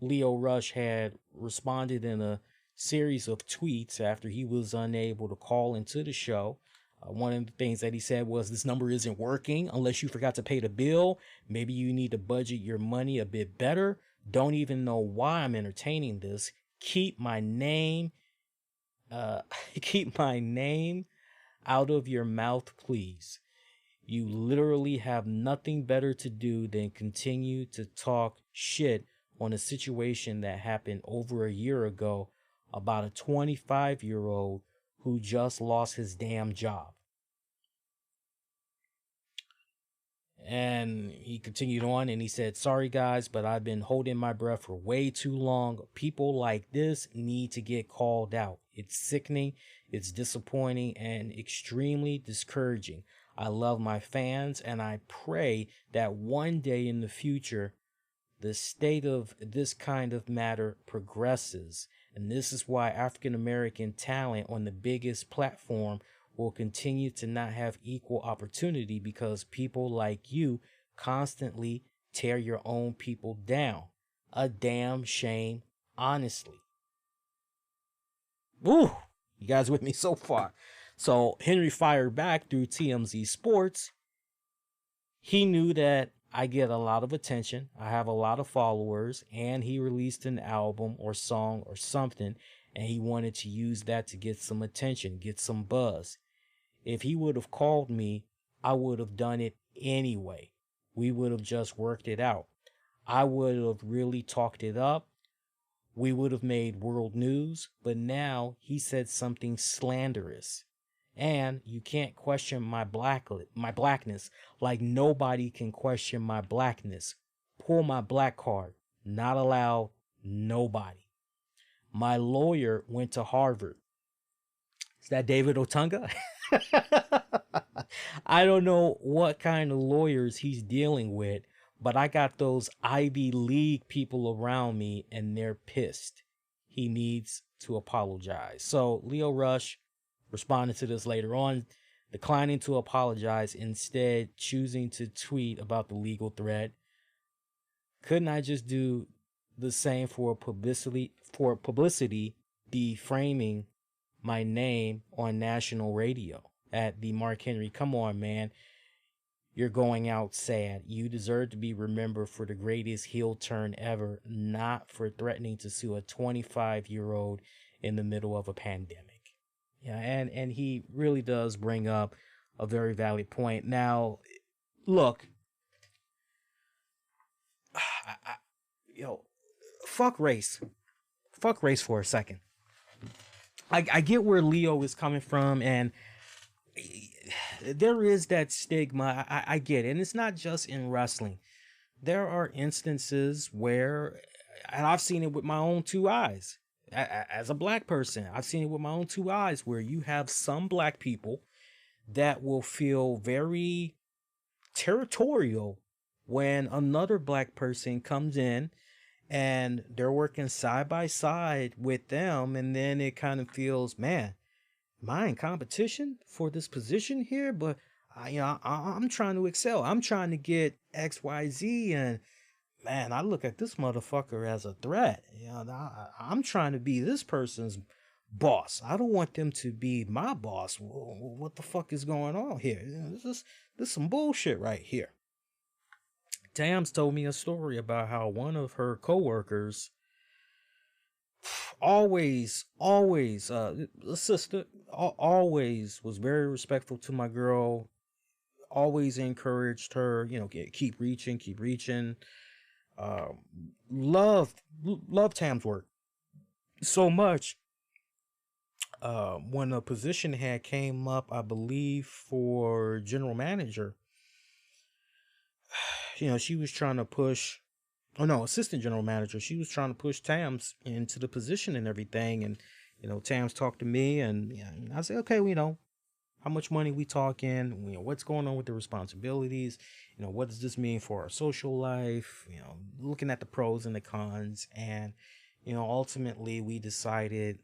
Leo Rush had responded in a series of tweets after he was unable to call into the show. One of the things that he said was, this number isn't working unless you forgot to pay the bill. Maybe you need to budget your money a bit better. Don't even know why I'm entertaining this. Keep my name out of your mouth, please. You literally have nothing better to do than continue to talk shit on a situation that happened over a year ago about a 25-year-old who just lost his damn job. And he continued on and he said, sorry guys, but I've been holding my breath for way too long. People like this need to get called out. It's sickening, it's disappointing, and extremely discouraging. I love my fans, and I pray that one day in the future, the state of this kind of matter progresses. And this is why African American talent on the biggest platform will continue to not have equal opportunity, because people like you constantly tear your own people down. A damn shame, honestly. Woo! You guys with me so far? So Henry fired back through TMZ Sports. He knew that I get a lot of attention, I have a lot of followers, and he released an album or song or something, and he wanted to use that to get some attention, get some buzz. If he would have called me, I would have done it anyway. We would have just worked it out. I would have really talked it up. We would have made world news, but now he said something slanderous. And you can't question my blackness like nobody can question my blackness. Pull my black card. Not allowed. Nobody. My lawyer went to Harvard. Is that David Otunga? I don't know what kind of lawyers he's dealing with, but I got those Ivy League people around me and they're pissed. He needs to apologize. So Leo Rush responded to this later on, declining to apologize, instead choosing to tweet about the legal threat. Couldn't I just do the same for publicity deframing my name on national radio? At the Mark Henry, come on, man. You're going out sad. You deserve to be remembered for the greatest heel turn ever, not for threatening to sue a 25-year-old in the middle of a pandemic. Yeah, and he really does bring up a very valid point. Now, look, I, you know, fuck race. Fuck race for a second. I get where Leo is coming from, and there is that stigma. I get it. And it's not just in wrestling. There are instances where, and I've seen it with my own two eyes. As a black person, I've seen it with my own two eyes where you have some black people that will feel very territorial when another black person comes in and they're working side by side with them, and then it kind of feels, man, am I in competition for this position here? But I'm trying to excel. I'm trying to get XYZ, and man, I look at this motherfucker as a threat. I'm trying to be this person's boss. I don't want them to be my boss. What the fuck is going on here? This is some bullshit right here. Tams told me a story about how one of her coworkers always, sister, always was very respectful to my girl. Always encouraged her, keep reaching, keep reaching. Loved Tam's work so much. When a position had came up, I believe for general manager, she was trying to push. Oh no, assistant general manager. She was trying to push Tams into the position and everything. And, Tams talked to me, and I said, okay, how much money we talking, what's going on with the responsibilities, what does this mean for our social life, looking at the pros and the cons. And, ultimately we decided,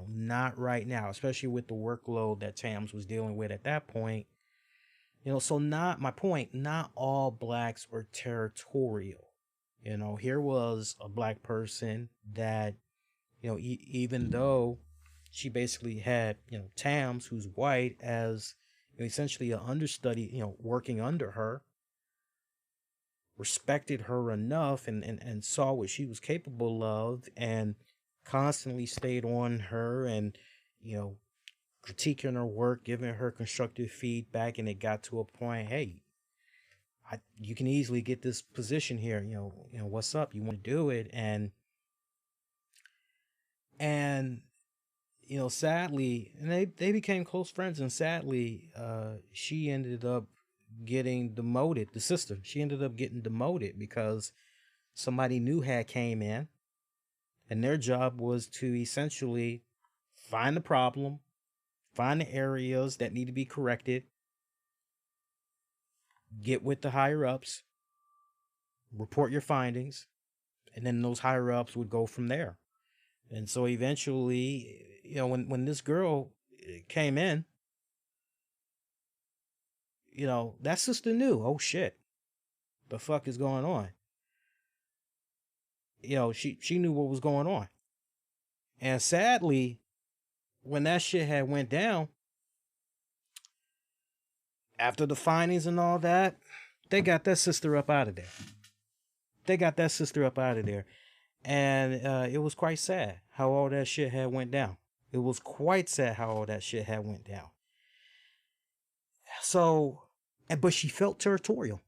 not right now, especially with the workload that Tams was dealing with at that point. So not my point, not all blacks were territorial. Here was a black person that, even though she basically had, Tams, who's white, as essentially an understudy, working under her, respected her enough and saw what she was capable of, and constantly stayed on her and, critiquing her work, giving her constructive feedback. And it got to a point, hey, you can easily get this position here. What's up? You want to do it? And sadly, and they became close friends. And sadly, she ended up getting demoted. The sister, she ended up getting demoted because somebody new had came in, and their job was to essentially find the problem, find the areas that need to be corrected, get with the higher ups, report your findings, and then those higher ups would go from there. And so eventually, when this girl came in, that sister knew, oh shit, the fuck is going on. She knew what was going on. And sadly, when that shit had went down, after the findings and all that, they got that sister up out of there. And it was quite sad how all that shit had went down. So, but she felt territorial.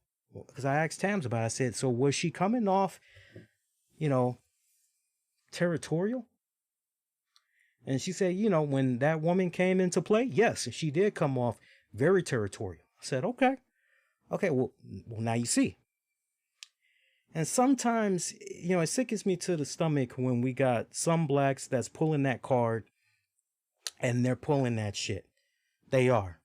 Because I asked Tams about it. I said, so was she coming off, territorial? And she said, when that woman came into play, yes, she did come off very territorial. I said, okay, well, now you see. And sometimes, it sickens me to the stomach when we got some blacks that's pulling that card, and they're pulling that shit. They are.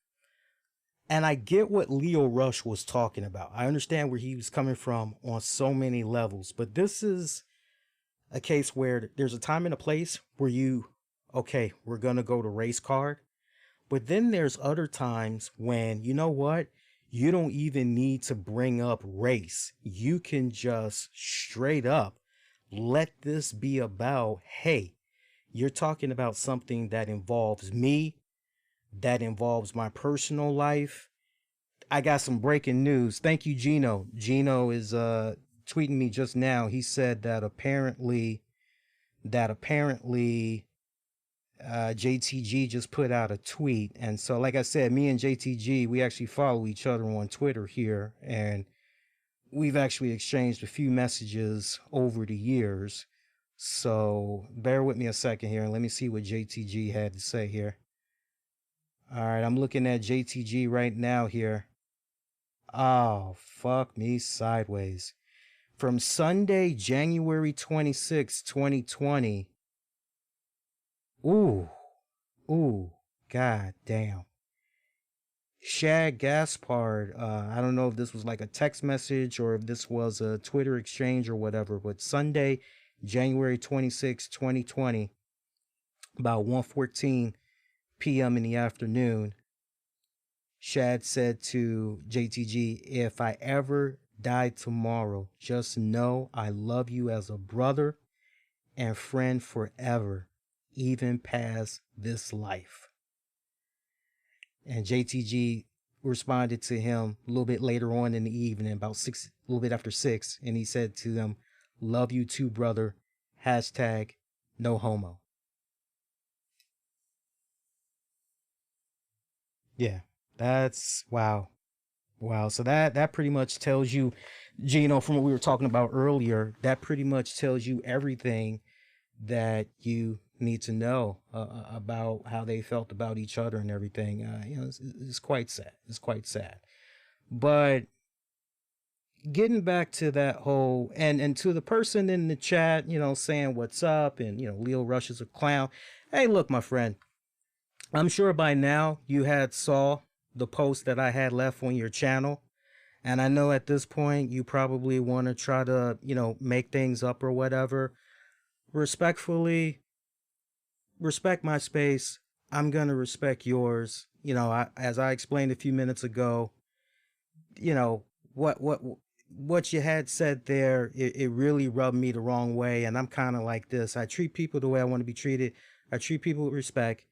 And I get what Leo Rush was talking about. I understand where he was coming from on so many levels. But this is a case where there's a time and a place where we're going to go to race card. But then there's other times when, you know what? You don't even need to bring up race. You can just straight up let this be about, hey, you're talking about something that involves me, that involves my personal life. I got some breaking news. Thank you, Gino. Gino is tweeting me just now. He said that apparently JTG just put out a tweet. And so, like I said, me and JTG, we actually follow each other on Twitter here, and we've actually exchanged a few messages over the years. So bear with me a second here and let me see what JTG had to say here. All right, I'm looking at JTG right now here. Oh, fuck me sideways. From Sunday, January 26, 2020. Ooh, god damn. Shad Gaspard, I don't know if this was like a text message or if this was a Twitter exchange or whatever, but Sunday, January 26, 2020, about 1:14 p.m. in the afternoon, Shad said to JTG, "If I ever die tomorrow, just know I love you as a brother and friend forever, even past this life." And JTG responded to him a little bit later on in the evening, about a little bit after 6, and he said to them, "Love you too, brother. Hashtag no homo." Yeah, that's wow. Wow. So that pretty much tells you, Gino, from what we were talking about earlier, that pretty much tells you everything that you need to know about how they felt about each other and everything. It's quite sad. It's quite sad. But getting back to that whole and to the person in the chat, saying what's up and Leo Rush is a clown. Hey, look, my friend, I'm sure by now you had saw the post that I had left on your channel. And I know at this point you probably want to try to, make things up or whatever. Respectfully, respect my space. I'm going to respect yours. As I explained a few minutes ago, you know, what you had said there, it really rubbed me the wrong way. And I'm kind of like this. I treat people the way I want to be treated. I treat people with respect.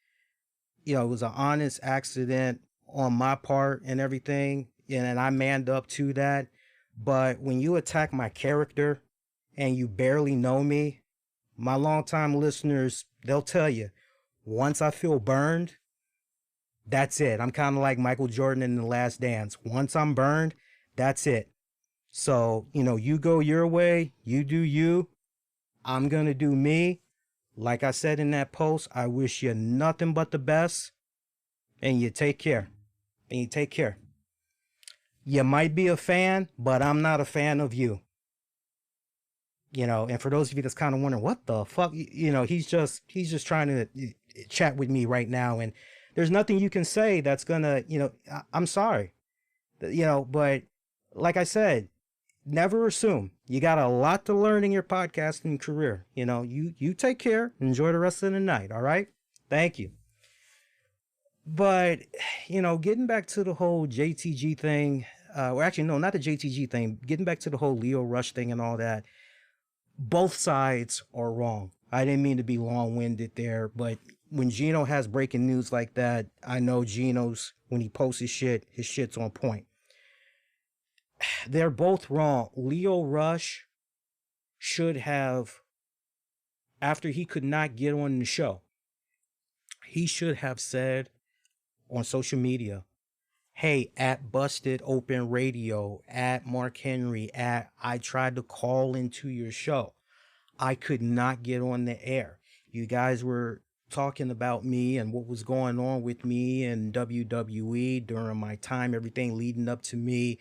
It was an honest accident on my part and everything. And I manned up to that. But when you attack my character and you barely know me, my longtime listeners, they'll tell you, once I feel burned, that's it. I'm kind of like Michael Jordan in The Last Dance. Once I'm burned, that's it. So, you go your way, you do you. I'm going to do me. Like I said in that post, I wish you nothing but the best. And you take care. You might be a fan, but I'm not a fan of you. And for those of you that's kind of wondering, what the fuck, he's just trying to chat with me right now. And there's nothing you can say that's gonna, I'm sorry, but like I said, never assume. You got a lot to learn in your podcasting career. You take care, enjoy the rest of the night. All right. Thank you. But, getting back to the whole JTG thing, or actually, no, not the JTG thing, getting back to the whole Leo Rush thing and all that, both sides are wrong. I didn't mean to be long-winded there, but when Gino has breaking news like that, I know Gino's, when he posts his shit's on point. They're both wrong. Leo Rush should have, after he could not get on the show, he should have said on social media, hey, at Busted Open Radio, at Mark Henry, I tried to call into your show. I could not get on the air. You guys were talking about me and what was going on with me and WWE during my time, everything leading up to me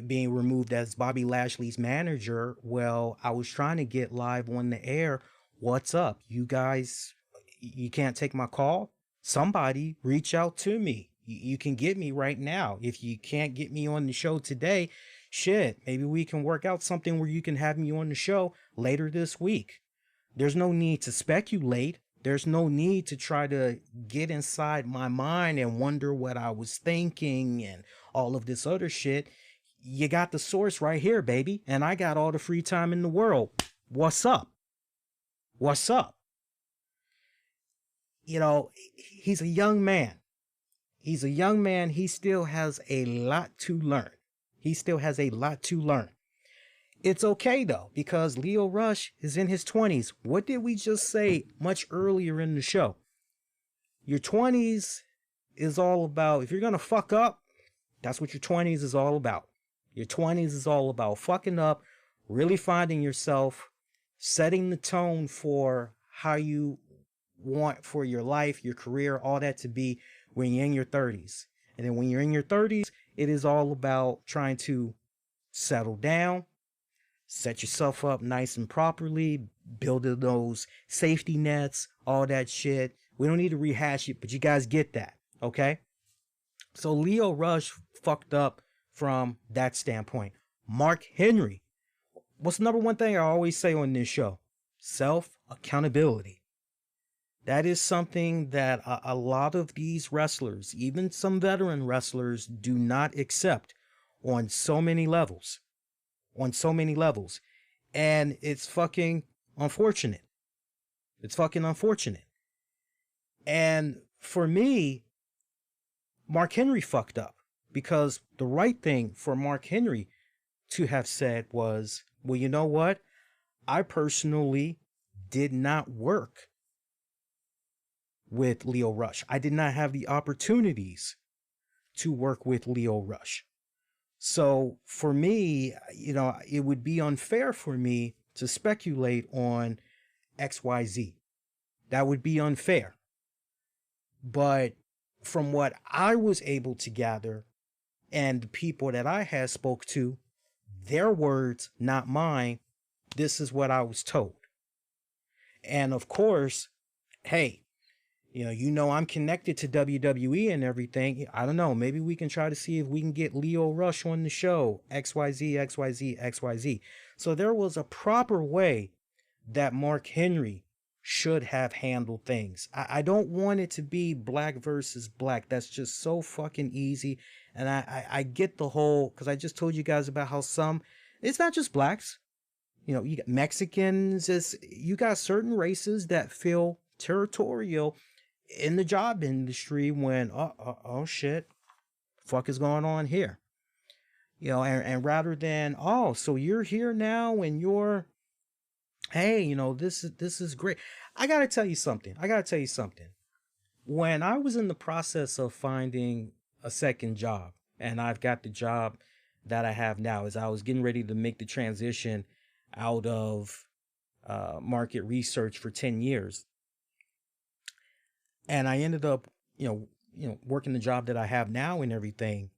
being removed as Bobby Lashley's manager. Well, I was trying to get live on the air. What's up? You guys, you can't take my call? Somebody reach out to me. You can get me right now. If you can't get me on the show today, shit, maybe we can work out something where you can have me on the show later this week. There's no need to speculate. There's no need to try to get inside my mind and wonder what I was thinking and all of this other shit. You got the source right here, baby. And I got all the free time in the world. What's up? What's up? He's a young man. He's a young man. He still has a lot to learn. He still has a lot to learn. It's okay though, because Lio Rush is in his 20s. What did we just say much earlier in the show? Your 20s is all about, if you're going to fuck up, that's what your 20s is all about. Your 20s is all about fucking up, really finding yourself, setting the tone for how you want for your life, your career, all that to be when you're in your 30s. And then when you're in your 30s, it is all about trying to settle down, set yourself up nice and properly, build those safety nets, all that shit. We don't need to rehash it, but you guys get that, okay? So Lio Rush fucked up from that standpoint. Mark Henry. What's the number one thing I always say on this show? Self-accountability. That is something that a lot of these wrestlers, even some veteran wrestlers, do not accept on so many levels. On so many levels. And it's fucking unfortunate. It's fucking unfortunate. And for me, Mark Henry fucked up, because the right thing for Mark Henry to have said was, well, you know what? I personally did not work with Lio Rush. I did not have the opportunities to work with Lio Rush. So for me, it would be unfair for me to speculate on XYZ. That would be unfair. But from what I was able to gather and the people that I had spoke to, their words, not mine, this is what I was told. And of course, hey, I'm connected to WWE and everything. I don't know. Maybe we can try to see if we can get Lio Rush on the show. XYZ, XYZ, XYZ. So there was a proper way that Mark Henry should have handled things. I don't want it to be black versus black. That's just so fucking easy. And I get the whole, because I just told you guys about how it's not just blacks. You got Mexicans. You got certain races that feel territorial in the job industry when, oh shit, fuck is going on here? And rather than, oh, so you're here now and you're, hey, this is great. I gotta tell you something. When I was in the process of finding a second job, and I've got the job that I have now, as I was getting ready to make the transition out of market research for 10 years. And I ended up, working the job that I have now and everything.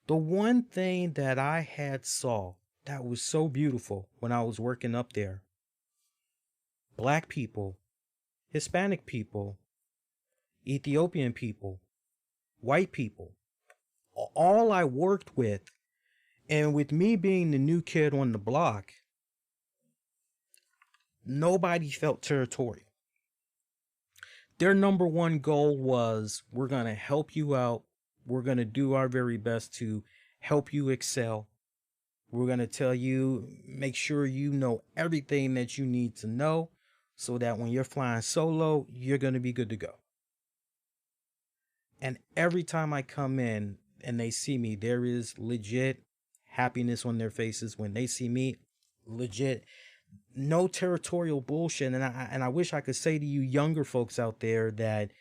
The one thing that I had saw that was so beautiful when I was working up there, black people, Hispanic people, Ethiopian people, white people, all I worked with, and with me being the new kid on the block, nobody felt territorial. Their number one goal was, we're going to help you out. We're going to do our very best to help you excel. We're going to tell you, make sure you know everything that you need to know so that when you're flying solo, you're going to be good to go. And every time I come in and they see me, there is legit happiness on their faces when they see me. Legit. No territorial bullshit. And I wish I could say to you younger folks out there that,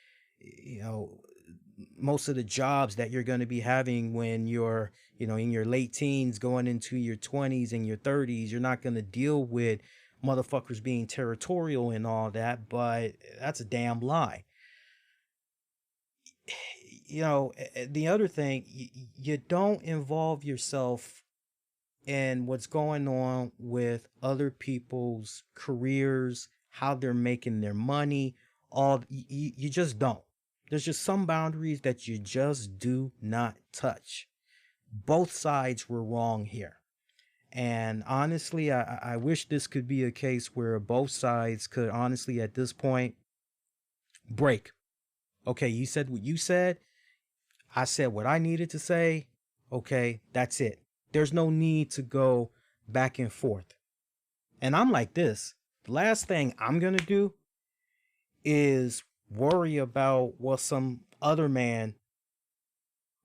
most of the jobs that you're going to be having when you're, in your late teens going into your 20s and your 30s, you're not going to deal with motherfuckers being territorial and all that, but that's a damn lie. The other thing, you don't involve yourself in what's going on with other people's careers, how they're making their money. You just don't. There's just some boundaries that you just do not touch. Both sides were wrong here. And honestly, I wish this could be a case where both sides could honestly, at this point, break. Okay, you said what you said. I said what I needed to say. Okay, that's it. There's no need to go back and forth. And I'm like this. The last thing I'm going to do is worry about what some other man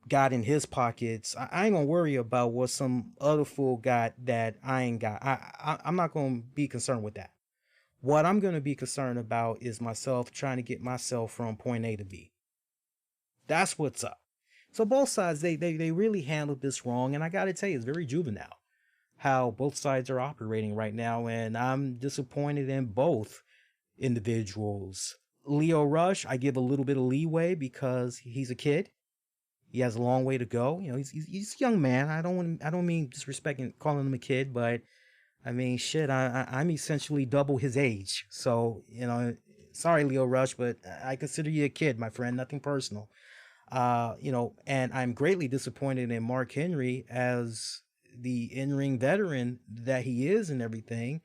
got in his pockets, I ain't gonna worry about what some other fool got that I ain't got. I'm not gonna be concerned with that. What I'm gonna be concerned about is myself trying to get myself from point A to B. That's what's up. So both sides, they really handled this wrong, and I gotta tell you, it's very juvenile how both sides are operating right now, and I'm disappointed in both individuals. Leo Rush, I give a little bit of leeway because he's a kid. He has a long way to go. You know, he's a young man. I don't mean disrespecting calling him a kid, but I mean shit. I'm essentially double his age. So you know, sorry Leo Rush, but I consider you a kid, my friend. Nothing personal. You know, and I'm greatly disappointed in Mark Henry as the in-ring veteran that he is and everything.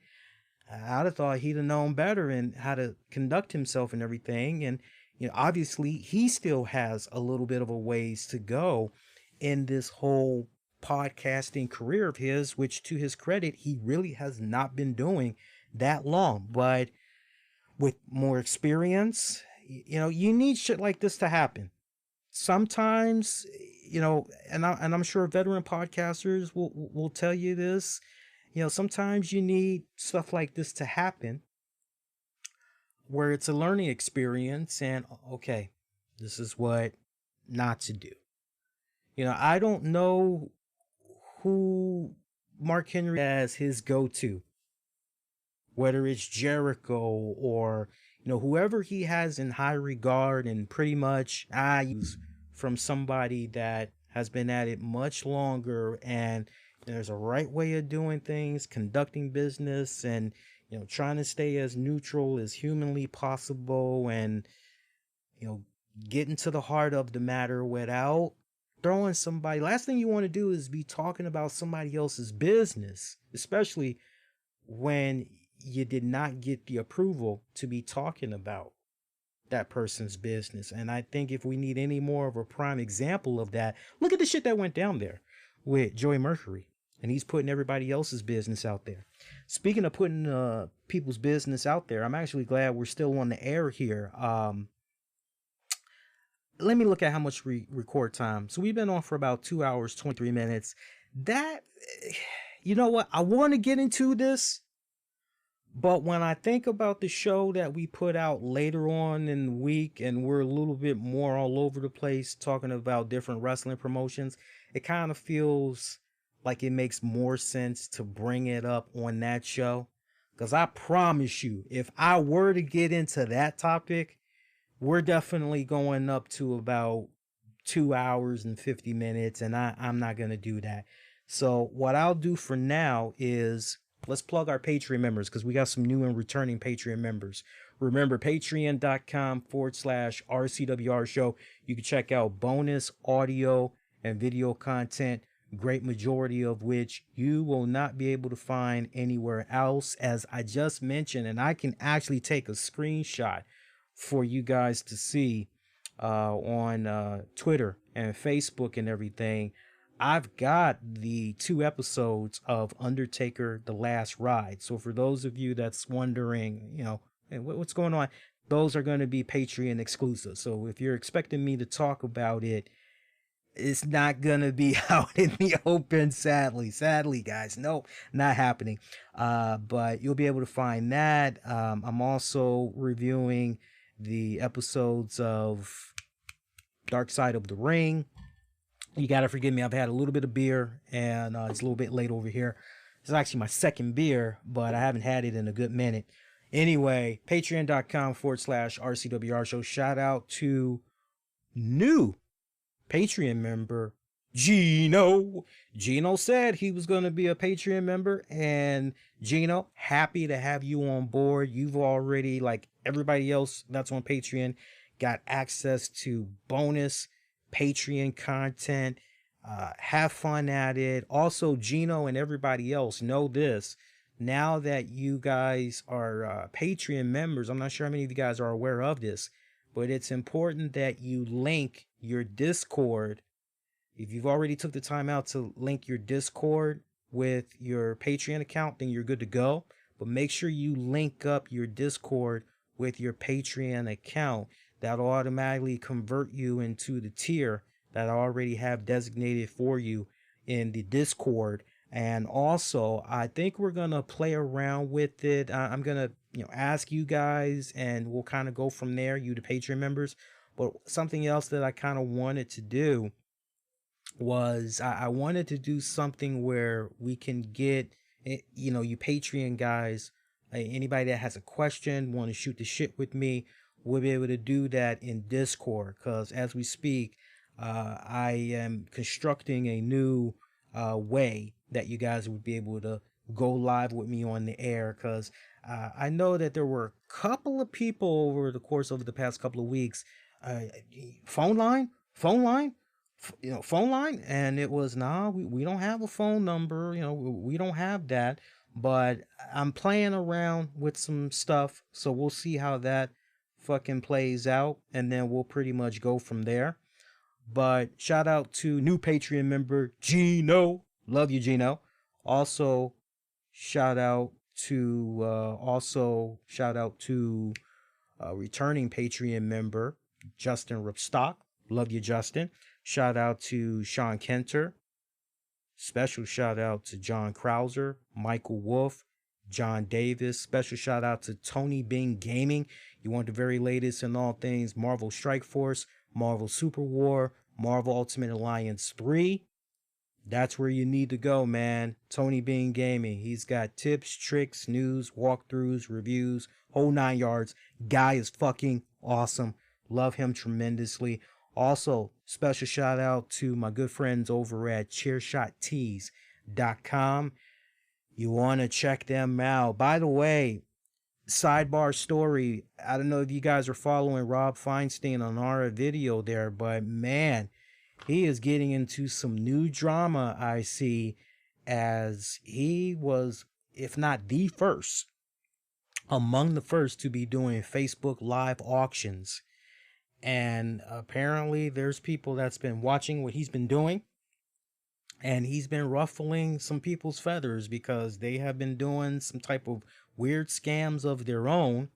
I'd have thought he'd have known better and how to conduct himself and everything. And, you know, obviously he still has a little bit of a ways to go in this whole podcasting career of his, which to his credit, he really has not been doing that long. But with more experience, you know, you need shit like this to happen. Sometimes, you know, and I'm sure veteran podcasters will tell you this. You know, sometimes you need stuff like this to happen where it's a learning experience and okay, this is what not to do. You know, I don't know who Mark Henry as his go-to, whether it's Jericho or, you know, whoever he has in high regard, and pretty much I use from somebody that has been at it much longer, and there's a right way of doing things, conducting business, and, you know, trying to stay as neutral as humanly possible, and, you know, getting to the heart of the matter without throwing somebody. Last thing you want to do is be talking about somebody else's business, especially when you did not get the approval to be talking about that person's business. And I think if we need any more of a prime example of that, look at the shit that went down there with Joey Mercury. And he's putting everybody else's business out there. Speaking of putting people's business out there, I'm actually glad we're still on the air here. Let me look at how much record time. So we've been on for about 2 hours, 23 minutes. That, you know what? I want to get into this. But when I think about the show that we put out later on in the week, and we're a little bit more all over the place talking about different wrestling promotions, it kind of feels like it makes more sense to bring it up on that show. Because I promise you, if I were to get into that topic, we're definitely going up to about 2 hours and 50 minutes, and I'm not going to do that. So what I'll do for now is let's plug our Patreon members, because we got some new and returning Patreon members. Remember, patreon.com/RCWR show. You can check out bonus audio and video content, great majority of which you will not be able to find anywhere else. As I just mentioned, and I can actually take a screenshot for you guys to see on Twitter and Facebook and everything. I've got the 2 episodes of Undertaker: The Last Ride. So for those of you that's wondering, you know, hey, what's going on, those are going to be Patreon exclusive. So if you're expecting me to talk about it, it's not going to be out in the open, sadly. Sadly, guys. Nope, not happening. But you'll be able to find that. I'm also reviewing the episodes of Dark Side of the Ring. You got to forgive me. I've had a little bit of beer, and it's a little bit late over here. It's actually my second beer, but I haven't had it in a good minute. Anyway, patreon.com/RCWR show. Shout out to new Patreon member Gino. Gino said he was going to be a Patreon member, and Gino, happy to have you on board. You've already, like everybody else that's on Patreon, got access to bonus Patreon content. Have fun at it. Also, Gino and everybody else, know this. Now that you guys are Patreon members, I'm not sure how many of you guys are aware of this, but it's important that you link your Discord. If you've already took the time out to link your Discord with your Patreon account, then you're good to go. But make sure you link up your Discord with your Patreon account. That'll automatically convert you into the tier that I already have designated for you in the Discord. And also, I think we're gonna play around with it. I'm gonna, ask you guys, and we'll kind of go from there. You, the Patreon members. But something else that I kind of wanted to do was I wanted to do something where we can get, you Patreon guys, anybody that has a question, want to shoot the shit with me, we'll be able to do that in Discord. Because as we speak, I am constructing a new way that you guys would be able to go live with me on the air. Because I know that there were a couple of people over the course of the past couple of weeks, uh, phone line, phone line, and it was, nah, we don't have a phone number, we don't have that. But I'm playing around with some stuff, so we'll see how that fucking plays out, and then we'll pretty much go from there. But shout out to new Patreon member Gino, love you, Gino. Also shout out to returning Patreon member Justin Ripstock, love you, Justin. Shout out to Sean Kenter. Special shout out to John Krauser, Michael Wolf, John Davis. Special shout out to Tony Bing Gaming. You want the very latest in all things Marvel Strike Force, Marvel Super War, Marvel Ultimate Alliance 3. That's where you need to go, man. Tony Bing Gaming. He's got tips, tricks, news, walkthroughs, reviews, whole 9 yards. Guy is fucking awesome. Love him tremendously. Also, special shout out to my good friends over at chairshottees.com. You want to check them out. By the way, sidebar story. I don't know if you guys are following Rob Feinstein on our video there, but man, he is getting into some new drama, I see, as he was, if not the first, among the first to be doing Facebook Live auctions. And apparently there's people that's been watching what he's been doing, and he's been ruffling some people's feathers because they have been doing some type of weird scams of their own.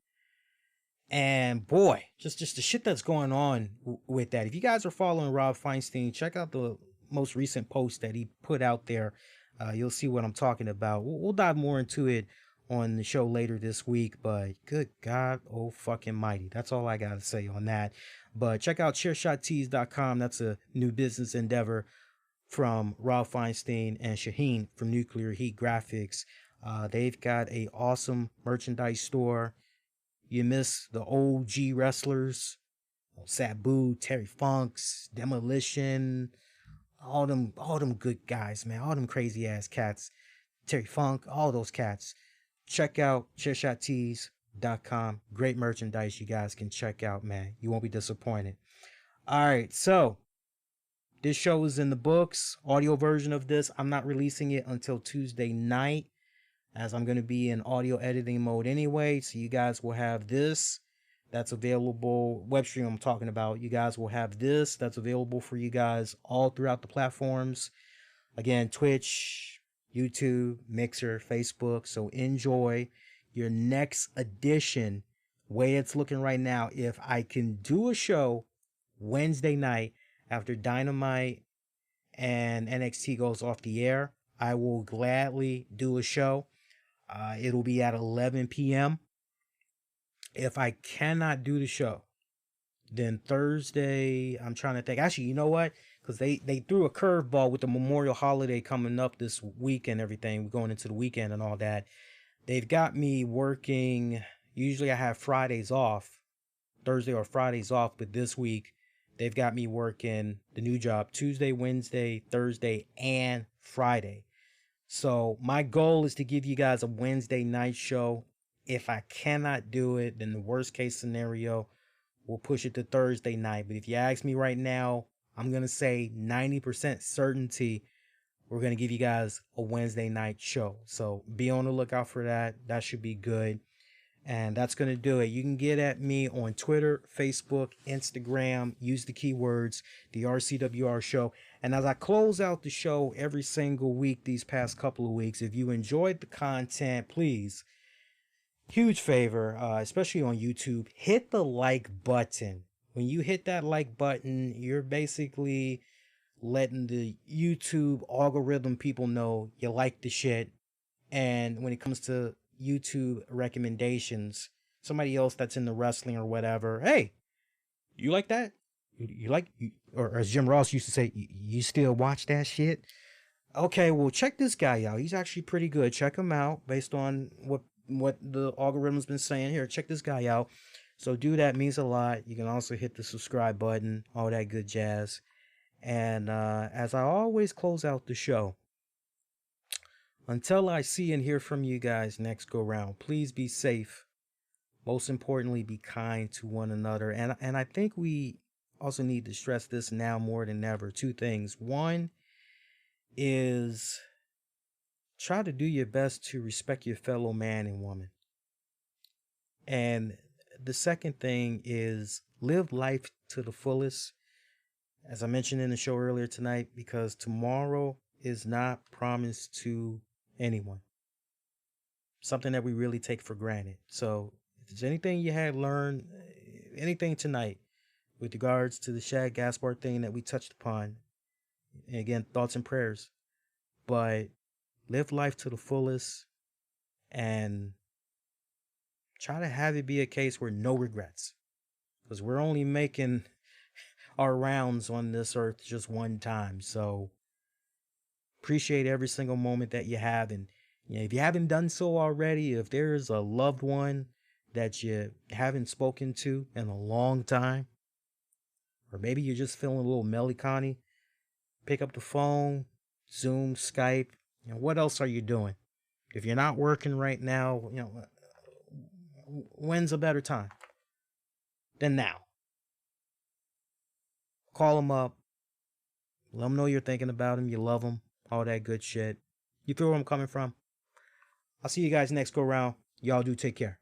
And boy, just the shit that's going on with that. If you guys are following Rob Feinstein, check out the most recent post that he put out there. You'll see what I'm talking about. We'll dive more into it on the show later this week, but good God, oh fucking mighty. That's all I gotta say on that. But check out chairshottees.com. That's a new business endeavor from Rob Feinstein and Shaheen from Nuclear Heat Graphics. They've got a awesome merchandise store. You miss the OG wrestlers, Sabu, Terry Funks, Demolition, all them good guys, man, all them crazy ass cats, Terry Funk, all those cats. Check out chairshottees.com. Great merchandise you guys can check out, man. You won't be disappointed. All right, so this show is in the books. Audio version of this, I'm not releasing it until Tuesday night, as I'm going to be in audio editing mode anyway. So you guys will have this that's available. Web stream I'm talking about. You guys will have this that's available for you guys all throughout the platforms. Again, Twitch, YouTube, Mixer, Facebook. So enjoy your next edition. Way it's looking right now, if I can do a show Wednesday night after Dynamite and NXT goes off the air, I will gladly do a show. It'll be at 11 p.m. If I cannot do the show, then Thursday, I'm trying to think. Actually, you know what? Because they threw a curveball with the Memorial holiday coming up this week and everything. We're going into the weekend and all that. They've got me working. Usually I have Fridays off, Thursday or Fridays off, but this week they've got me working the new job Tuesday, Wednesday, Thursday, and Friday. So my goal is to give you guys a Wednesday night show. If I cannot do it, then the worst case scenario, we'll push it to Thursday night. But if you ask me right now, I'm going to say 90% certainty we're going to give you guys a Wednesday night show. So be on the lookout for that. That should be good. And that's going to do it. You can get at me on Twitter, Facebook, Instagram. Use the keywords, the RCWR show. And as I close out the show every single week these past couple of weeks, if you enjoyed the content, please, huge favor, especially on YouTube, hit the like button. When you hit that like button, you're basically letting the YouTube algorithm people know you like the shit. And when it comes to YouTube recommendations, somebody else that's in the wrestling or whatever, hey, you like that? You like, or as Jim Ross used to say, you still watch that shit? Okay, well, check this guy out. He's actually pretty good. Check him out based on what the algorithm's been saying here. Check this guy out. So do that, means a lot. You can also hit the subscribe button, all that good jazz. And as I always close out the show, until I see and hear from you guys next go round, please be safe. Most importantly, be kind to one another. And I think we also need to stress this now more than ever. Two things. One is try to do your best to respect your fellow man and woman. And the second thing is live life to the fullest. As I mentioned in the show earlier tonight, because tomorrow is not promised to anyone. Something that we really take for granted. So if there's anything you had learned, anything tonight with regards to the Shad Gaspard thing that we touched upon, and again, thoughts and prayers, but live life to the fullest and try to have it be a case where no regrets, because we're only making our rounds on this earth just one time. So appreciate every single moment that you have. And if you haven't done so already, if there's a loved one that you haven't spoken to in a long time, or maybe you're just feeling a little melancholy, pick up the phone, Zoom, Skype. What else are you doing? If you're not working right now, when's a better time than now? Call them up. Let them know you're thinking about them. You love them. All that good shit. You feel where I'm coming from? I'll see you guys next go round. Y'all do take care.